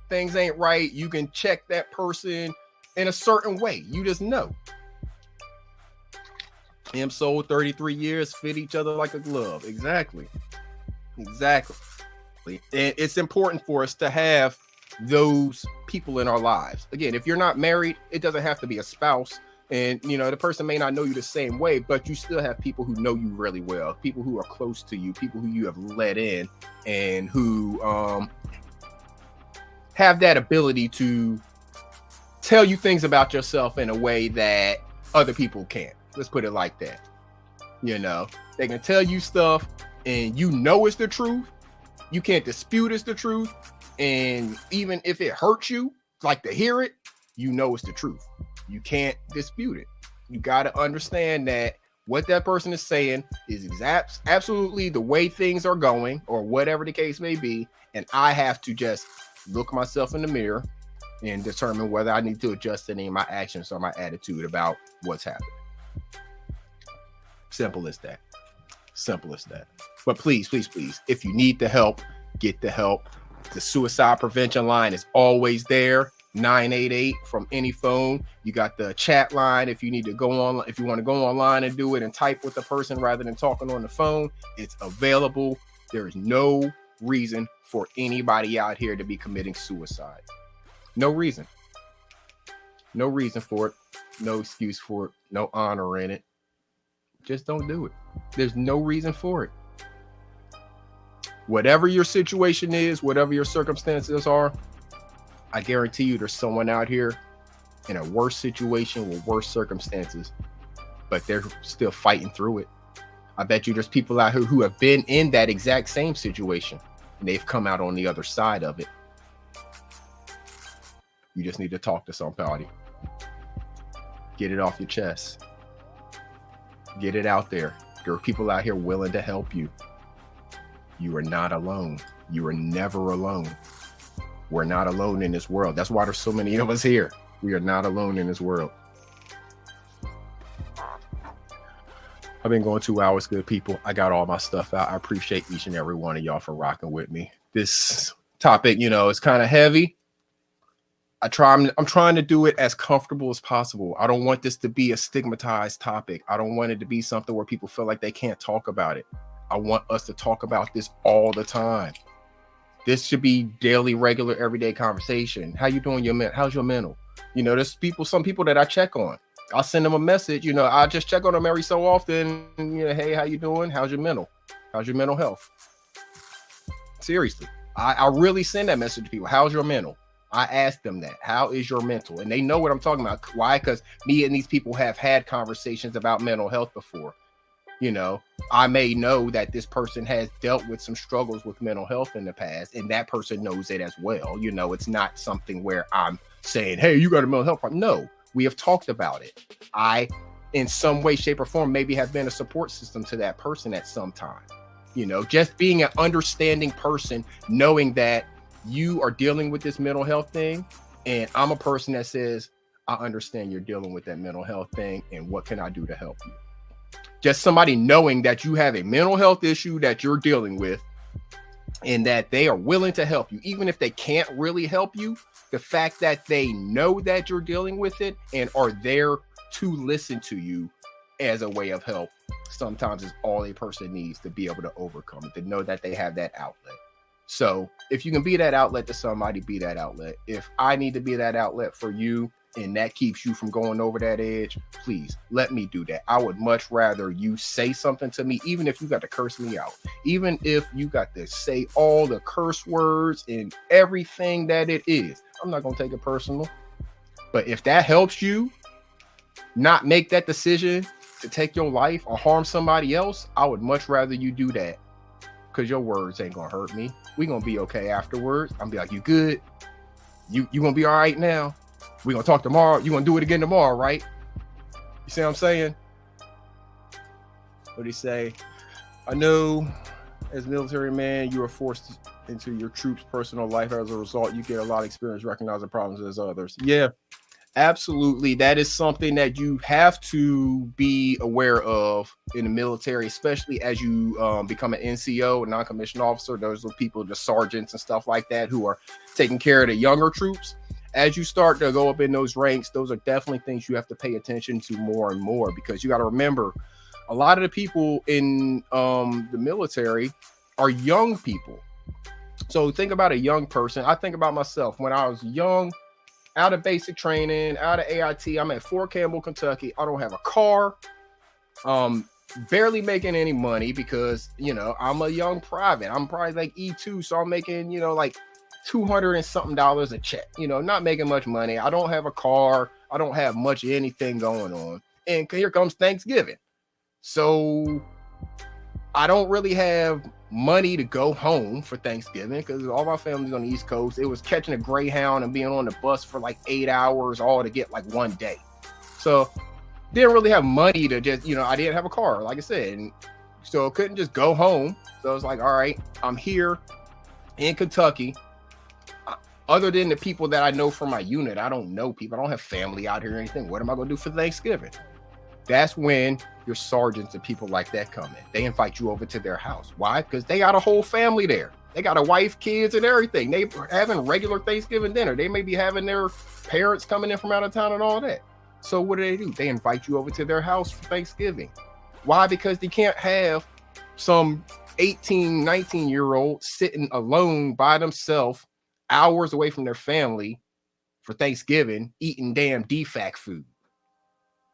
things ain't right, you can check that person in a certain way. You just know. Them sold 33 years, fit each other like a glove. Exactly. And it's important for us to have those people in our lives. Again, if you're not married, it doesn't have to be a spouse. And, the person may not know you the same way, but you still have people who know you really well, people who are close to you, people who you have let in, and who have that ability to tell you things about yourself in a way that other people can't. Let's put it like that. They can tell you stuff and it's the truth. You can't dispute it's the truth. And even if it hurts you, like to hear it, it's the truth. You can't dispute it. You got to understand that what that person is saying is absolutely the way things are going, or whatever the case may be. And I have to just look myself in the mirror and determine whether I need to adjust any of my actions or my attitude about what's happening. Simple as that. But please, if you need the help, get the help. The suicide prevention line is always there. 988 from any phone. You got the chat line if you need to go on, if you want to go online and do it and type with the person rather than talking on the phone. It's available. There is no reason for anybody out here to be committing suicide. No reason. No reason for it. No excuse for it. No honor in it. Just don't do it. There's no reason for it. Whatever your situation is, whatever your circumstances are, I guarantee you there's someone out here in a worse situation with worse circumstances, but they're still fighting through it. I bet you there's people out here who have been in that exact same situation and they've come out on the other side of it. You just need to talk to somebody. Get it off your chest. Get it out there. There are people out here willing to help you. You are not alone. You are never alone. We're not alone in this world. That's why there's so many of us here. We are not alone in this world. I've been going 2 hours, good people. I got all my stuff out. I appreciate each and every one of y'all for rocking with me. This topic, you know, is kind of heavy. I'm trying to do it as comfortable as possible. I don't want this to be a stigmatized topic. I don't want it to be something where people feel like they can't talk about it. I want us to talk about this all the time. This should be daily, regular, everyday conversation. How you doing? How's your mental? You know, there's some people that I check on. I'll send them a message. You know, I just check on them every so often. You know, hey, how you doing? How's your mental? How's your mental health? Seriously, I really send that message to people. How's your mental? I ask them that. How is your mental? And they know what I'm talking about. Why? Because me and these people have had conversations about mental health before. You know, I may know that this person has dealt with some struggles with mental health in the past, and that person knows it as well. You know, it's not something where I'm saying, hey, you got a mental health problem. No, we have talked about it. I, in some way, shape, or form, maybe have been a support system to that person at some time. You know, just being an understanding person, knowing that you are dealing with this mental health thing, and I'm a person that says, I understand you're dealing with that mental health thing, and what can I do to help you? Just somebody knowing that you have a mental health issue that you're dealing with and that they are willing to help you, even if they can't really help you. The fact that they know that you're dealing with it and are there to listen to you as a way of help sometimes is all a person needs to be able to overcome it, to know that they have that outlet. So if you can be that outlet to somebody, be that outlet. If I need to be that outlet for you, and that keeps you from going over that edge, please let me do that. I would much rather you say something to me, even if you got to curse me out, even if you got to say all the curse words and everything that it is. I'm not going to take it personal. But if that helps you not make that decision to take your life or harm somebody else, I would much rather you do that, because your words ain't going to hurt me. We going to be okay afterwards. I'm be like, you good? You going to be all right now? We're going to talk tomorrow. You're going to do it again tomorrow, right? You see what I'm saying? What do you say? I know as a military man, you are forced into your troops' personal life. As a result, you get a lot of experience recognizing problems as others. Yeah, absolutely. That is something that you have to be aware of in the military, especially as you become an NCO, a non-commissioned officer. Those are people, the sergeants and stuff like that, who are taking care of the younger troops. As you start to go up in those ranks, those are definitely things you have to pay attention to more and more, because you got to remember, a lot of the people in the military are young people. So think about a young person. I think about myself when I was young, out of basic training, out of AIT. I'm at Fort Campbell, Kentucky. I don't have a car. Barely making any money because, you know, I'm a young private. I'm probably like E2, so I'm making, you know, like $200 and something a check, you know, not making much money. I don't have a car. I don't have much of anything going on. And here comes Thanksgiving. So I don't really have money to go home for Thanksgiving because all my family's on the East Coast. It was catching a Greyhound and being on the bus for like 8 hours, all to get like one day. So didn't really have money to just, you know, I didn't have a car, like I said. And so couldn't just go home. So I was like, all right, I'm here in Kentucky. Other than the people that I know from my unit, I don't know people. I don't have family out here or anything. What am I going to do for Thanksgiving? That's when your sergeants and people like that come in. They invite you over to their house. Why? Because they got a whole family there. They got a wife, kids, and everything. They having regular Thanksgiving dinner. They may be having their parents coming in from out of town and all that. So what do? They invite you over to their house for Thanksgiving. Why? Because they can't have some 18, 19-year-old sitting alone by themselves hours away from their family for Thanksgiving eating damn DFAC food.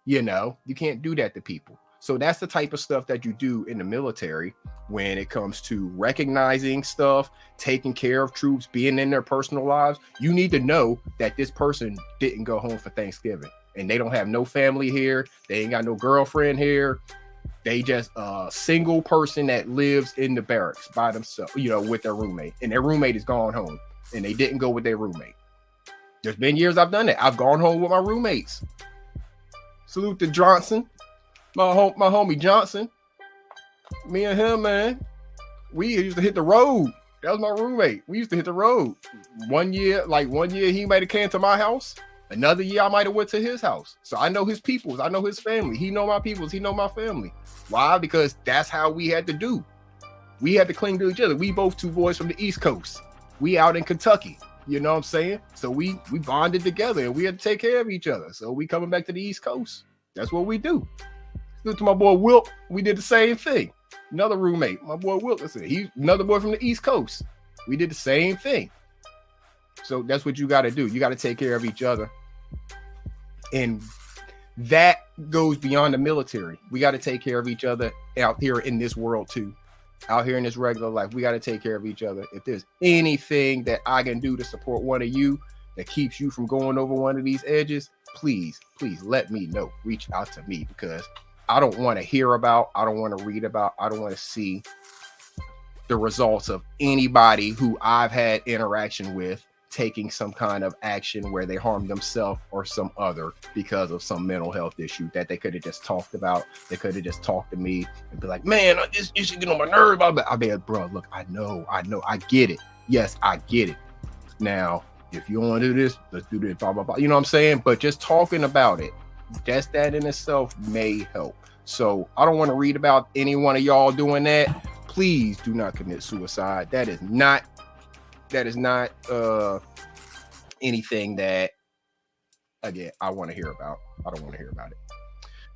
You know, you can't do that to people. So that's the type of stuff that you do in the military when it comes to recognizing stuff, taking care of troops, being in their personal lives. You need to know that this person didn't go home for Thanksgiving and they don't have no family here. They ain't got no girlfriend here. They just a single person that lives in the barracks by themselves, you know, with their roommate, and their roommate is gone home and they didn't go with their roommate. There's been years I've done that. I've gone home with my roommates. Salute to Johnson. My homie Johnson, me and him, man, we used to hit the road. That was my roommate. We used to hit the road. One year he might have came to my house. Another year I might have went to his house. So I know his peoples. I know his family. He know my peoples. He know my family. Why? Because that's how we had to do. We had to cling to each other. We both two boys from the East Coast. We out in Kentucky. You know what I'm saying? So we bonded together and we had to take care of each other. So we coming back to the East Coast. That's what we do. To my boy Wilt, we did the same thing. Another roommate, my boy Wilt, he's another boy from the East Coast. We did the same thing. So that's what you got to do. You got to take care of each other. And that goes beyond the military. We got to take care of each other out here in this world too. Out here in this regular life, we got to take care of each other. If there's anything that I can do to support one of you that keeps you from going over one of these edges, please let me know. Reach out to me, because I don't want to hear about, I don't want to read about, I don't want to see the results of anybody who I've had interaction with taking some kind of action where they harm themselves or some other because of some mental health issue that they could have just talked about. They could have just talked to me and be like, man, this should get on my nerve. I mean, bro, look, I know, I get it. Yes, I get it. Now, if you want to do this, let's do this, blah, blah, blah. You know what I'm saying? But just talking about it, just that in itself may help. So I don't want to read about any one of y'all doing that. Please do not commit suicide. That is not anything that, again, I want to hear about. I don't want to hear about it.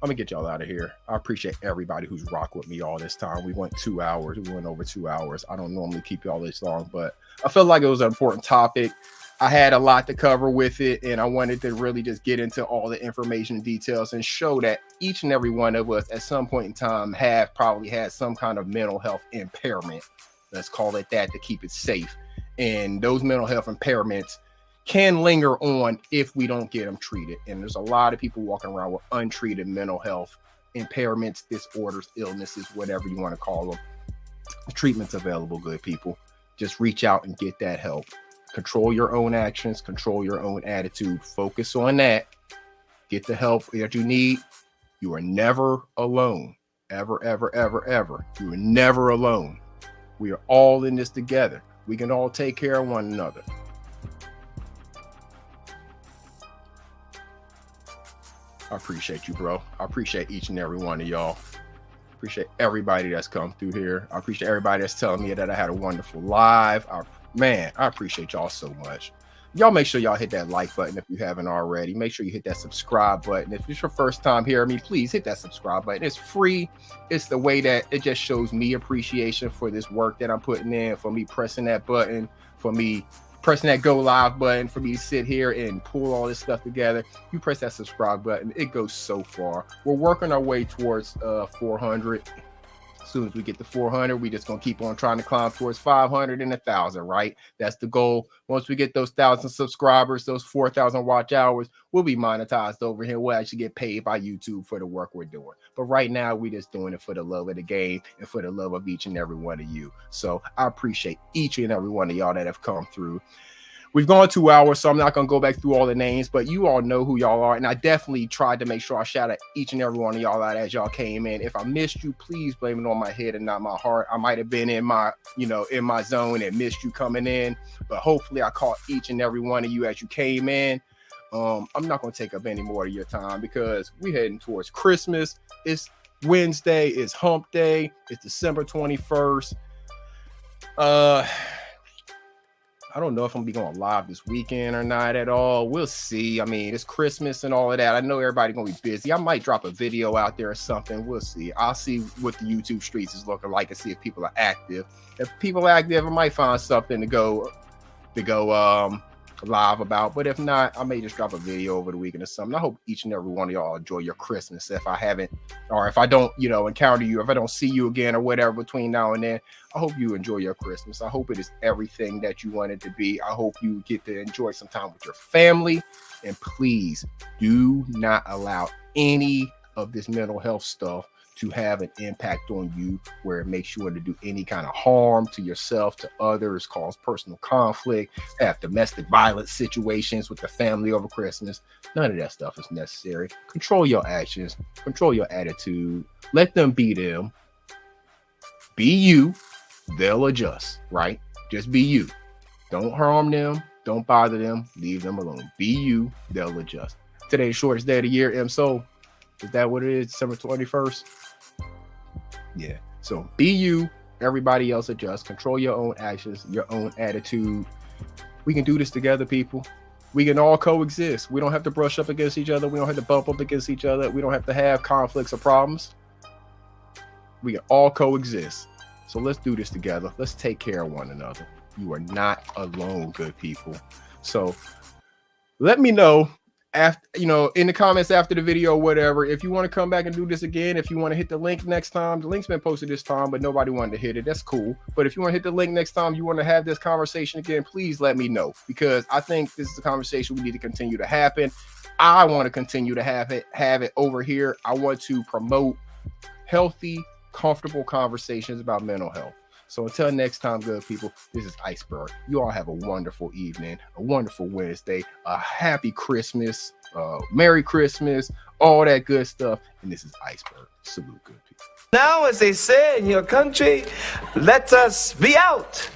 I'm gonna get y'all out of here. I appreciate everybody who's rocked with me all this time. We went 2 hours. We went over 2 hours. I don't normally keep y'all this long, but I felt like it was an important topic. I had a lot to cover with it, and I wanted to really just get into all the information and details and show that each and every one of us at some point in time have probably had some kind of mental health impairment. Let's call it that to keep it safe. And those mental health impairments can linger on if we don't get them treated. And there's a lot of people walking around with untreated mental health impairments, disorders, illnesses, whatever you want to call them. The treatment's available, good people. Just reach out and get that help. Control your own actions, control your own attitude, focus on that. Get the help that you need. You are never alone. Ever, ever, ever, ever. You are never alone. We are all in this together. We can all take care of one another. I appreciate you, bro. I appreciate each and every one of y'all. Appreciate everybody that's come through here. I appreciate everybody that's telling me that I had a wonderful live. Man, I appreciate y'all so much. Y'all make sure y'all hit that like button if you haven't already. Make sure you hit that subscribe button. If it's your first time hearing me, please hit that subscribe button. It's free. It's the way that it just shows me appreciation for this work that I'm putting in, for me pressing that button, for me pressing that go live button, for me to sit here and pull all this stuff together. You press that subscribe button, it goes so far. We're working our way towards 400. As soon as we get to 400, we just gonna keep on trying to climb towards 500 and 1,000, right? That's the goal. Once we get those 1,000 subscribers, those 4,000 watch hours, we'll be monetized over here. We'll actually get paid by YouTube for the work we're doing. But right now, we just doing it for the love of the game and for the love of each and every one of you. So I appreciate each and every one of y'all that have come through. We've gone 2 hours, so I'm not going to go back through all the names, but you all know who y'all are. And I definitely tried to make sure I shout out each and every one of y'all out as y'all came in. If I missed you, please blame it on my head and not my heart. I might have been in my zone and missed you coming in, but hopefully I caught each and every one of you as you came in. I'm not going to take up any more of your time because we're heading towards Christmas. It's Wednesday. It's hump day. It's December 21st. I don't know if I'm gonna be going live this weekend or not at all. We'll see. I mean, it's Christmas and all of that. I know everybody's gonna be busy. I might drop a video out there or something. We'll see. I'll see what the YouTube streets is looking like and see if people are active. If people are active, I might find something to go live about. But if not, I may just drop a video over the weekend or something. I hope each and every one of y'all enjoy your Christmas. If I haven't, or if I don't, encounter you, if I don't see you again or whatever between now and then, I hope you enjoy your Christmas. I hope it is everything that you want it to be. I hope you get to enjoy some time with your family. And please do not allow any of this mental health stuff to have an impact on you where it makes you want to do any kind of harm to yourself, to others, cause personal conflict, have domestic violence situations with the family over Christmas. None of that stuff is necessary. Control your actions, control your attitude, let them be them. Be you, they'll adjust, right? Just be you. Don't harm them, don't bother them, leave them alone. Be you, they'll adjust. Today's shortest day of the year, M-Soul. Is that what it is? December 21st? Yeah. So be you, everybody else adjust. Control your own actions, your own attitude. We can do this together, people. We can all coexist. We don't have to brush up against each other. We don't have to bump up against each other. We don't have to have conflicts or problems. We can all coexist. So let's do this together. Let's take care of one another. You are not alone, good people. So let me know after, in the comments after the video, whatever, if you want to come back and do this again, if you want to hit the link next time. The link's been posted this time, but nobody wanted to hit it. That's cool. But if you want to hit the link next time, you want to have this conversation again, please let me know, because I think this is a conversation we need to continue to happen. I want to continue to have it over here. I want to promote healthy, comfortable conversations about mental health. So until next time, good people, this is Iceberg. You all have a wonderful evening, a wonderful Wednesday, a happy Christmas, Merry Christmas, all that good stuff. And this is Iceberg. Salute, good people. Now, as they say in your country, let us be out.